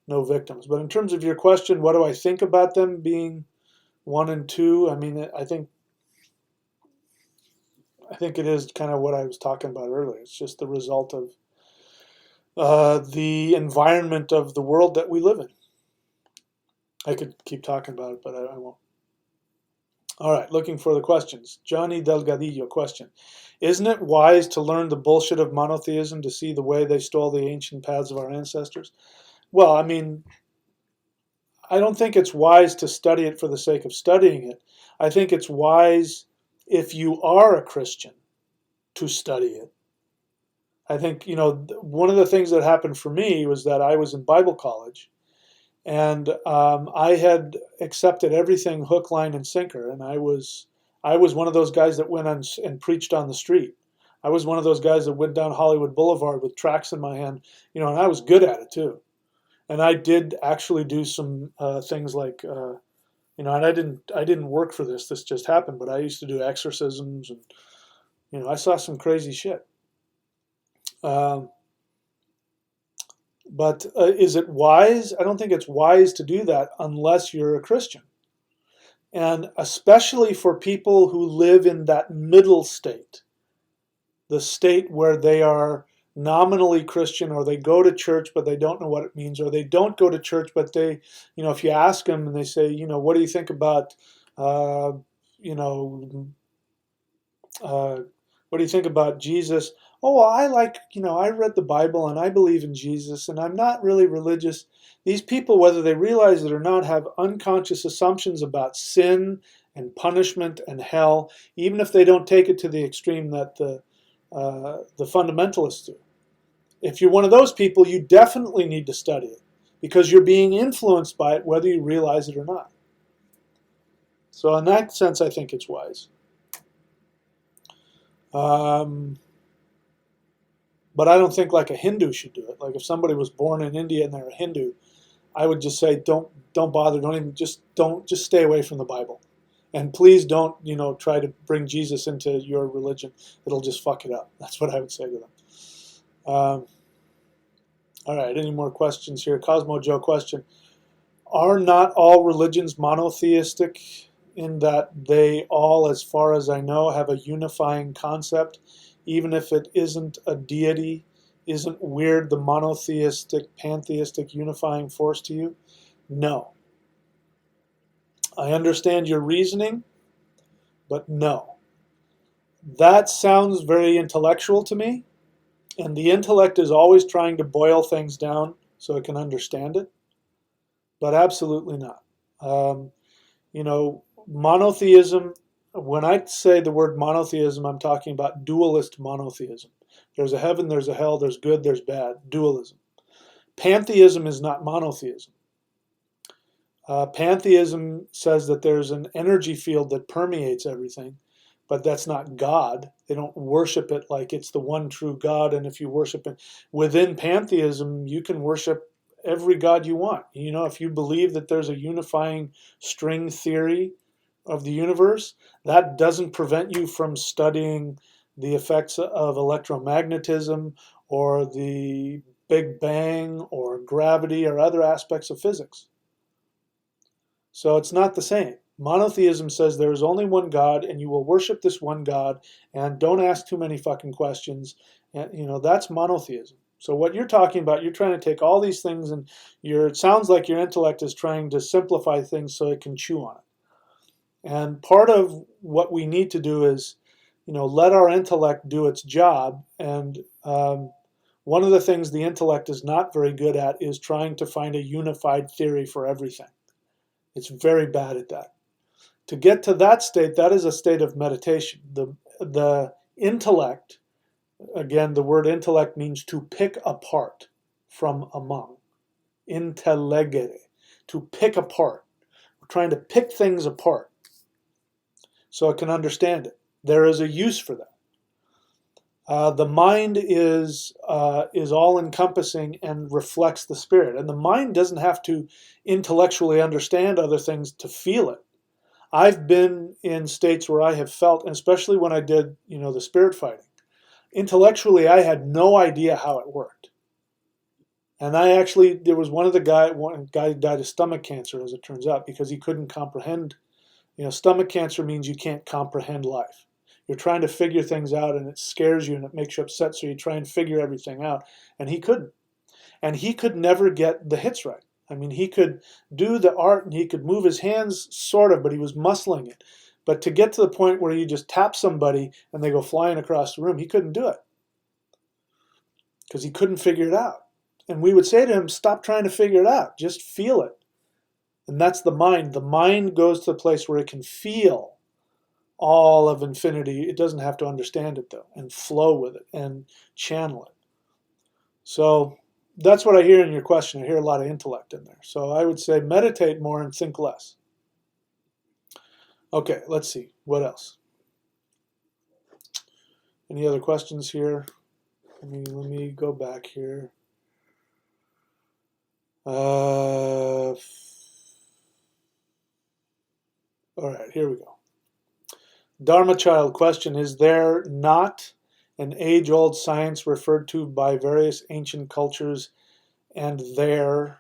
no victims. But in terms of your question, what do I think about them being 1 and 2? I mean, I think it is kind of what I was talking about earlier. It's just the result of the environment of the world that we live in. I could keep talking about it, but I won't. All right, looking for the questions. Johnny Delgadillo question. Isn't it wise to learn the bullshit of monotheism to see the way they stole the ancient paths of our ancestors? Well, I mean, I don't think it's wise to study it for the sake of studying it. I think it's wise, if you are a Christian, to study it. I think, one of the things that happened for me was that I was in Bible college, and I had accepted everything hook, line, and sinker. And I was one of those guys that went on and preached on the street. I was one of those guys that went down Hollywood Boulevard with tracts in my hand, and I was good at it too. And I did actually do some things like, and I didn't work for this. This just happened. But I used to do exorcisms, and I saw some crazy shit. But is it wise? I don't think it's wise to do that unless you're a Christian. And especially for people who live in that middle state, the state where they are nominally Christian, or they go to church but they don't know what it means, or they don't go to church but they, if you ask them and they say, what do you think about, what do you think about Jesus? Oh, well, I I read the Bible and I believe in Jesus and I'm not really religious. These people, whether they realize it or not, have unconscious assumptions about sin and punishment and hell, even if they don't take it to the extreme that the fundamentalists do. If you're one of those people, you definitely need to study it, because you're being influenced by it whether you realize it or not. So in that sense, I think it's wise. But I don't think like a Hindu should do it. Like if somebody was born in India and they're a Hindu, I would just say don't bother. Don't stay away from the Bible, and please don't try to bring Jesus into your religion. It'll just fuck it up. That's what I would say to them. All right. Any more questions here? Cosmo Joe question: are not all religions monotheistic in that they all, as far as I know, have a unifying concept, even if it isn't a deity? Isn't weird the monotheistic, pantheistic unifying force to you? No. I understand your reasoning, but no. That sounds very intellectual to me, and the intellect is always trying to boil things down so it can understand it, but absolutely not. Um, Monotheism, when I say the word monotheism, I'm talking about dualist monotheism. There's a heaven, there's a hell, there's good, there's bad. Dualism. Pantheism is not monotheism. Pantheism says that there's an energy field that permeates everything, but that's not God. They don't worship it like it's the one true God, and if you worship it within pantheism, you can worship every God you want. If you believe that there's a unifying string theory of the universe, that doesn't prevent you from studying the effects of electromagnetism or the Big Bang or gravity or other aspects of physics. So it's not the same. Monotheism says there is only one God and you will worship this one God and don't ask too many fucking questions. And that's monotheism. So what you're talking about, you're trying to take all these things and it sounds like your intellect is trying to simplify things so it can chew on it. And part of what we need to do is, let our intellect do its job. And one of the things the intellect is not very good at is trying to find a unified theory for everything. It's very bad at that. To get to that state, that is a state of meditation. The intellect, again, the word intellect means to pick apart from among. Intellegere, to pick apart. We're trying to pick things apart so it can understand it. There is a use for that. The mind is all-encompassing and reflects the spirit. And the mind doesn't have to intellectually understand other things to feel it. I've been in states where I have felt, and especially when I did, the spirit fighting, intellectually I had no idea how it worked. And there was one guy died of stomach cancer, as it turns out, because he couldn't comprehend. Stomach cancer means you can't comprehend life. You're trying to figure things out and it scares you and it makes you upset, so you try and figure everything out. And he couldn't. And he could never get the hits right. I mean, he could do the art and he could move his hands sort of, but he was muscling it. But to get to the point where you just tap somebody and they go flying across the room, he couldn't do it because he couldn't figure it out. And we would say to him, stop trying to figure it out. Just feel it. And that's the mind. The mind goes to the place where it can feel all of infinity. It doesn't have to understand it, though, and flow with it and channel it. So that's what I hear in your question. I hear a lot of intellect in there. So I would say meditate more and think less. Okay, let's see. What else? Any other questions here? Let me go back here. All right, here we go. Dharma Child question: is there not an age-old science referred to by various ancient cultures and their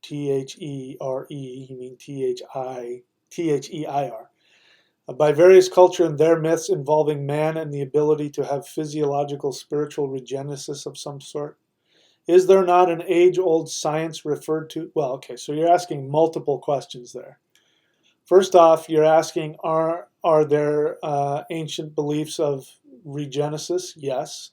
T-H-E-R-E, you mean T-H-E-I-R, by various culture and their myths involving man and the ability to have physiological spiritual regenesis of some sort? Is there not an age-old science referred to? Well, okay, so you're asking multiple questions there. First off, you're asking, are there ancient beliefs of regenesis? Yes.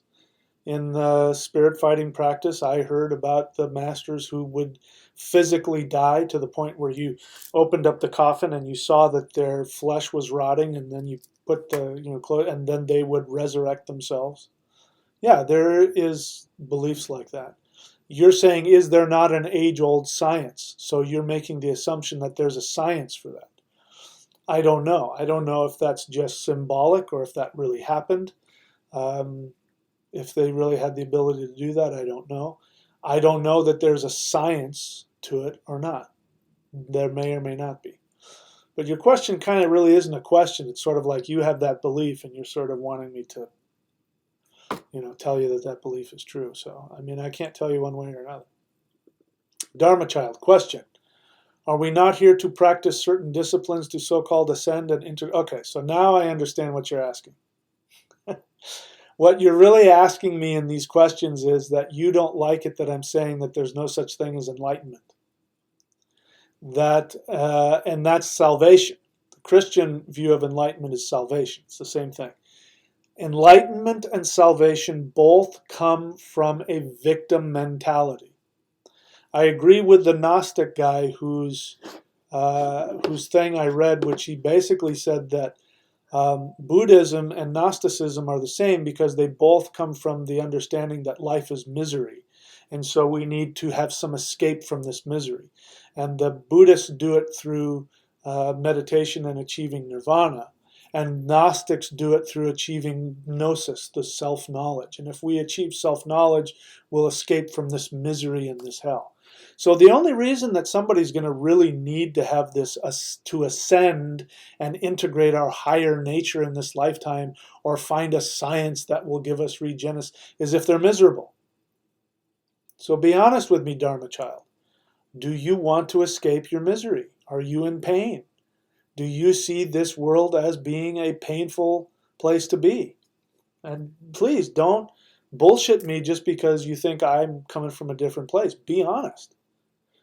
In the spirit fighting practice, I heard about the masters who would physically die to the point where you opened up the coffin and you saw that their flesh was rotting, and then you put the clothes, and then they would resurrect themselves. Yeah, there is beliefs like that. You're saying, is there not an age-old science? So you're making the assumption that there's a science for that. I don't know. I don't know if that's just symbolic or if that really happened. If they really had the ability to do that, I don't know. I don't know that there's a science to it or not. There may or may not be. But your question kind of really isn't a question. It's sort of like you have that belief and you're sort of wanting me to, tell you that that belief is true. So, I mean, I can't tell you one way or another. Dharma child, question. Are we not here to practice certain disciplines to so-called ascend and Okay, so now I understand what you're asking. What you're really asking me in these questions is that you don't like it that I'm saying that there's no such thing as enlightenment. And that's salvation. The Christian view of enlightenment is salvation. It's the same thing. Enlightenment and salvation both come from a victim mentality. I agree with the Gnostic guy whose thing I read, which he basically said that Buddhism and Gnosticism are the same because they both come from the understanding that life is misery. And so we need to have some escape from this misery. And the Buddhists do it through meditation and achieving nirvana. And Gnostics do it through achieving gnosis, the self-knowledge. And if we achieve self-knowledge, we'll escape from this misery and this hell. So the only reason that somebody's going to really need to have this to ascend and integrate our higher nature in this lifetime or find a science that will give us regenesis is if they're miserable. So be honest with me, Dharma child. Do you want to escape your misery? Are you in pain? Do you see this world as being a painful place to be? And please don't bullshit me just because you think I'm coming from a different place. Be honest.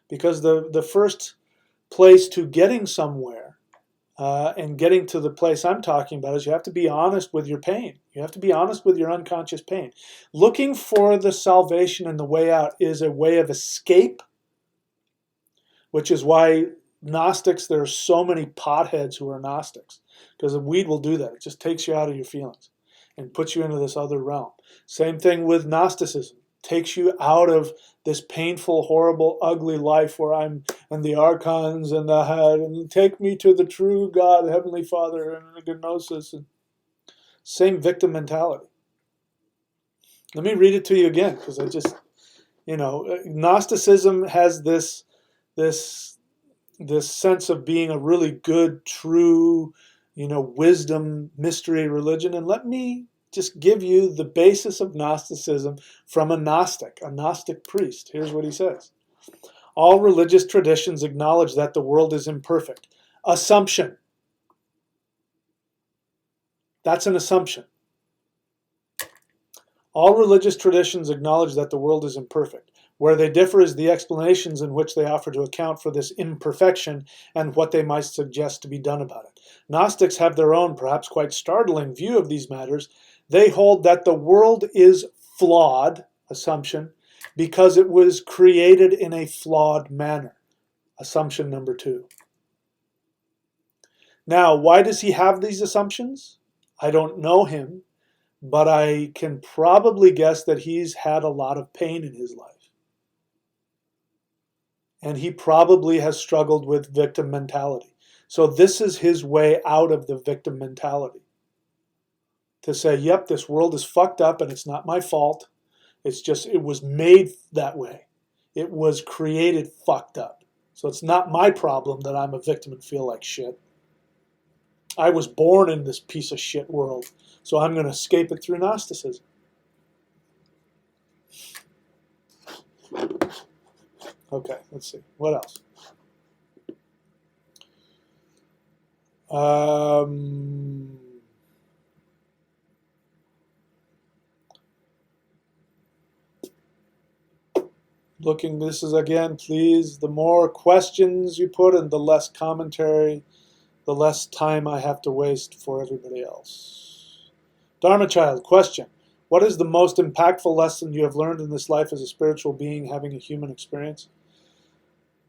Because the first place to getting somewhere and getting to the place I'm talking about is you have to be honest with your pain. You have to be honest with your unconscious pain. Looking for the salvation and the way out is a way of escape, which is why Gnostics, there are so many potheads who are Gnostics, because the weed will do that. It just takes you out of your feelings and puts you into this other realm. Same thing with Gnosticism. Takes you out of this painful, horrible, ugly life where I'm and the archons and the head and take me to the true God, Heavenly Father, and the gnosis. And same victim mentality. Let me read it to you again because I just, Gnosticism has this sense of being a really good, true, wisdom, mystery religion. And let me just give you the basis of Gnosticism from a Gnostic priest. Here's what he says. All religious traditions acknowledge that the world is imperfect. Assumption. That's an assumption. All religious traditions acknowledge that the world is imperfect. Where they differ is the explanations in which they offer to account for this imperfection and what they might suggest to be done about it. Gnostics have their own, perhaps quite startling, view of these matters. They hold that the world is flawed, assumption, because it was created in a flawed manner. Assumption number 2. Now, why does he have these assumptions? I don't know him, but I can probably guess that he's had a lot of pain in his life. And he probably has struggled with victim mentality. So this is his way out of the victim mentality. To say, yep, this world is fucked up and it's not my fault. It's just, it was made that way. It was created fucked up. So it's not my problem that I'm a victim and feel like shit. I was born in this piece of shit world. So I'm going to escape it through Gnosticism. Okay, let's see. What else? This is again, please, the more questions you put and the less commentary, the less time I have to waste for everybody else. Dharma child, question. What is the most impactful lesson you have learned in this life as a spiritual being having a human experience?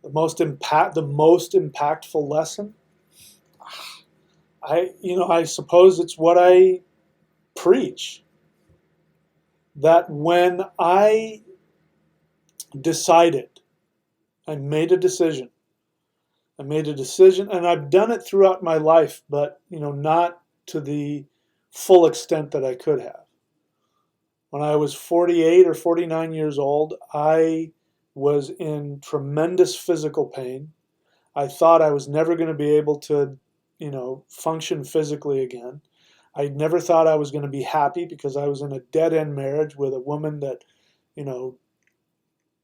The most impactful lesson? I suppose it's what I preach. That when I decided, I made a decision, and I've done it throughout my life, but not to the full extent that I could have. When I was 48 or 49 years old, I was in tremendous physical pain. I thought I was never going to be able to, function physically again. I never thought I was going to be happy because I was in a dead end marriage with a woman that, you know,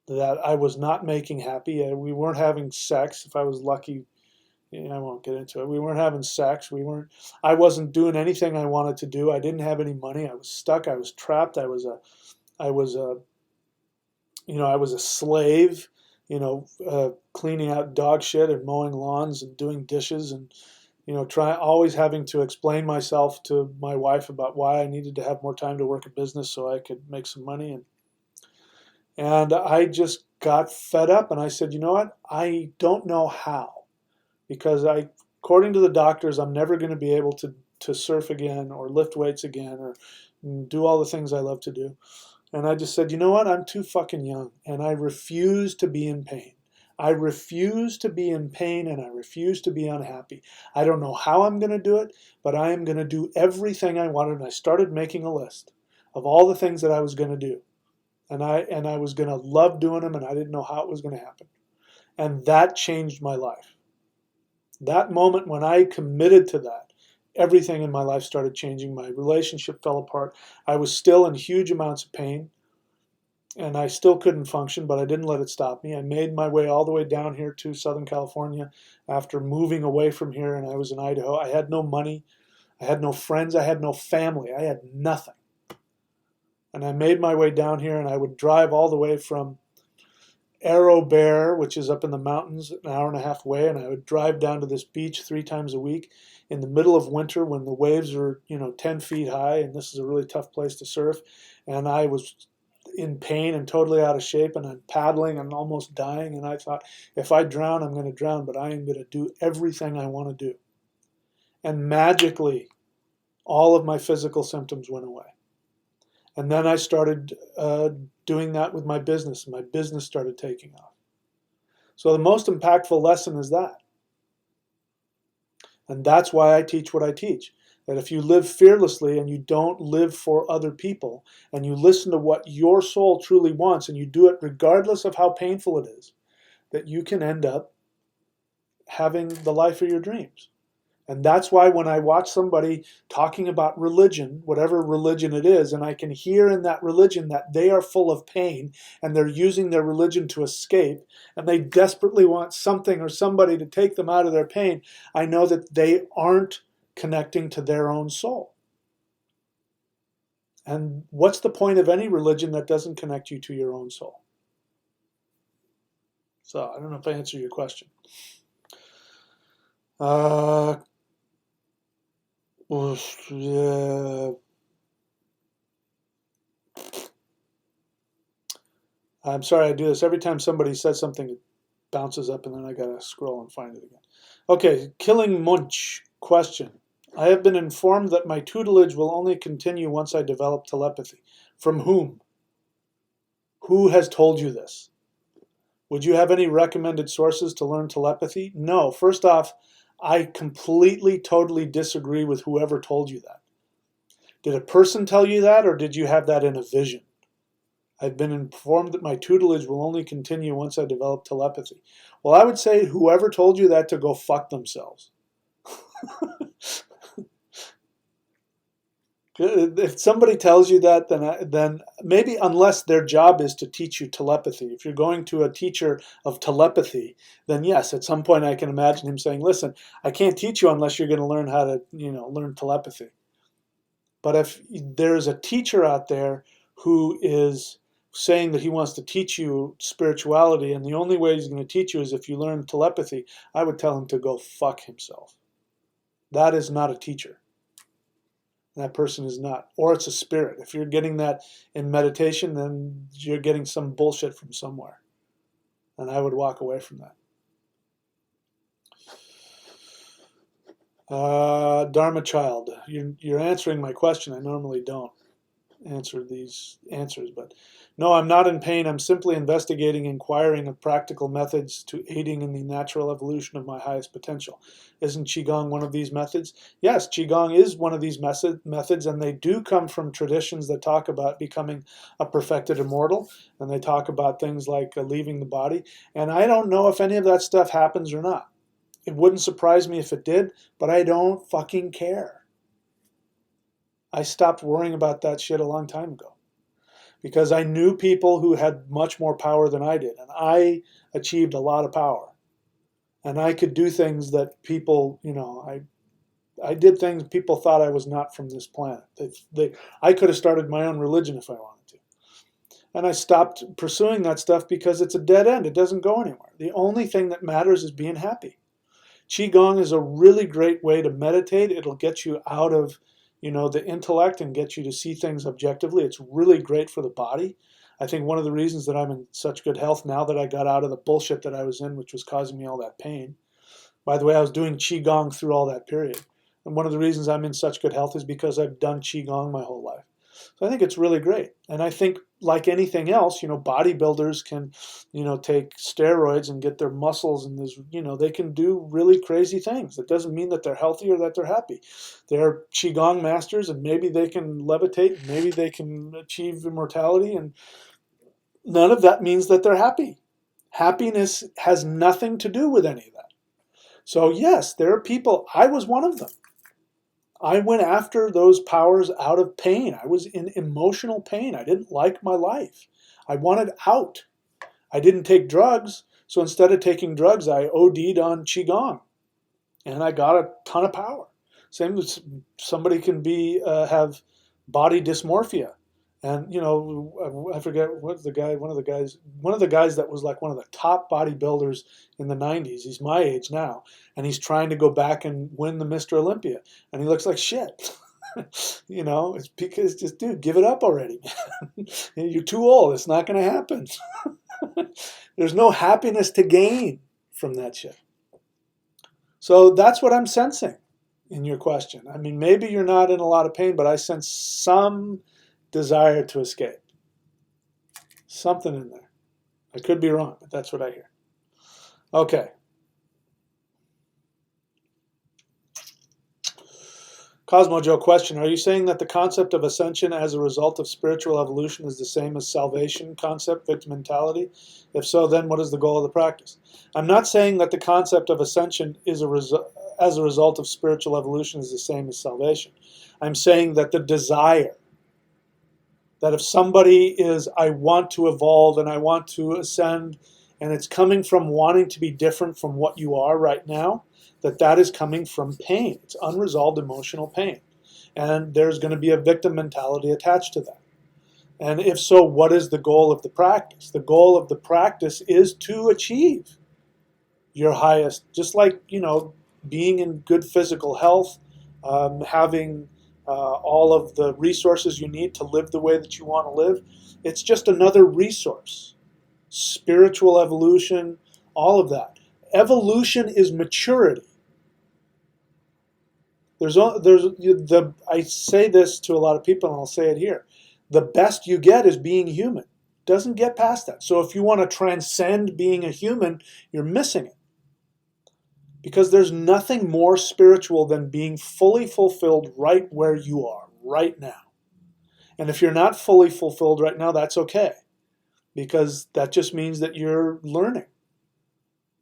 that I was not making happy. We weren't having sex. If I was lucky, I won't get into it. We weren't having sex. I wasn't doing anything I wanted to do. I didn't have any money. I was stuck. I was trapped. I was a, I was a slave, cleaning out dog shit and mowing lawns and doing dishes and, always having to explain myself to my wife about why I needed to have more time to work a business so I could make some money. And I just got fed up and I said, you know what? I don't know how, because according to the doctors, I'm never going to be able to surf again or lift weights again or do all the things I love to do. And I just said, you know what? I'm too fucking young and I refuse to be in pain. I refuse to be in pain and I refuse to be unhappy. I don't know how I'm going to do it, but I am going to do everything I wanted. And I started making a list of all the things that I was going to do. And I was going to love doing them, and I didn't know how it was going to happen. And that changed my life. That moment when I committed to that, everything in my life started changing. My relationship fell apart. I was still in huge amounts of pain, and I still couldn't function, but I didn't let it stop me. I made my way all the way down here to Southern California after moving away from here, and I was in Idaho. I had no money. I had no friends. I had no family. I had nothing. And I made my way down here, and I would drive all the way from Arrow Bear, which is up in the mountains, an hour and a half away, and I would drive down to this beach 3 times a week in the middle of winter when the waves are, 10 feet high, and this is a really tough place to surf. And I was in pain and totally out of shape, and I'm paddling and almost dying. And I thought, if I drown, I'm going to drown, but I am going to do everything I want to do. And magically, all of my physical symptoms went away. And then I started doing that with my business, and my business started taking off. So the most impactful lesson is that. And that's why I teach what I teach. That if you live fearlessly and you don't live for other people, and you listen to what your soul truly wants, and you do it regardless of how painful it is, that you can end up having the life of your dreams. And that's why when I watch somebody talking about religion, whatever religion it is, and I can hear in that religion that they are full of pain and they're using their religion to escape and they desperately want something or somebody to take them out of their pain, I know that they aren't connecting to their own soul. And what's the point of any religion that doesn't connect you to your own soul? So I don't know if I answered your question. I'm sorry I do this. Every time somebody says something, it bounces up and then I gotta scroll and find it again. Okay, Killing Munch question. I have been informed that my tutelage will only continue once I develop telepathy. From whom? Who has told you this? Would you have any recommended sources to learn telepathy? No. First off, I completely, totally disagree with whoever told you that. Did a person tell you that, or did you have that in a vision? I've been informed that my tutelage will only continue once I develop telepathy. Well, I would say whoever told you that to go fuck themselves. If somebody tells you that, then maybe, unless their job is to teach you telepathy. If you're going to a teacher of telepathy, then yes, at some point I can imagine him saying, listen, I can't teach you unless you're going to learn how to, learn telepathy. But if there's a teacher out there who is saying that he wants to teach you spirituality, and the only way he's going to teach you is if you learn telepathy, I would tell him to go fuck himself. That is not a teacher. That person is not. Or it's a spirit. If you're getting that in meditation, then you're getting some bullshit from somewhere. And I would walk away from that. Dharma Child, you're answering my question. I normally don't. answer these answers. But no, I'm not in pain. I'm simply investigating, inquiring of practical methods to aiding in the natural evolution of my highest potential. Isn't Qigong one of these methods? Yes, Qigong is one of these methods, and they do come from traditions that talk about becoming a perfected immortal, and they talk about things like leaving the body. And I don't know if any of that stuff happens or not. It wouldn't surprise me if it did, but I don't fucking care. I stopped worrying about that shit a long time ago because I knew people who had much more power than I did, and I achieved a lot of power. And I could do things that people, I did things people thought I was not from this planet. I could have started my own religion if I wanted to. And I stopped pursuing that stuff because it's a dead end. It doesn't go anywhere. The only thing that matters is being happy. Qigong is a really great way to meditate. It'll get you out of the intellect and get you to see things objectively. It's really great for the body. I think one of the reasons that I'm in such good health now that I got out of the bullshit that I was in, which was causing me all that pain. By the way, I was doing Qigong through all that period. And one of the reasons I'm in such good health is because I've done Qigong my whole life. So I think it's really great. And I think like anything else, bodybuilders can, take steroids and get their muscles and they can do really crazy things. It doesn't mean that they're healthy or that they're happy. They're Qigong masters and maybe they can levitate, maybe they can achieve immortality, and none of that means that they're happy. Happiness has nothing to do with any of that. So yes, there are people, I was one of them. I went after those powers out of pain. I was in emotional pain. I didn't like my life. I wanted out. I didn't take drugs, so instead of taking drugs, I OD'd on Qigong, and I got a ton of power. Same with somebody can have body dysmorphia, and I forget what the guy, one of the guys that was like one of the top bodybuilders in the 90s. He's my age now, and he's trying to go back and win the Mr. Olympia, and he looks like shit. It's because just, dude, give it up already, man. You're too old. It's not going to happen. There's no happiness to gain from that shit. So that's what I'm sensing in your question. I mean, maybe you're not in a lot of pain, but I sense some desire to escape. Something in there. I could be wrong, but that's what I hear. Okay. Cosmo Joe question, are you saying that the concept of ascension as a result of spiritual evolution is the same as salvation concept, victim mentality? If so, then what is the goal of the practice? I'm not saying that the concept of ascension is as a result of spiritual evolution is the same as salvation. I'm saying that the desire, that if somebody is, I want to evolve and I want to ascend, and it's coming from wanting to be different from what you are right now, that is coming from pain. It's unresolved emotional pain. And there's going to be a victim mentality attached to that. And if so, what is the goal of the practice? The goal of the practice is to achieve your highest, just like, being in good physical health, having all of the resources you need to live the way that you want to live. It's just another resource. Spiritual evolution, all of that. Evolution is maturity. I say this to a lot of people, and I'll say it here. The best you get is being human. Doesn't get past that. So if you want to transcend being a human, you're missing it. Because there's nothing more spiritual than being fully fulfilled right where you are, right now. And if you're not fully fulfilled right now, that's okay. Because that just means that you're learning.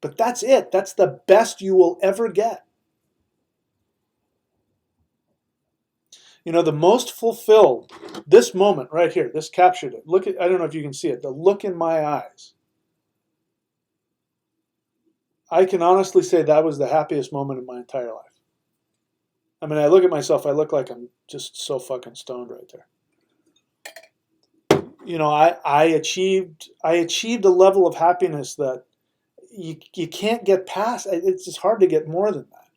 But that's it. That's the best you will ever get. The most fulfilled, this moment right here, this captured it. Look at, I don't know if you can see it, the look in my eyes. I can honestly say that was the happiest moment of my entire life. I mean, I look at myself, I look like I'm just so fucking stoned right there. I achieved a level of happiness that you can't get past. It's just hard to get more than that.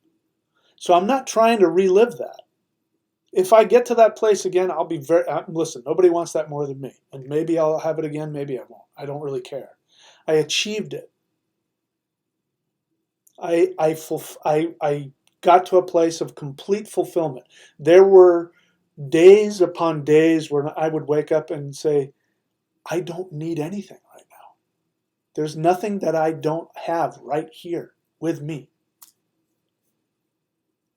So I'm not trying to relive that. If I get to that place again, I'll be listen, nobody wants that more than me. And maybe I'll have it again, maybe I won't. I don't really care. I achieved it. I got to a place of complete fulfillment. There were days upon days where I would wake up and say, I don't need anything right now. There's nothing that I don't have right here with me.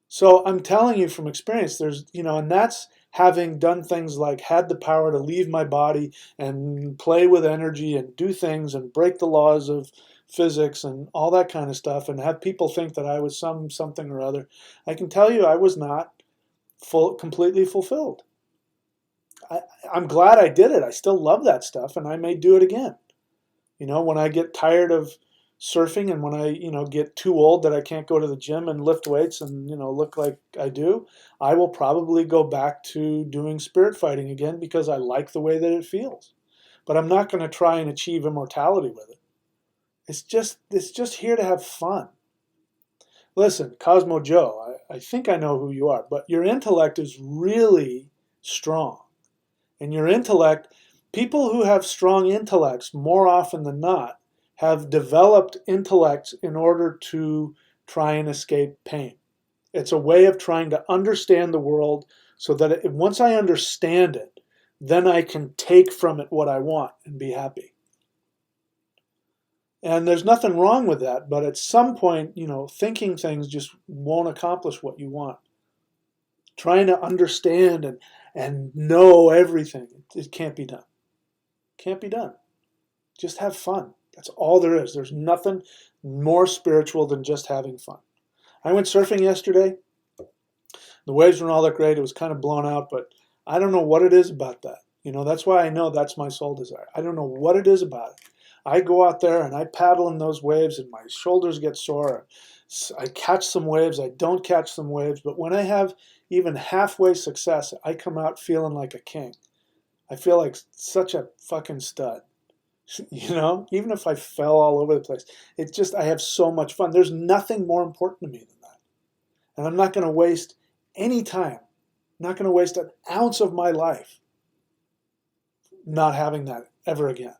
So I'm telling you from experience, there's, and that's having done things like had the power to leave my body and play with energy and do things and break the laws of physics and all that kind of stuff and have people think that I was something or other. I can tell you I was not completely fulfilled. I'm glad I did it. I still love that stuff and I may do it again. When I get tired of surfing and when I, get too old that I can't go to the gym and lift weights and, look like I do, I will probably go back to doing spirit fighting again because I like the way that it feels. But I'm not going to try and achieve immortality with it. It's just here to have fun. Listen, Cosmo Joe, I think I know who you are, but your intellect is really strong. And your intellect, people who have strong intellects more often than not have developed intellects in order to try and escape pain. It's a way of trying to understand the world so that once I understand it, then I can take from it what I want and be happy. And there's nothing wrong with that, but at some point, thinking things just won't accomplish what you want. Trying to understand and know everything, it can't be done. Can't be done. Just have fun. That's all there is. There's nothing more spiritual than just having fun. I went surfing yesterday. The waves weren't all that great. It was kind of blown out, but I don't know what it is about that. That's why I know that's my soul desire. I don't know what it is about it. I go out there and I paddle in those waves and my shoulders get sore. I catch some waves. I don't catch some waves. But when I have even halfway success, I come out feeling like a king. I feel like such a fucking stud. Even if I fell all over the place, it's just, I have so much fun. There's nothing more important to me than that. And I'm not going to waste any time. I'm not going to waste an ounce of my life not having that ever again.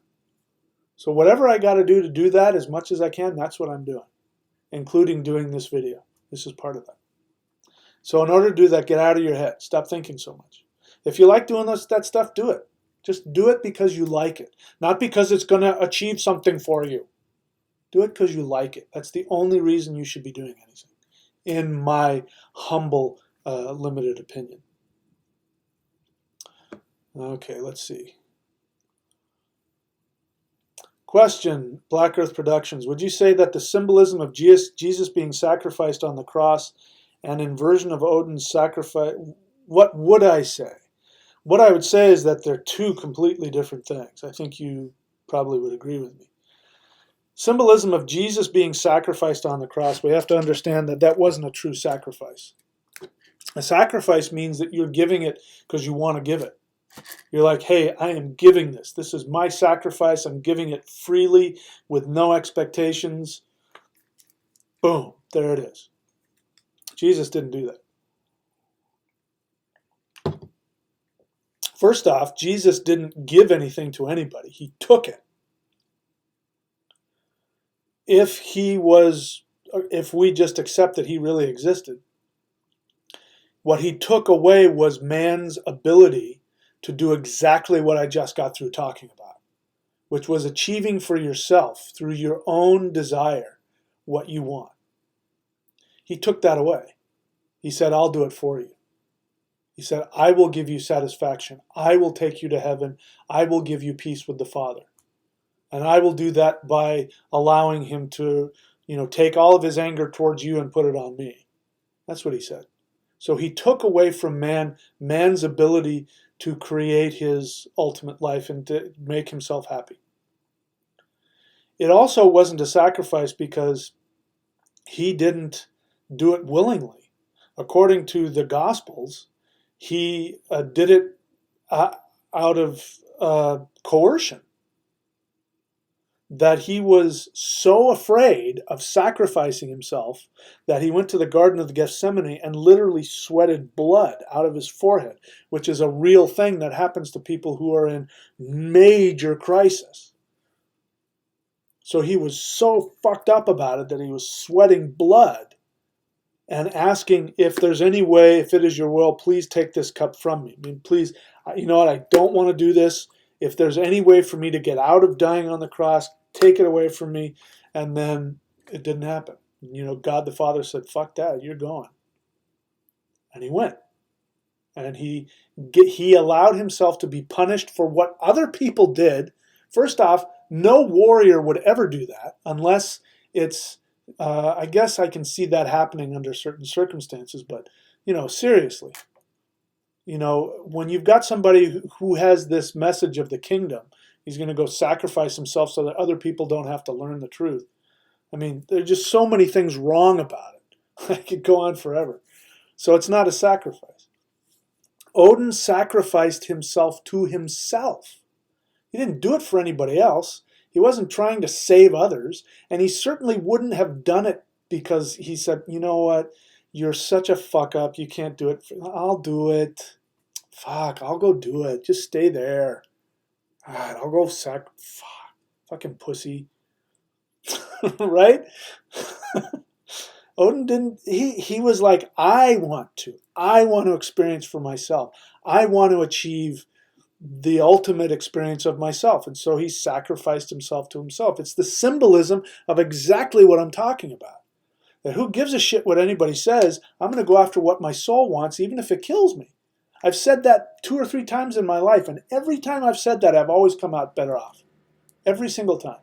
So whatever I got to do that as much as I can, that's what I'm doing, including doing this video. This is part of that. So in order to do that, get out of your head. Stop thinking so much. If you like doing that stuff, do it. Just do it because you like it, not because it's going to achieve something for you. Do it because you like it. That's the only reason you should be doing anything, in my humble, limited opinion. Okay, let's see. Question, Black Earth Productions. Would you say that the symbolism of Jesus being sacrificed on the cross and inversion of Odin's sacrifice, what would I say? What I would say is that they're two completely different things. I think you probably would agree with me. Symbolism of Jesus being sacrificed on the cross, we have to understand that that wasn't a true sacrifice. A sacrifice means that you're giving it because you want to give it. You're like, hey, I am giving this. This is my sacrifice. I'm giving it freely with no expectations. Boom, there it is. Jesus didn't do that. First off, Jesus didn't give anything to anybody. He took it. If we just accept that he really existed, what he took away was man's ability to do exactly what I just got through talking about, which was achieving for yourself through your own desire what you want. He took that away. He said, I'll do it for you. He said, I will give you satisfaction. I will take you to heaven. I will give you peace with the Father. And I will do that by allowing him to, take all of his anger towards you and put it on me. That's what he said. So he took away from man's ability to create his ultimate life and to make himself happy. It also wasn't a sacrifice because he didn't do it willingly. According to the Gospels, he did it out of coercion. That he was so afraid of sacrificing himself that he went to the Garden of Gethsemane and literally sweated blood out of his forehead, which is a real thing that happens to people who are in major crisis. So he was so fucked up about it that he was sweating blood and asking, if there's any way, if it is your will, please take this cup from me. I mean, please, you know what, I don't want to do this. If there's any way for me to get out of dying on the cross, take it away from me. And then it didn't happen. You know, God the Father said, fuck that, you're going. And he went. And he allowed himself to be punished for what other people did. First off, no warrior would ever do that unless it's, I guess I can see that happening under certain circumstances, but, you know, seriously, you know, when you've got somebody who has this message of the kingdom, he's going to go sacrifice himself so that other people don't have to learn the truth. I mean, there's just so many things wrong about it. I could go on forever. So it's not a sacrifice. Odin sacrificed himself to himself. He didn't do it for anybody else. He wasn't trying to save others, and he certainly wouldn't have done it because he said, you know what, you're such a fuck up, you can't do it. I'll do it. Fuck, I'll go do it. Just stay there. God, I'll go fucking pussy. Right? Odin didn't, he was like, I want to experience for myself. I want to achieve the ultimate experience of myself. And so he sacrificed himself to himself. It's the symbolism of exactly what I'm talking about. That who gives a shit what anybody says? I'm going to go after what my soul wants, even if it kills me. I've said that 2 or 3 times in my life, and every time I've said that, I've always come out better off. Every single time.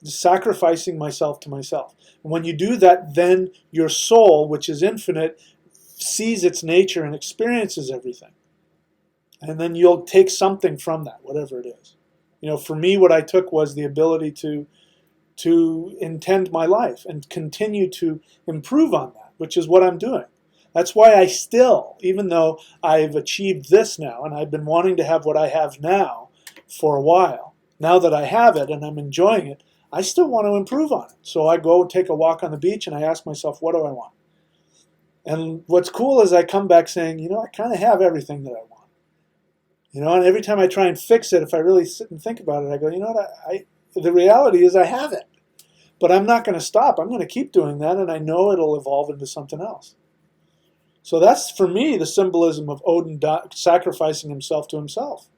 Sacrificing myself to myself. And when you do that, then your soul, which is infinite, sees its nature and experiences everything. And then you'll take something from that, whatever it is. You know, for me, what I took was the ability to intend my life and continue to improve on that, which is what I'm doing. That's why I still, even though I've achieved this now, and I've been wanting to have what I have now for a while, now that I have it and I'm enjoying it, I still want to improve on it. So I go take a walk on the beach and I ask myself, what do I want? And what's cool is I come back saying, you know, I kind of have everything that I want. You know, and every time I try and fix it, if I really sit and think about it, I go, you know what, the reality is I have it. But I'm not going to stop. I'm going to keep doing that, and I know it'll evolve into something else. So that's, for me, the symbolism of Odin sacrificing himself to himself.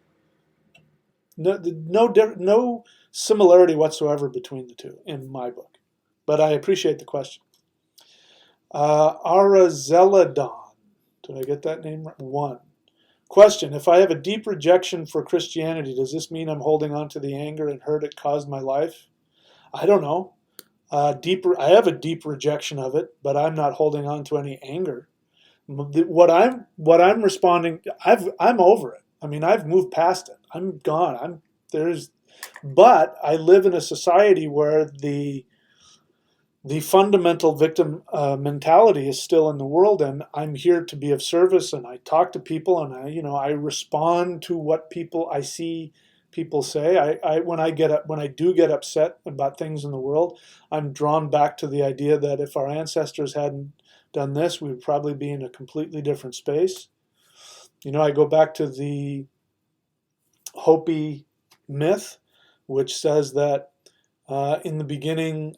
No similarity whatsoever between the two in my book. But I appreciate the question. Arazeladon. Did I get that name right? 1. Question: if I have a deep rejection for Christianity, does this mean I'm holding on to the anger and hurt it caused my life? I don't know. I have a deep rejection of it, but I'm not holding on to any anger. What I'm responding, I'm over it. I mean, I've moved past it. I'm gone. But I live in a society where the fundamental victim mentality is still in the world, and I'm here to be of service, and I talk to people, and I respond to what I see people say. When I do get upset about things in the world, I'm drawn back to the idea that if our ancestors hadn't done this, we would probably be in a completely different space. You know, I go back to the Hopi myth, which says that in the beginning,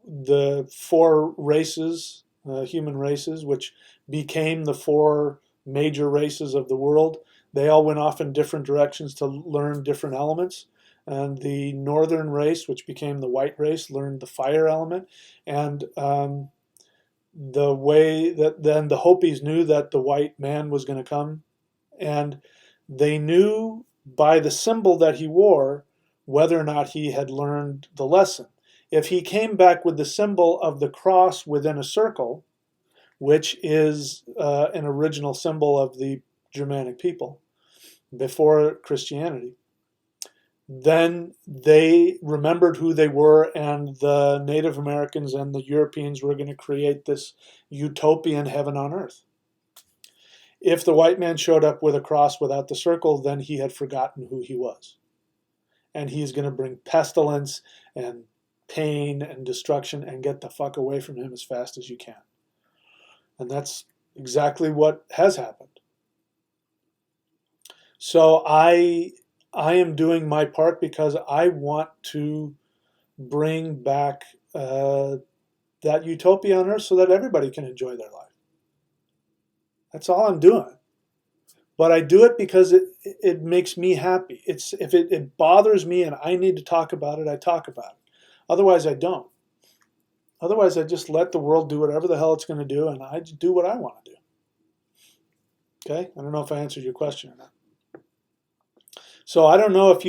the 4 races, human races, which became the 4 major races of the world, they all went off in different directions to learn different elements. And the northern race, which became the white race, learned the fire element. And the way that then the Hopis knew that the white man was going to come, and they knew by the symbol that he wore whether or not he had learned the lesson. If he came back with the symbol of the cross within a circle, which is an original symbol of the Germanic people before Christianity, then they remembered who they were, and the Native Americans and the Europeans were going to create this utopian heaven on earth. If the white man showed up with a cross without the circle, then he had forgotten who he was. And he's going to bring pestilence and pain and destruction and get the fuck away from him as fast as you can. And that's exactly what has happened. So I am doing my part because I want to bring back that utopia on earth so that everybody can enjoy their life. That's all I'm doing. But I do it because it makes me happy. If it bothers me and I need to talk about it, I talk about it. Otherwise, I don't. Otherwise, I just let the world do whatever the hell it's going to do, and I just do what I want to do. Okay? I don't know if I answered your question or not. So I don't know if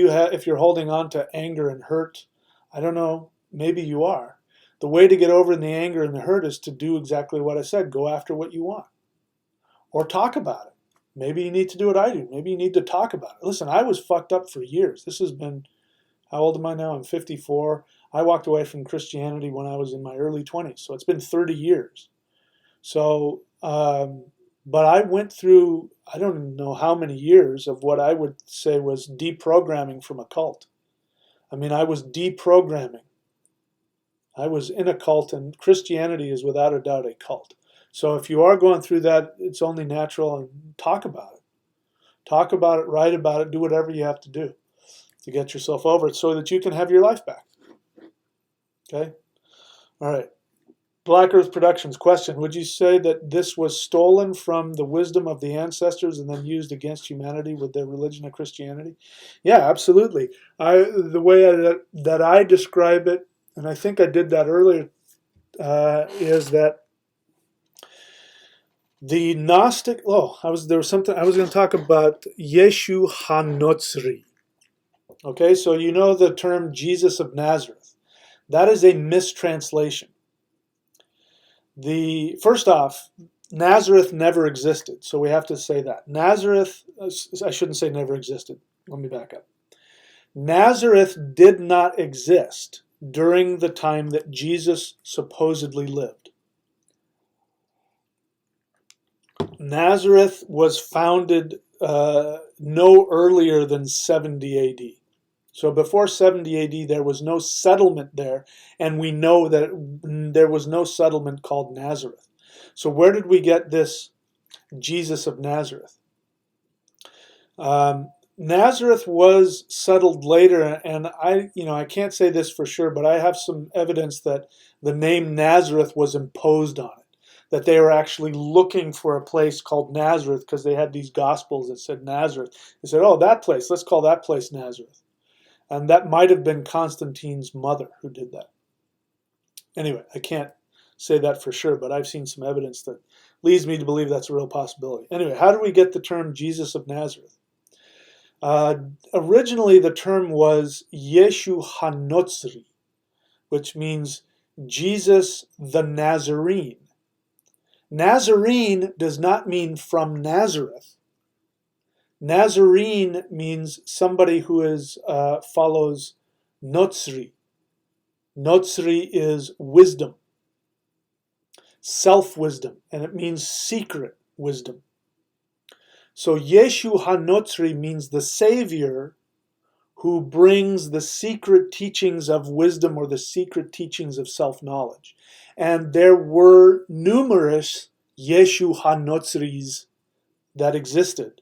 you're holding on to anger and hurt. I don't know. Maybe you are. The way to get over the anger and the hurt is to do exactly what I said. Go after what you want. Or talk about it. Maybe you need to do what I do. Maybe you need to talk about it. Listen, I was fucked up for years. This has been, how old am I now? I'm 54. I walked away from Christianity when I was in my early 20s. So it's been 30 years. So, but I went through, I don't even know how many years of what I would say was deprogramming from a cult. I mean, I was deprogramming. I was in a cult, and Christianity is without a doubt a cult. So if you are going through that, it's only natural, and talk about it. Talk about it, write about it, do whatever you have to do to get yourself over it so that you can have your life back. Okay? All right. Black Earth Productions question. Would you say that this was stolen from the wisdom of the ancestors and then used against humanity with their religion of Christianity? Yeah, absolutely. The way that I describe it, and I think I did that earlier, is that the Gnostic, there was something, I was going to talk about Yeshu HaNotzri. Okay, so you know the term Jesus of Nazareth. That is a mistranslation. First off, Nazareth never existed, so we have to say that. Nazareth, I shouldn't say never existed. Let me back up. Nazareth did not exist during the time that Jesus supposedly lived. Nazareth was founded no earlier than 70 AD. So before 70 AD, there was no settlement there, and we know that there was no settlement called Nazareth. So where did we get this Jesus of Nazareth? Nazareth was settled later, and I can't say this for sure, but I have some evidence that the name Nazareth was imposed on it, that they were actually looking for a place called Nazareth because they had these gospels that said Nazareth. They said, oh, that place, let's call that place Nazareth. And that might have been Constantine's mother who did that. Anyway, I can't say that for sure, but I've seen some evidence that leads me to believe that's a real possibility. Anyway, how do we get the term Jesus of Nazareth? Originally, the term was Yeshu HaNotzri, which means Jesus the Nazarene. Nazarene does not mean from Nazareth. Nazarene means somebody who follows Notzri. Notzri is wisdom, self-wisdom, and it means secret wisdom. So Yeshu HaNotzri means the Savior who brings the secret teachings of wisdom or the secret teachings of self-knowledge. And there were numerous Yeshu HaNotzris that existed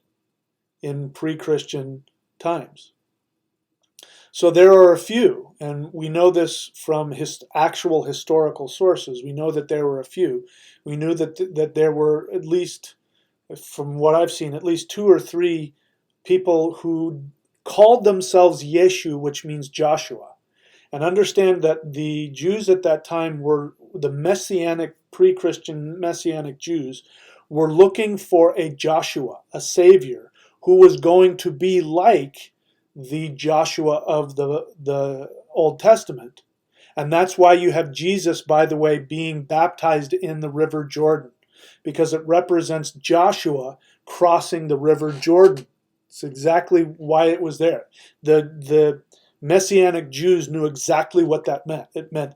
in pre-Christian times. So there are a few, and we know this from actual historical sources. We know that there were a few. We knew that there were at least, from what I've seen, at least 2 or 3 people who called themselves Yeshu, which means Joshua. And understand that the Jews at that time were the Messianic, pre-Christian Messianic Jews, were looking for a Joshua, a Savior, who was going to be like the Joshua of the Old Testament. And that's why you have Jesus, by the way, being baptized in the River Jordan, because it represents Joshua crossing the River Jordan. It's exactly why it was there. The Messianic Jews knew exactly what that meant. It meant,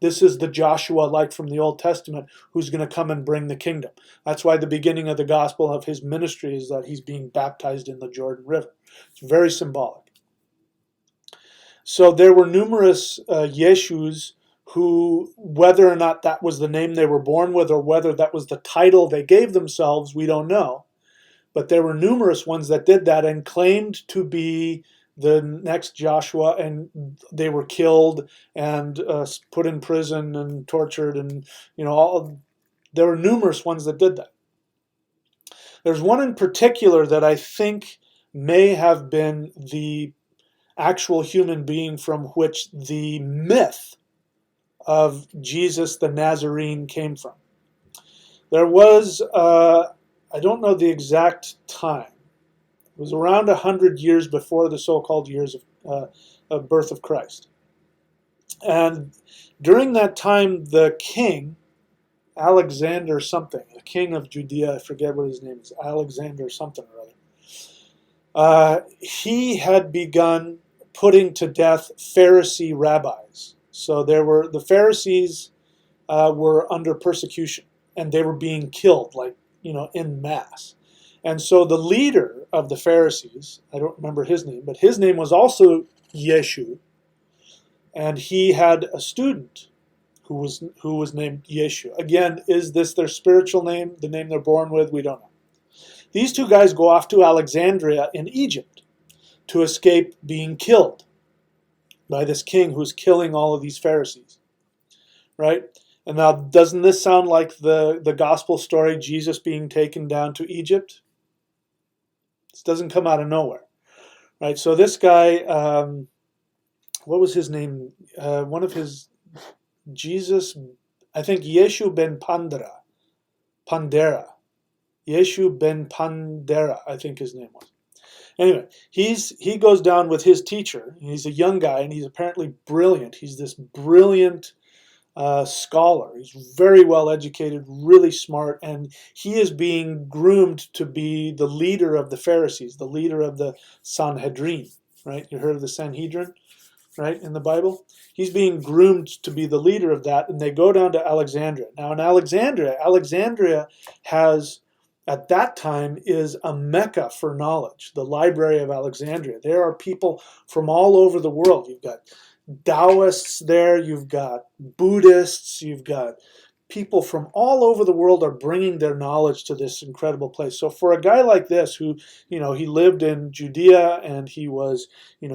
this is the Joshua like from the Old Testament who's going to come and bring the kingdom. That's why the beginning of the gospel of his ministry is that he's being baptized in the Jordan River. It's very symbolic. So there were numerous Yeshus who, whether or not that was the name they were born with or whether that was the title they gave themselves, we don't know. But there were numerous ones that did that and claimed to be the next Joshua, and they were killed and put in prison and tortured, and there were numerous ones that did that. There's one in particular that I think may have been the actual human being from which the myth of Jesus the Nazarene came from. There was, I don't know the exact time, it was around 100 years before the so-called years of birth of Christ. And during that time, the king, Alexander something, the king of Judea, I forget what his name is, Alexander something or other, he had begun putting to death Pharisee rabbis. So the Pharisees were under persecution, and they were being killed, like, en masse. And so the leader of the Pharisees, I don't remember his name, but his name was also Yeshu, and he had a student who was named Yeshu. Again, is this their spiritual name, the name they're born with? We don't know. These two guys go off to Alexandria in Egypt to escape being killed by this king who's killing all of these Pharisees, right? And now, doesn't this sound like the gospel story, Jesus being taken down to Egypt? This doesn't come out of nowhere, right? So this guy, what was his name? One of his, Jesus, I think Yeshu ben Pandera. Yeshu ben Pandera, I think his name was. Anyway, he goes down with his teacher. He's a young guy, and he's apparently brilliant. He's this brilliant scholar. He's very well educated, really smart, and he is being groomed to be the leader of the Pharisees, the leader of the Sanhedrin, right? You heard of the Sanhedrin, right, in the Bible? He's being groomed to be the leader of that, and they go down to Alexandria. Now, in Alexandria has, at that time, is a mecca for knowledge, the Library of Alexandria. There are people from all over the world. You've got Taoists there, you've got Buddhists, you've got people from all over the world are bringing their knowledge to this incredible place. So for a guy like this who, he lived in Judea and he was,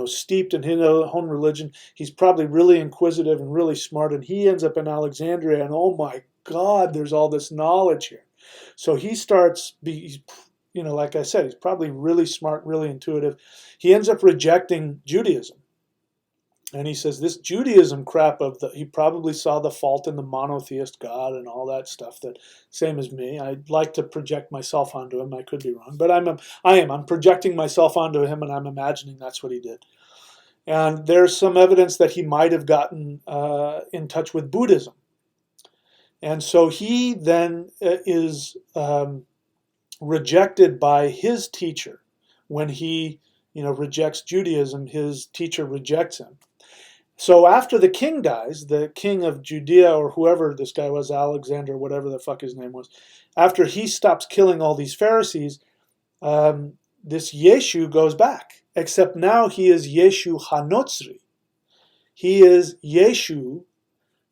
steeped in his own religion, he's probably really inquisitive and really smart, and he ends up in Alexandria, and oh my God, there's all this knowledge here. So he starts, like I said, he's probably really smart, really intuitive. He ends up rejecting Judaism. And he says this Judaism crap he probably saw the fault in the monotheist God and all that stuff. That same as me. I'd like to project myself onto him. I could be wrong, but I'm projecting myself onto him, and I'm imagining that's what he did. And there's some evidence that he might have gotten in touch with Buddhism. And so he then is rejected by his teacher. When he, rejects Judaism, his teacher rejects him. So after the king dies, the king of Judea, or whoever this guy was, Alexander, whatever the fuck his name was, after he stops killing all these Pharisees, this Yeshu goes back. Except now he is Yeshu Hanotzri. He is Yeshu,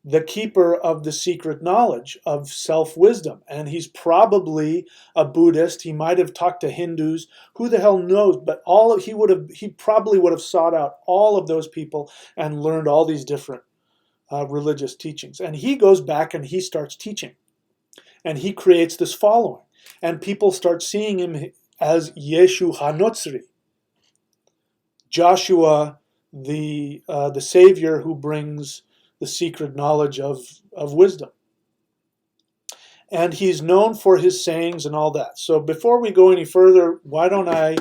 the keeper of the secret knowledge of self-wisdom. And he's probably a Buddhist. He might have talked to Hindus. Who the hell knows? But he probably would have sought out all of those people and learned all these different religious teachings. And he goes back and he starts teaching. And he creates this following. And people start seeing him as Yeshu Hanotzri, Joshua, the savior who brings the secret knowledge of wisdom. And he's known for his sayings and all that. So before we go any further, why don't I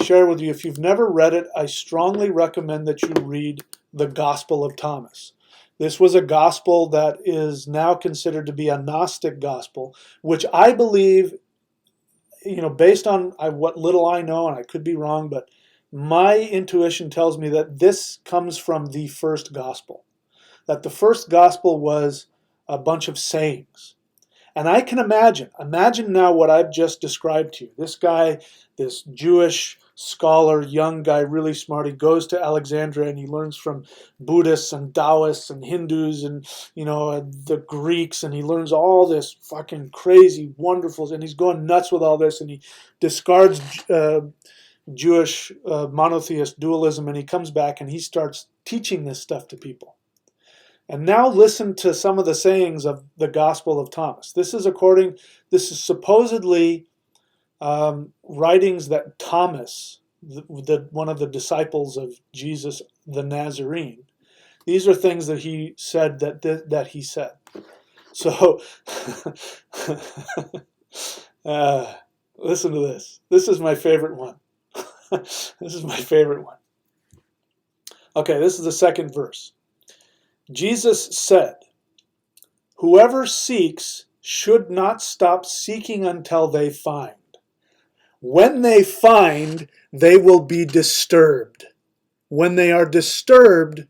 share with you, if you've never read it, I strongly recommend that you read the Gospel of Thomas. This was a gospel that is now considered to be a Gnostic gospel, which I believe, based on what little I know, and I could be wrong, but my intuition tells me that this comes from the first gospel. That the first gospel was a bunch of sayings. And I can imagine now what I've just described to you. This guy, this Jewish scholar, young guy, really smart, he goes to Alexandria and he learns from Buddhists and Taoists and Hindus and, the Greeks, and he learns all this fucking crazy, wonderful, and he's going nuts with all this, and he discards Jewish monotheist dualism, and he comes back and he starts teaching this stuff to people. And now listen to some of the sayings of the Gospel of Thomas. This is supposedly writings that Thomas, one of the disciples of Jesus the Nazarene, these are things that he said that he said. So listen to this. This is my favorite one. This is my favorite one. Okay, this is the second verse. Jesus said, "Whoever seeks should not stop seeking until they find. When they find, they will be disturbed. When they are disturbed,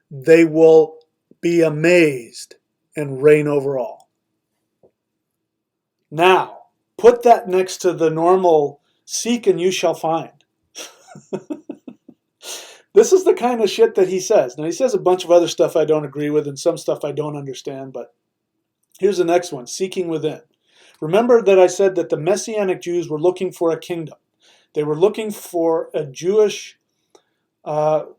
they will be amazed and reign over all." Now, put that next to the normal seek and you shall find. This is the kind of shit that he says. Now, he says a bunch of other stuff I don't agree with and some stuff I don't understand, but here's the next one, seeking within. Remember that I said that the Messianic Jews were looking for a kingdom. They were looking for a Jewish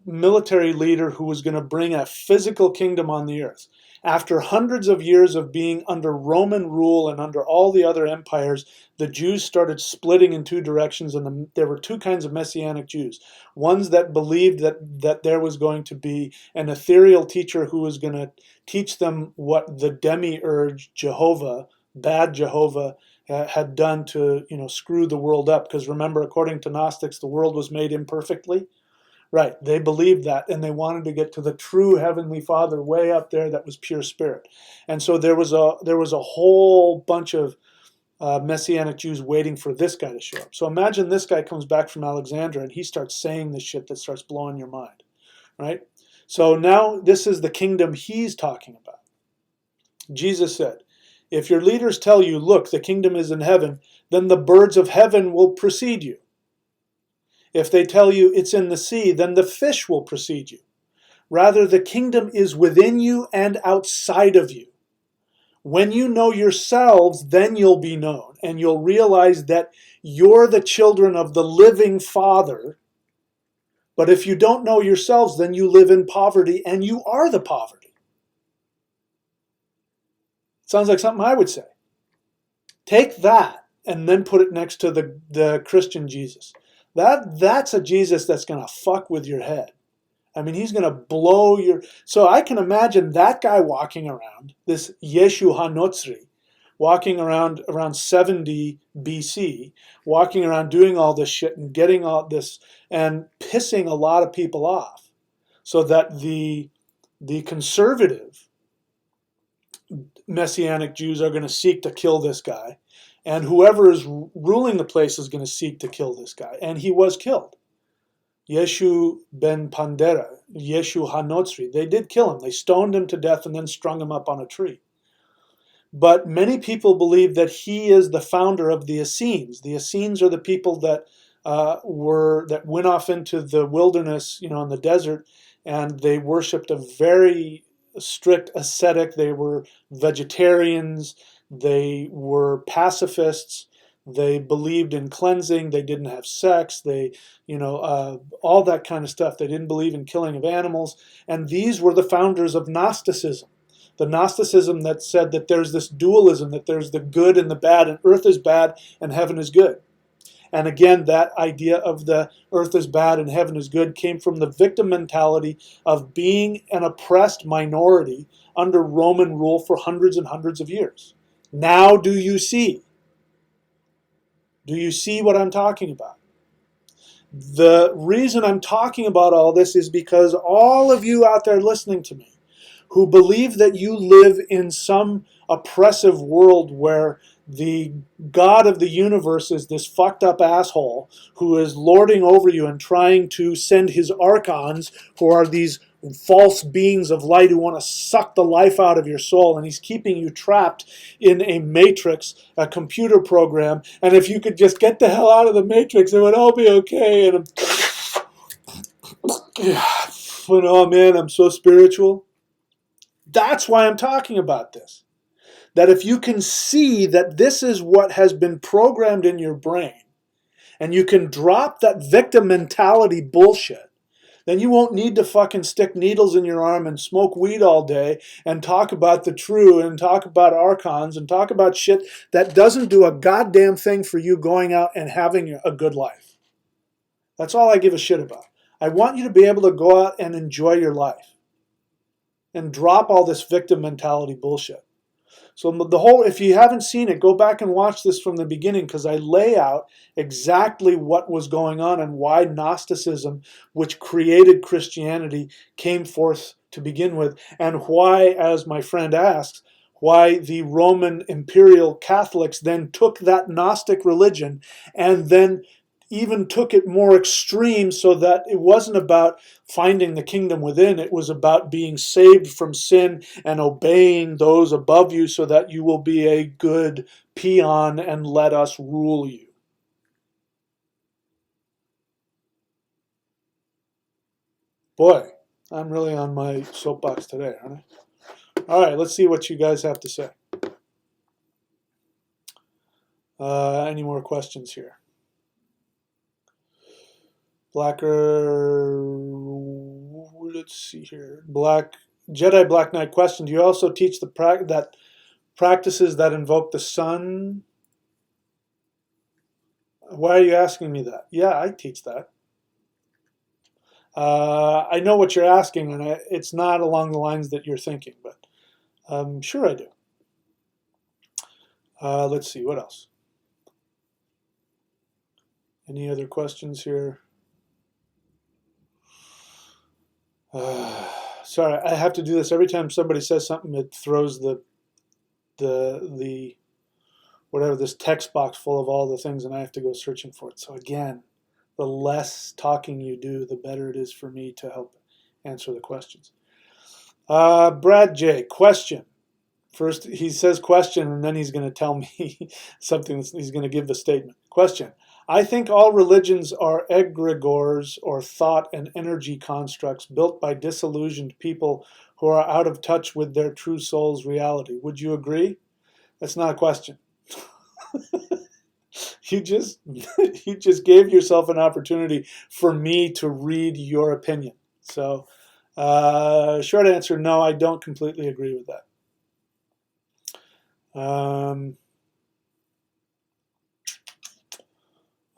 military leader who was going to bring a physical kingdom on the earth. After hundreds of years of being under Roman rule and under all the other empires, the Jews started splitting in two directions, and there were two kinds of Messianic Jews. Ones that believed that there was going to be an ethereal teacher who was going to teach them what the demiurge Jehovah, bad Jehovah, had done to screw the world up. Because remember, according to Gnostics, the world was made imperfectly. Right, they believed that, and they wanted to get to the true Heavenly Father way up there that was pure spirit. And so there was a whole bunch of Messianic Jews waiting for this guy to show up. So imagine this guy comes back from Alexandria and he starts saying this shit that starts blowing your mind, right? So now this is the kingdom he's talking about. Jesus said, "If your leaders tell you, 'Look, the kingdom is in heaven,' then the birds of heaven will precede you. If they tell you it's in the sea, then the fish will precede you. Rather, the kingdom is within you and outside of you. When you know yourselves, then you'll be known, and you'll realize that you're the children of the living Father. But if you don't know yourselves, then you live in poverty, and you are the poverty." Sounds like something I would say. Take that and then put it next to the Christian Jesus. That's a Jesus that's going to fuck with your head. I mean, he's going to blow your... So I can imagine that guy walking around, this Yeshu HaNotzri, walking around 70 BC, walking around doing all this shit and getting all this and pissing a lot of people off, so that the conservative Messianic Jews are going to seek to kill this guy. And whoever is ruling the place is going to seek to kill this guy. And he was killed. Yeshu ben Pandera, Yeshu HaNotzri, they did kill him. They stoned him to death and then strung him up on a tree. But many people believe that he is the founder of the Essenes. The Essenes are the people that went off into the wilderness, in the desert, and they worshipped a very strict ascetic. They were vegetarians. They were pacifists. They believed in cleansing. They didn't have sex. They, all that kind of stuff. They didn't believe in killing of animals. And these were the founders of Gnosticism. The Gnosticism that said that there's this dualism, that there's the good and the bad, and earth is bad and heaven is good. And again, that idea of the earth is bad and heaven is good came from the victim mentality of being an oppressed minority under Roman rule for hundreds and hundreds of years. Now do you see? Do you see what I'm talking about? The reason I'm talking about all this is because all of you out there listening to me who believe that you live in some oppressive world where the God of the universe is this fucked up asshole who is lording over you and trying to send his archons, who are these false beings of light who want to suck the life out of your soul, and he's keeping you trapped in a matrix, a computer program, and if you could just get the hell out of the matrix, it would all be okay. And oh man, I'm so spiritual. That's why I'm talking about this. That if you can see that this is what has been programmed in your brain, and you can drop that victim mentality bullshit, then you won't need to fucking stick needles in your arm and smoke weed all day and talk about the true and talk about archons and talk about shit that doesn't do a goddamn thing for you going out and having a good life. That's all I give a shit about. I want you to be able to go out and enjoy your life and drop all this victim mentality bullshit. So the whole, if you haven't seen it, go back and watch this from the beginning, because I lay out exactly what was going on and why Gnosticism, which created Christianity, came forth to begin with, and why, as my friend asks, why the Roman imperial Catholics then took that Gnostic religion and then even took it more extreme, so that it wasn't about finding the kingdom within. It was about being saved from sin and obeying those above you so that you will be a good peon and let us rule you. Boy, I'm really on my soapbox today, aren't I? All right, let's see what you guys have to say. Any more questions here? Blacker, let's see here. Jedi Black Knight question: do you also teach that practices that invoke the sun? Why are you asking me that? Yeah, I teach that. I know what you're asking, and it's not along the lines that you're thinking, but sure I do. Let's see, what else? Any other questions here? Sorry, I have to do this every time somebody says something. It throws the whatever, this text box full of all the things, and I have to go searching for it. So again, the less talking you do, the better it is for me to help answer the questions. Brad J, question. First, he says question, and then he's going to tell me something. He's going to give the statement. Question. I think all religions are egregores, or thought and energy constructs built by disillusioned people who are out of touch with their true soul's reality. Would you agree? That's not a question. You just gave yourself an opportunity for me to read your opinion. So, short answer, no, I don't completely agree with that.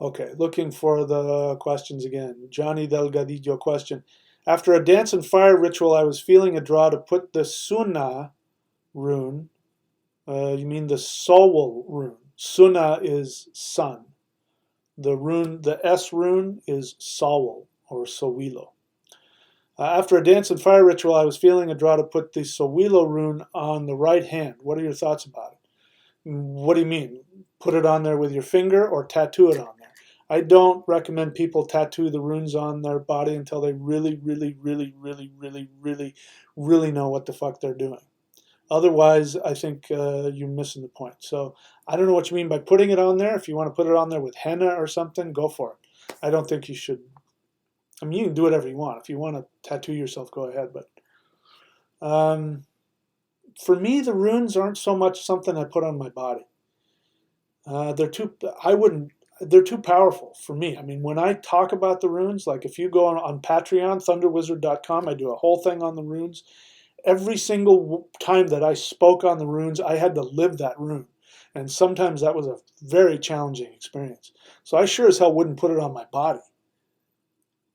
Okay, looking for the questions again. Johnny Delgadillo question. After a dance and fire ritual, I was feeling a draw to put the Suna rune. You mean the Soul rune. Suna is sun. The S rune is Soul, or Sowilo. After a dance and fire ritual, I was feeling a draw to put the Sowilo rune on the right hand. What are your thoughts about it? What do you mean? Put it on there with your finger or tattoo it on there? I don't recommend people tattoo the runes on their body until they really, really, really, really, really, really, really know what the fuck they're doing. Otherwise, I think you're missing the point. So I don't know what you mean by putting it on there. If you want to put it on there with henna or something, go for it. I don't think you should. I mean, you can do whatever you want. If you want to tattoo yourself, go ahead. But for me, the runes aren't so much something I put on my body. They're too powerful for me. I mean, when I talk about the runes, like if you go on Patreon, thunderwizard.com, I do a whole thing on the runes. Every single time that I spoke on the runes, I had to live that rune. And sometimes that was a very challenging experience. So I sure as hell wouldn't put it on my body,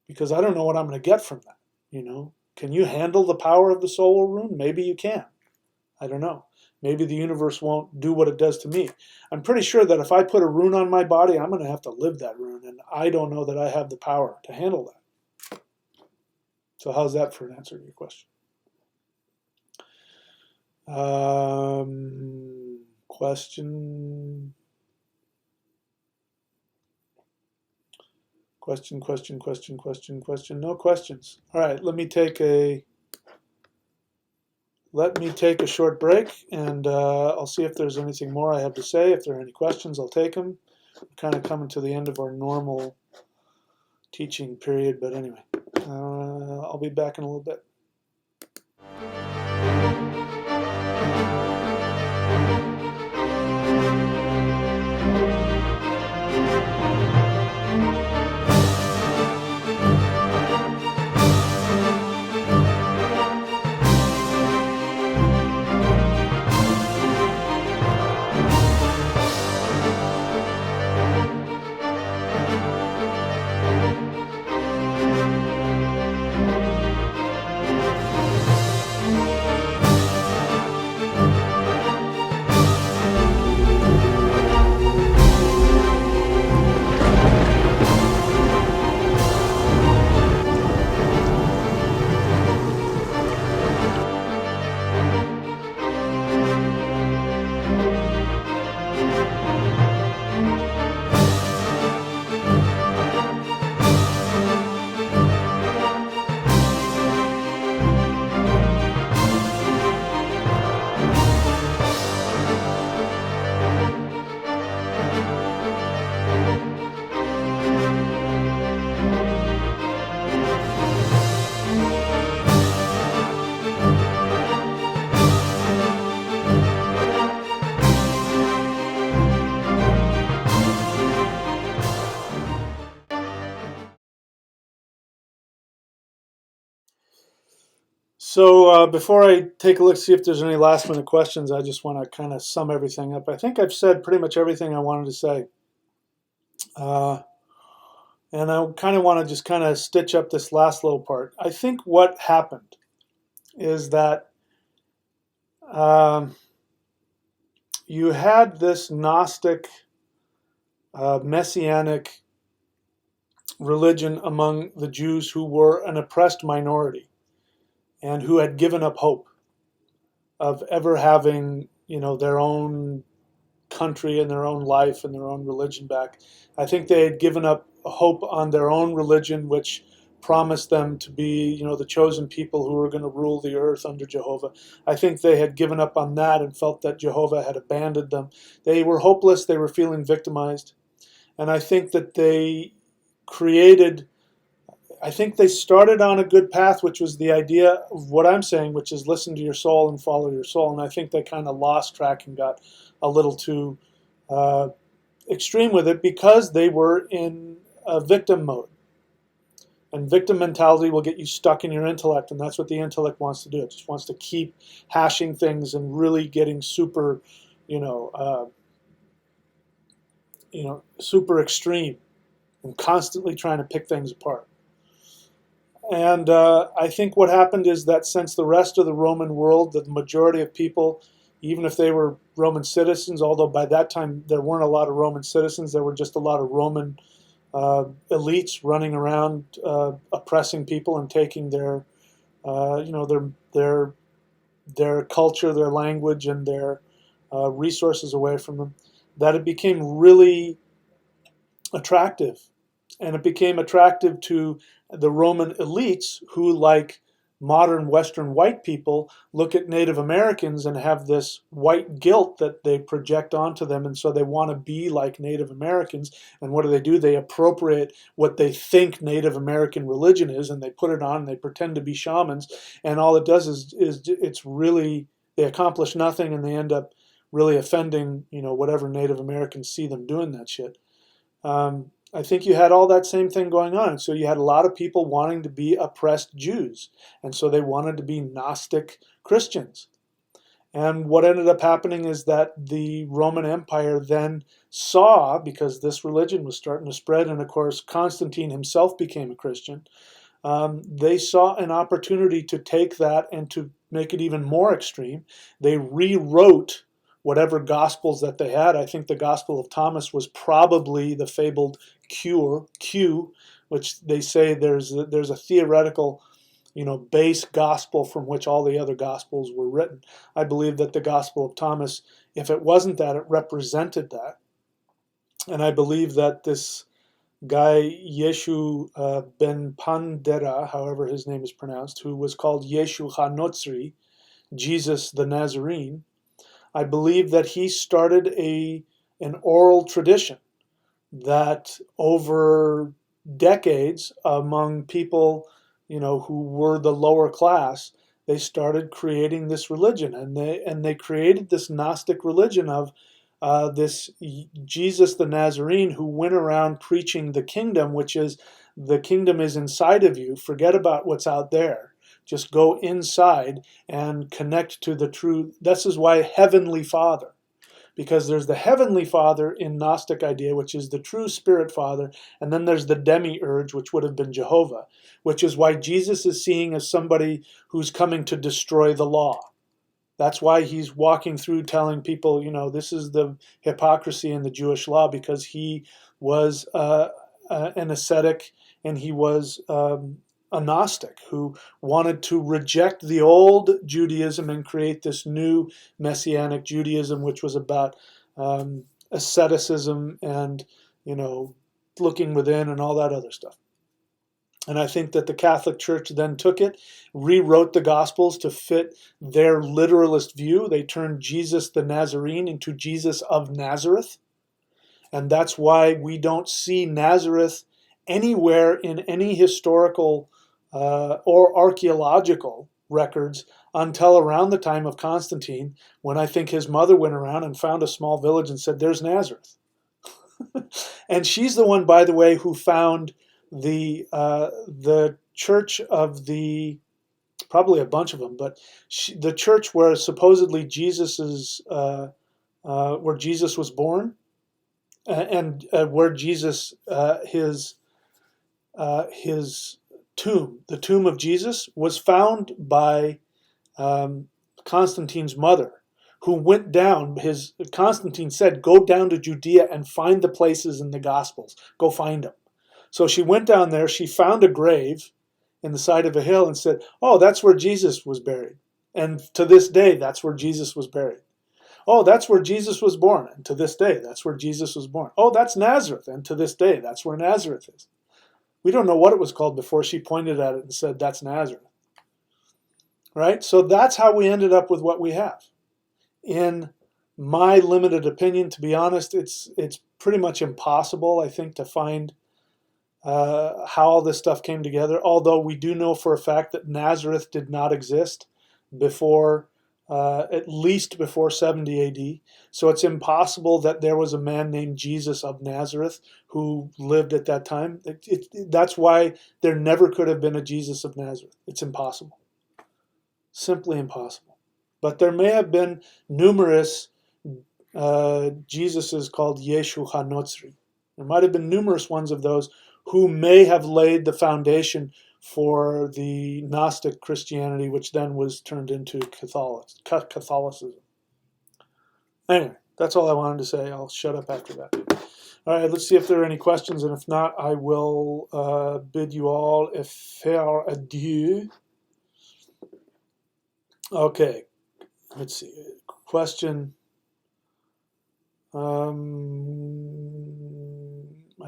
because I don't know what I'm going to get from that. You know, can you handle the power of the soul rune? Maybe you can. I don't know. Maybe the universe won't do what it does to me. I'm pretty sure that if I put a rune on my body, I'm going to have to live that rune, and I don't know that I have the power to handle that. So how's that for an answer to your question? Question. No questions. All right, let me take a short break, and I'll see if there's anything more I have to say. If there are any questions, I'll take them. We're kind of coming to the end of our normal teaching period, but anyway, I'll be back in a little bit. So before I take a look, see if there's any last minute questions, I just want to kind of sum everything up. I think I've said pretty much everything I wanted to say. Uh, and I kind of want to just kind of stitch up this last little part. I think what happened is that um, you had this Gnostic, messianic religion among the Jews who were an oppressed minority and who had given up hope of ever having, their own country and their own life and their own religion back. I think they had given up hope on their own religion, which promised them to be, the chosen people who were going to rule the earth under Jehovah. I think they had given up on that and felt that Jehovah had abandoned them. They were hopeless. They were feeling victimized. And I think that created I think they started on a good path, which was the idea of what I'm saying, which is listen to your soul and follow your soul. And I think they kind of lost track and got a little too uh, extreme with it because they were in a victim mode. And victim mentality will get you stuck in your intellect, and that's what the intellect wants to do. It just wants to keep hashing things and really getting super, you know, uh, super extreme and constantly trying to pick things apart. And I think what happened is that since the rest of the Roman world, the majority of people, even if they were Roman citizens, although by that time there weren't a lot of Roman citizens, there were just a lot of Roman elites running around oppressing people and taking their, their culture, their language, and their resources away from them, that it became really attractive. And it became attractive to the Roman elites who, like modern Western white people, look at Native Americans and have this white guilt that they project onto them. And so they want to be like Native Americans. And what do? They appropriate what they think Native American religion is and they put it on and they pretend to be shamans. And all it does is it's really, they accomplish nothing and they end up really offending, whatever Native Americans see them doing that shit. I think you had all that same thing going on. So you had a lot of people wanting to be oppressed Jews. And so they wanted to be Gnostic Christians. And what ended up happening is that the Roman Empire then saw, because this religion was starting to spread, and of course Constantine himself became a Christian, they saw an opportunity to take that and to make it even more extreme. They rewrote whatever gospels that they had. I think the Gospel of Thomas was probably the fabled Q, which they say there's a theoretical, base gospel from which all the other gospels were written. I believe that the Gospel of Thomas, if it wasn't that, it represented that. And I believe that this guy Yeshu ben Pandera, however his name is pronounced, who was called Yeshu HaNotzri, Jesus the Nazarene, I believe that he started an oral tradition that over decades among people, who were the lower class, they started creating this religion, and they created this Gnostic religion of this Jesus the Nazarene, who went around preaching the kingdom, which is the kingdom is inside of you. Forget about what's out there. Just go inside and connect to the true. This is why Heavenly Father, because there's the Heavenly Father in Gnostic idea, which is the true Spirit Father, and then there's the demiurge, which would have been Jehovah, which is why Jesus is seen as somebody who's coming to destroy the law. That's why he's walking through telling people, this is the hypocrisy in the Jewish law, because he was an ascetic and he was a Gnostic who wanted to reject the old Judaism and create this new Messianic Judaism, which was about asceticism and, looking within and all that other stuff. And I think that the Catholic Church then took it, rewrote the Gospels to fit their literalist view. They turned Jesus the Nazarene into Jesus of Nazareth. And that's why we don't see Nazareth anywhere in any historical or archaeological records until around the time of Constantine, when I think his mother went around and found a small village and said, "There's Nazareth." And she's the one, by the way, who found the church of the probably a bunch of them, but the church where supposedly where Jesus was born, and where Jesus, his tomb, the tomb of Jesus, was found by Constantine's mother, who went down. Constantine said, "Go down to Judea and find the places in the Gospels. Go find them." So she went down there. She found a grave in the side of a hill and said, "Oh, that's where Jesus was buried." And to this day, that's where Jesus was buried. "Oh, that's where Jesus was born." And to this day, that's where Jesus was born. "Oh, that's Nazareth." And to this day, that's where Nazareth is. We don't know what it was called before she pointed at it and said, "That's Nazareth." Right? So that's how we ended up with what we have. In my limited opinion, to be honest, it's pretty much impossible, I think, to find how all this stuff came together. Although we do know for a fact that Nazareth did not exist before, at least before 70 AD. So it's impossible that there was a man named Jesus of Nazareth who lived at that time. That's why there never could have been a Jesus of Nazareth. It's impossible. Simply impossible. But there may have been numerous Jesuses called Yeshu HaNotzri. There might have been numerous ones of those who may have laid the foundation for the Gnostic Christianity, which then was turned into Catholicism. Anyway, that's all I wanted to say. I'll shut up after that. All right, let's see if there are any questions, and if not, I will bid you all a fair adieu. Okay, let's see. Question. I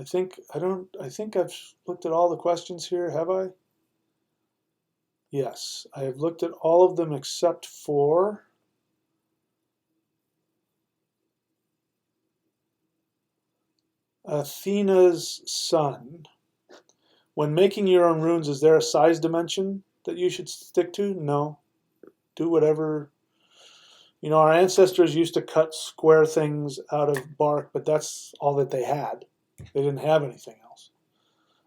think I've looked at all the questions here, have I? Yes, I have looked at all of them except for Athena's son. When making your own runes, is there a size dimension that you should stick to? No. Do whatever. You know, our ancestors used to cut square things out of bark, but that's all that they had. They didn't have anything else.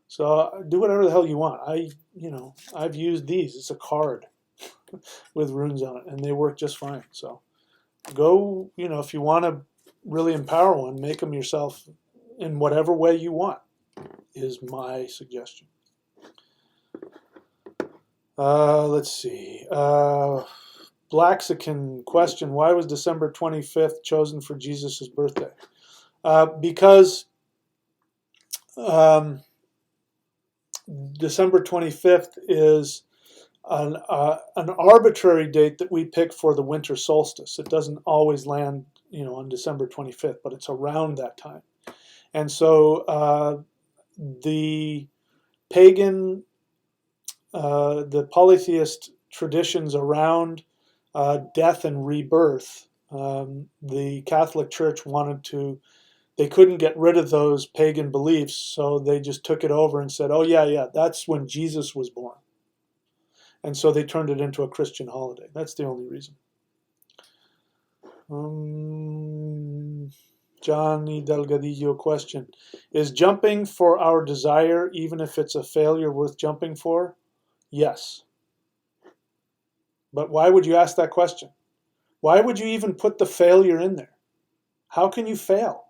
So do whatever the hell you want. I've used these. It's a card with runes on it, and they work just fine. So go, if you want to really empower one, make them yourself in whatever way you want, is my suggestion. Let's see. Blaxican question: why was December 25th chosen for Jesus' birthday? Because December 25th is an arbitrary date that we pick for the winter solstice. It doesn't always land, on December 25th, but it's around that time. And so the pagan, the polytheist traditions around death and rebirth, the Catholic Church they couldn't get rid of those pagan beliefs, so they just took it over and said, "Oh yeah, that's when Jesus was born." And so they turned it into a Christian holiday. That's the only reason. Johnny Delgadillo question: is jumping for our desire, even if it's a failure, worth jumping for? Yes. But why would you ask that question? Why would you even put the failure in there? How can you fail?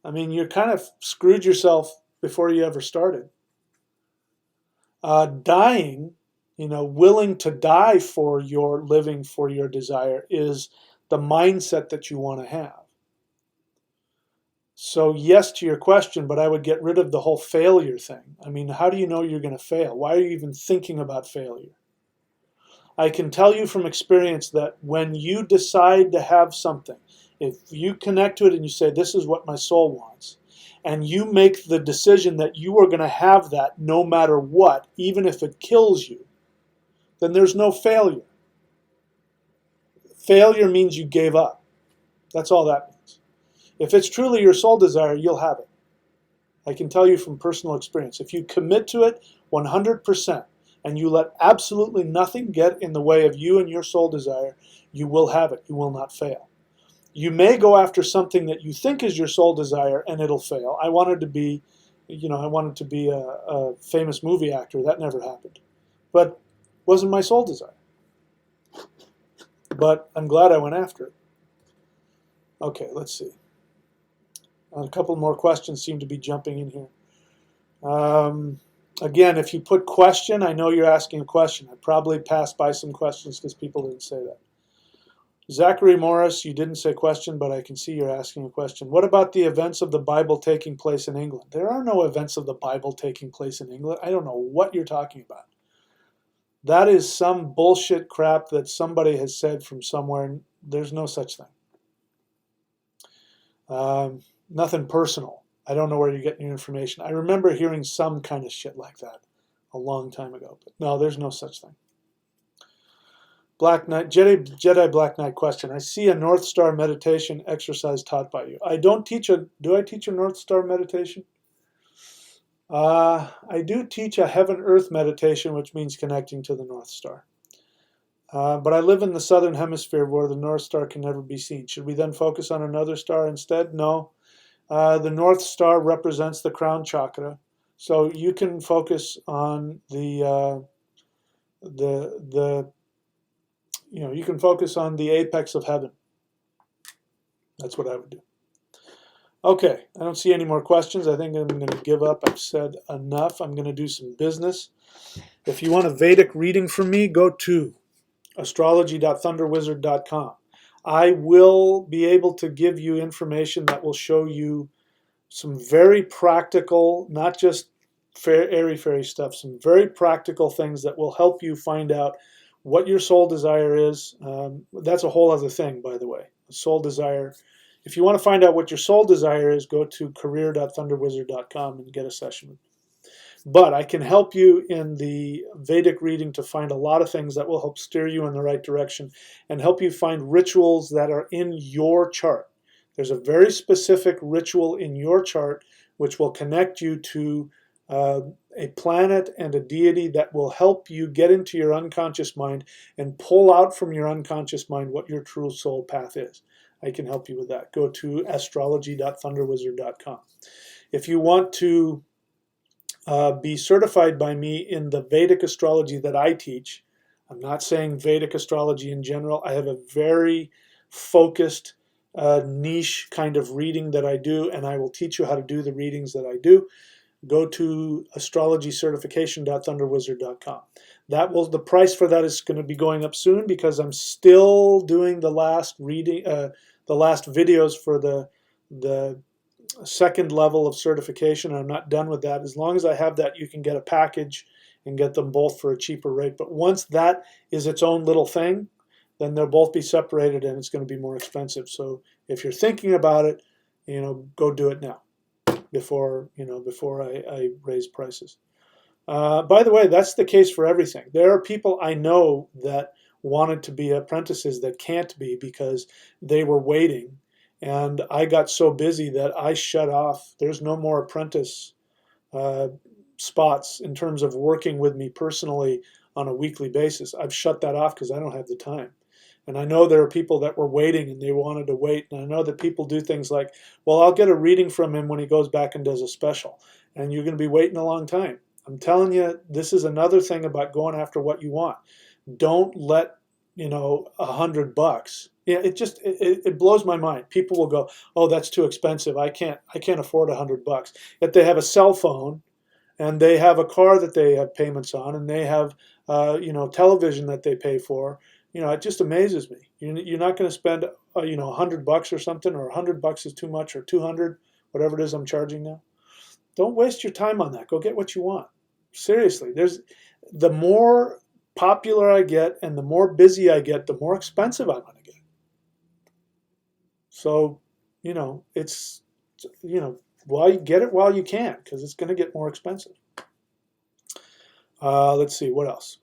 I mean, you kind of screwed yourself before you ever started. Dying, willing to die for your living, for your desire, is the mindset that you want to have. So yes to your question, but I would get rid of the whole failure thing. I mean, how do you know you're going to fail? Why are you even thinking about failure? I can tell you from experience that when you decide to have something, if you connect to it and you say, this is what my soul wants, and you make the decision that you are going to have that no matter what, even if it kills you, then there's no failure. Failure means you gave up. That's all that means. If it's truly your soul desire, you'll have it. I can tell you from personal experience. If you commit to it 100%, and you let absolutely nothing get in the way of you and your soul desire, you will have it. You will not fail. You may go after something that you think is your soul desire, and it'll fail. I wanted to be a famous movie actor. That never happened. But Wasn't my soul desire. But I'm glad I went after it. Okay, let's see. A couple more questions seem to be jumping in here. Again, if you put question, I know you're asking a question. I probably passed by some questions because people didn't say that. Zachary Morris, you didn't say question, but I can see you're asking a question. What about the events of the Bible taking place in England? There are no events of the Bible taking place in England. I don't know what you're talking about. That is some bullshit crap that somebody has said from somewhere. There's no such thing. Nothing personal. I don't know where you're getting your information. I remember hearing some kind of shit like that a long time ago. But no, there's no such thing. Black Knight, Jedi Black Knight question. I see a North Star meditation exercise taught by you. I don't teach a, do I teach a North Star meditation? I do teach a Heaven Earth meditation, which means connecting to the North Star. But I live in the southern hemisphere where the North Star can never be seen. Should we then focus on another star instead? No. The North Star represents the crown chakra, so you can focus on you can focus on the apex of heaven. That's what I would do. Okay, I don't see any more questions. I think I'm going to give up. I've said enough. I'm going to do some business. If you want a Vedic reading from me, go to astrology.thunderwizard.com. I will be able to give you information that will show you some very practical, not just airy-fairy stuff, some very practical things that will help you find out what your soul desire is. That's a whole other thing, by the way. Soul desire. If you want to find out what your soul desire is, go to career.thunderwizard.com and get a session with me. But I can help you in the Vedic reading to find a lot of things that will help steer you in the right direction and help you find rituals that are in your chart. There's a very specific ritual in your chart which will connect you to a planet and a deity that will help you get into your unconscious mind and pull out from your unconscious mind what your true soul path is. I can help you with that. Go to astrology.thunderwizard.com. If you want to be certified by me in the Vedic astrology that I teach, I'm not saying Vedic astrology in general. I have a very focused niche kind of reading that I do, and I will teach you how to do the readings that I do. Go to astrologycertification.thunderwizard.com. The price for that is going to be going up soon because I'm still doing the last reading, the last videos for the second level of certification. I'm not done with that. As long as I have that, you can get a package and get them both for a cheaper rate. But once that is its own little thing, then they'll both be separated and it's going to be more expensive. So if you're thinking about it, go do it now before I raise prices. By the way, that's the case for everything. There are people I know that wanted to be apprentices that can't be because they were waiting. And I got so busy that I shut off. There's no more apprentice spots in terms of working with me personally on a weekly basis. I've shut that off because I don't have the time. And I know there are people that were waiting and they wanted to wait. And I know that people do things like, well, I'll get a reading from him when he goes back and does a special. And you're going to be waiting a long time. I'm telling you, this is another thing about going after what you want. Don't let, $100. Yeah, it blows my mind. People will go, oh, that's too expensive. I can't afford $100. Yet they have a cell phone and they have a car that they have payments on and they have, television that they pay for. It just amazes me. You're not going to spend, $100 or something, or $100 is too much, or 200, whatever it is I'm charging now. Don't waste your time on that. Go get what you want. Seriously, the more popular I get and the more busy I get, the more expensive I'm going to get. So, it's, get it while you can, because it's going to get more expensive. Let's see, what else?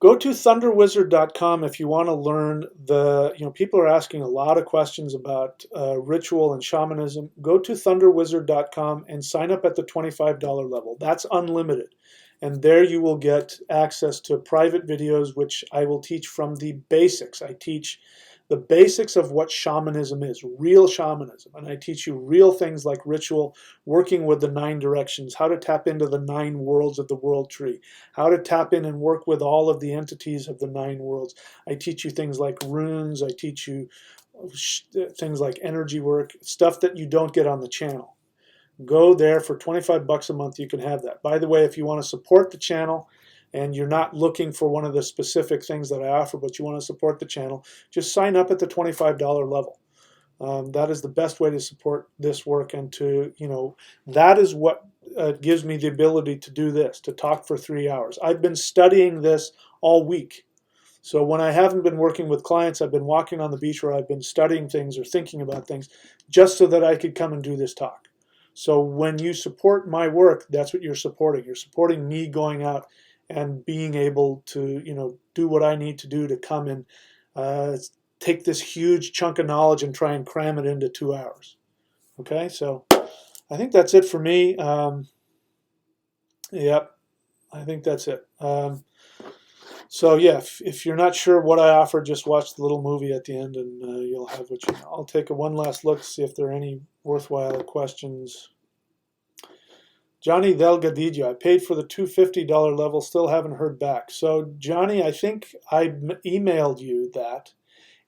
Go to thunderwizard.com if you want to learn people are asking a lot of questions about ritual and shamanism. Go to thunderwizard.com and sign up at the $25 level. That's unlimited. And there you will get access to private videos, which I will teach from the basics. I teach the basics of what shamanism is, real shamanism. And I teach you real things like ritual, working with the 9 directions, how to tap into the 9 worlds of the world tree, how to tap in and work with all of the entities of the 9 worlds. I teach you things like runes. I teach you things like energy work, stuff that you don't get on the channel. Go there for 25 bucks a month. You can have that. By the way, if you want to support the channel, and you're not looking for one of the specific things that I offer, but you want to support the channel, just sign up at the $25 level. That is the best way to support this work, and to, that is what gives me the ability to do this, to talk for 3 hours. I've been studying this all week. So when I haven't been working with clients, I've been walking on the beach, or I've been studying things or thinking about things, just so that I could come and do this talk. So when you support my work, that's what you're supporting. You're supporting me going out and being able to, do what I need to do to come and take this huge chunk of knowledge and try and cram it into 2 hours. Okay, so I think that's it for me. Yep, I think that's it. So yeah, if you're not sure what I offer, just watch the little movie at the end, and you'll have what you know. I'll take one last look to see if there are any worthwhile questions. Johnny Delgadillo, I paid for the $250 level, still haven't heard back. So Johnny, I think I emailed you that.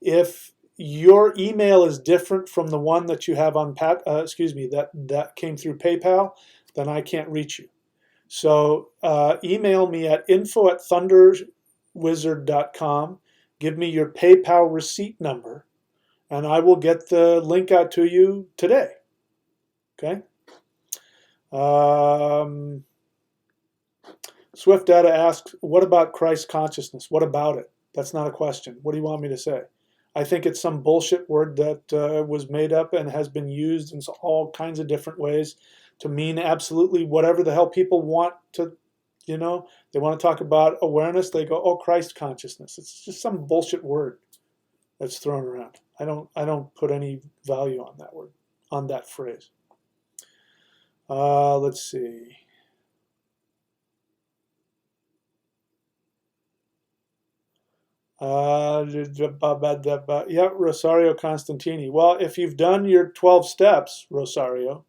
If your email is different from the one that you have on that came through PayPal, then I can't reach you. So email me at info@thunderwizard.com. Give me your PayPal receipt number, and I will get the link out to you today. Okay. Swift Data asks, what about Christ consciousness? What about it? That's not a question. What do you want me to say? I think it's some bullshit word that was made up and has been used in all kinds of different ways to mean absolutely whatever the hell people want to, they want to talk about awareness. They go, oh, Christ consciousness. It's just some bullshit word that's thrown around. I don't put any value on that word, on that phrase. Let's see. Yeah, Rosario Constantini. Well, if you've done your 12 steps, Rosario,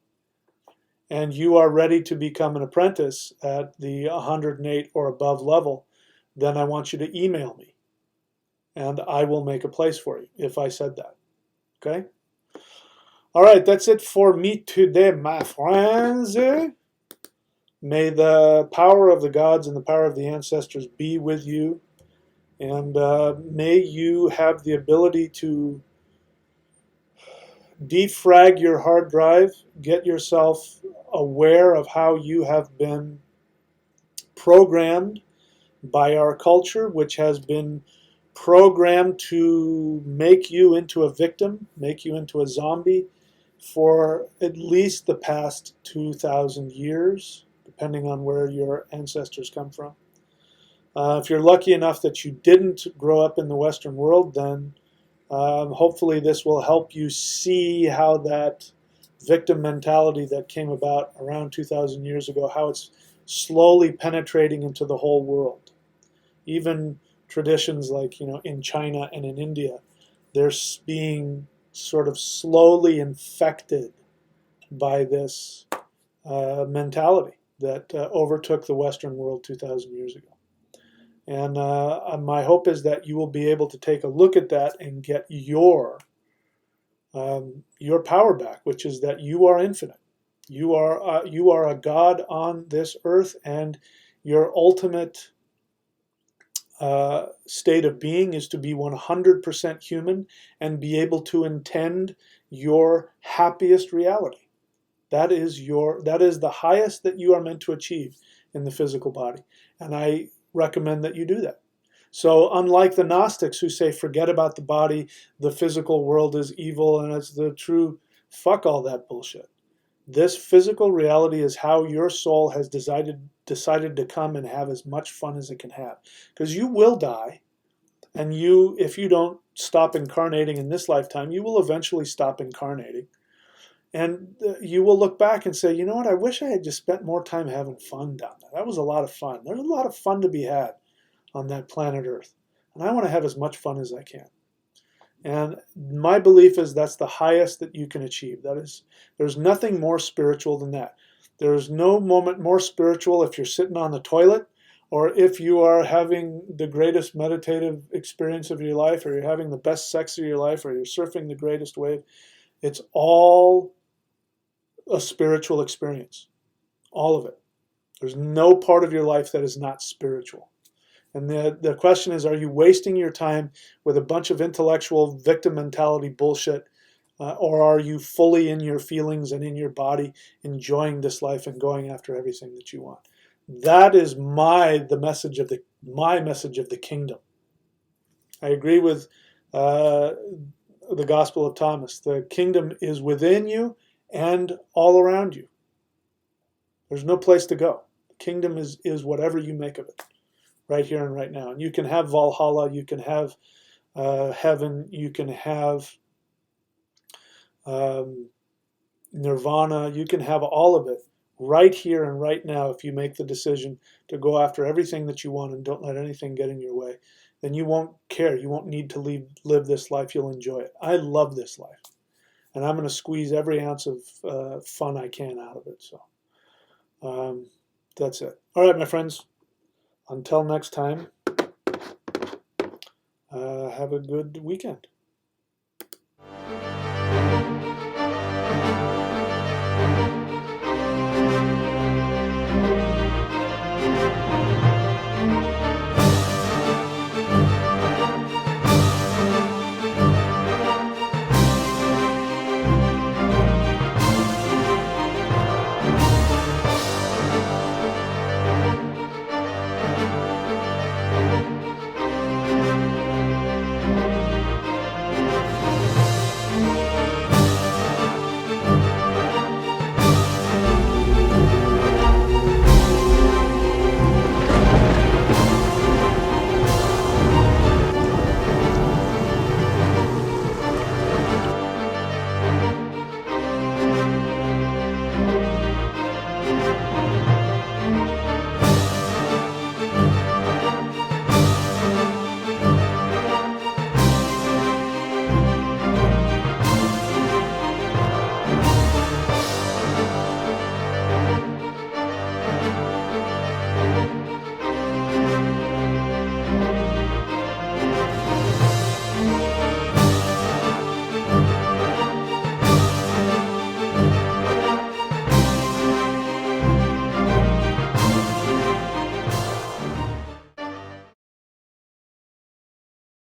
and you are ready to become an apprentice at the 108 or above level, then I want you to email me, and I will make a place for you if I said that. Okay? All right, that's it for me today, my friends. May the power of the gods and the power of the ancestors be with you, and may you have the ability to defrag your hard drive, get yourself aware of how you have been programmed by our culture, which has been programmed to make you into a victim, make you into a zombie for at least the past 2,000 years, depending on where your ancestors come from. If you're lucky enough that you didn't grow up in the Western world, then hopefully this will help you see how that victim mentality that came about around 2,000 years ago, how it's slowly penetrating into the whole world. Even traditions like, in China and in India, they're being sort of slowly infected by this mentality that overtook the Western world 2,000 years ago. And my hope is that you will be able to take a look at that and get your power back, which is that you are infinite. You are a God on this earth, and your ultimate state of being is to be 100% human and be able to intend your happiest reality. That is the highest that you are meant to achieve in the physical body, and I recommend that you do that. So unlike the Gnostics who say forget about the body, the physical world is evil and it's the true, fuck all that bullshit. This physical reality is how your soul has decided to come and have as much fun as it can have. Because you will die, and if you don't stop incarnating in this lifetime, you will eventually stop incarnating. And you will look back and say, you know what, I wish I had just spent more time having fun down there. That was a lot of fun. There's a lot of fun to be had on that planet Earth. And I want to have as much fun as I can. And my belief is that's the highest that you can achieve. There's nothing more spiritual than that. There's no moment more spiritual if you're sitting on the toilet, or if you are having the greatest meditative experience of your life, or you're having the best sex of your life, or you're surfing the greatest wave. It's all a spiritual experience. All of it. There's no part of your life that is not spiritual. And the question is, are you wasting your time with a bunch of intellectual victim mentality bullshit, or are you fully in your feelings and in your body, enjoying this life and going after everything that you want? That is my message of the kingdom. I agree with the Gospel of Thomas. The kingdom is within you and all around you. There's no place to go. The kingdom is whatever you make of it, right here and right now. And you can have Valhalla, you can have heaven, you can have nirvana, you can have all of it right here and right now if you make the decision to go after everything that you want and don't let anything get in your way. Then you won't care. You won't need to live this life. You'll enjoy it. I love this life. And I'm going to squeeze every ounce of fun I can out of it. So that's it. All right, my friends. Until next time, have a good weekend.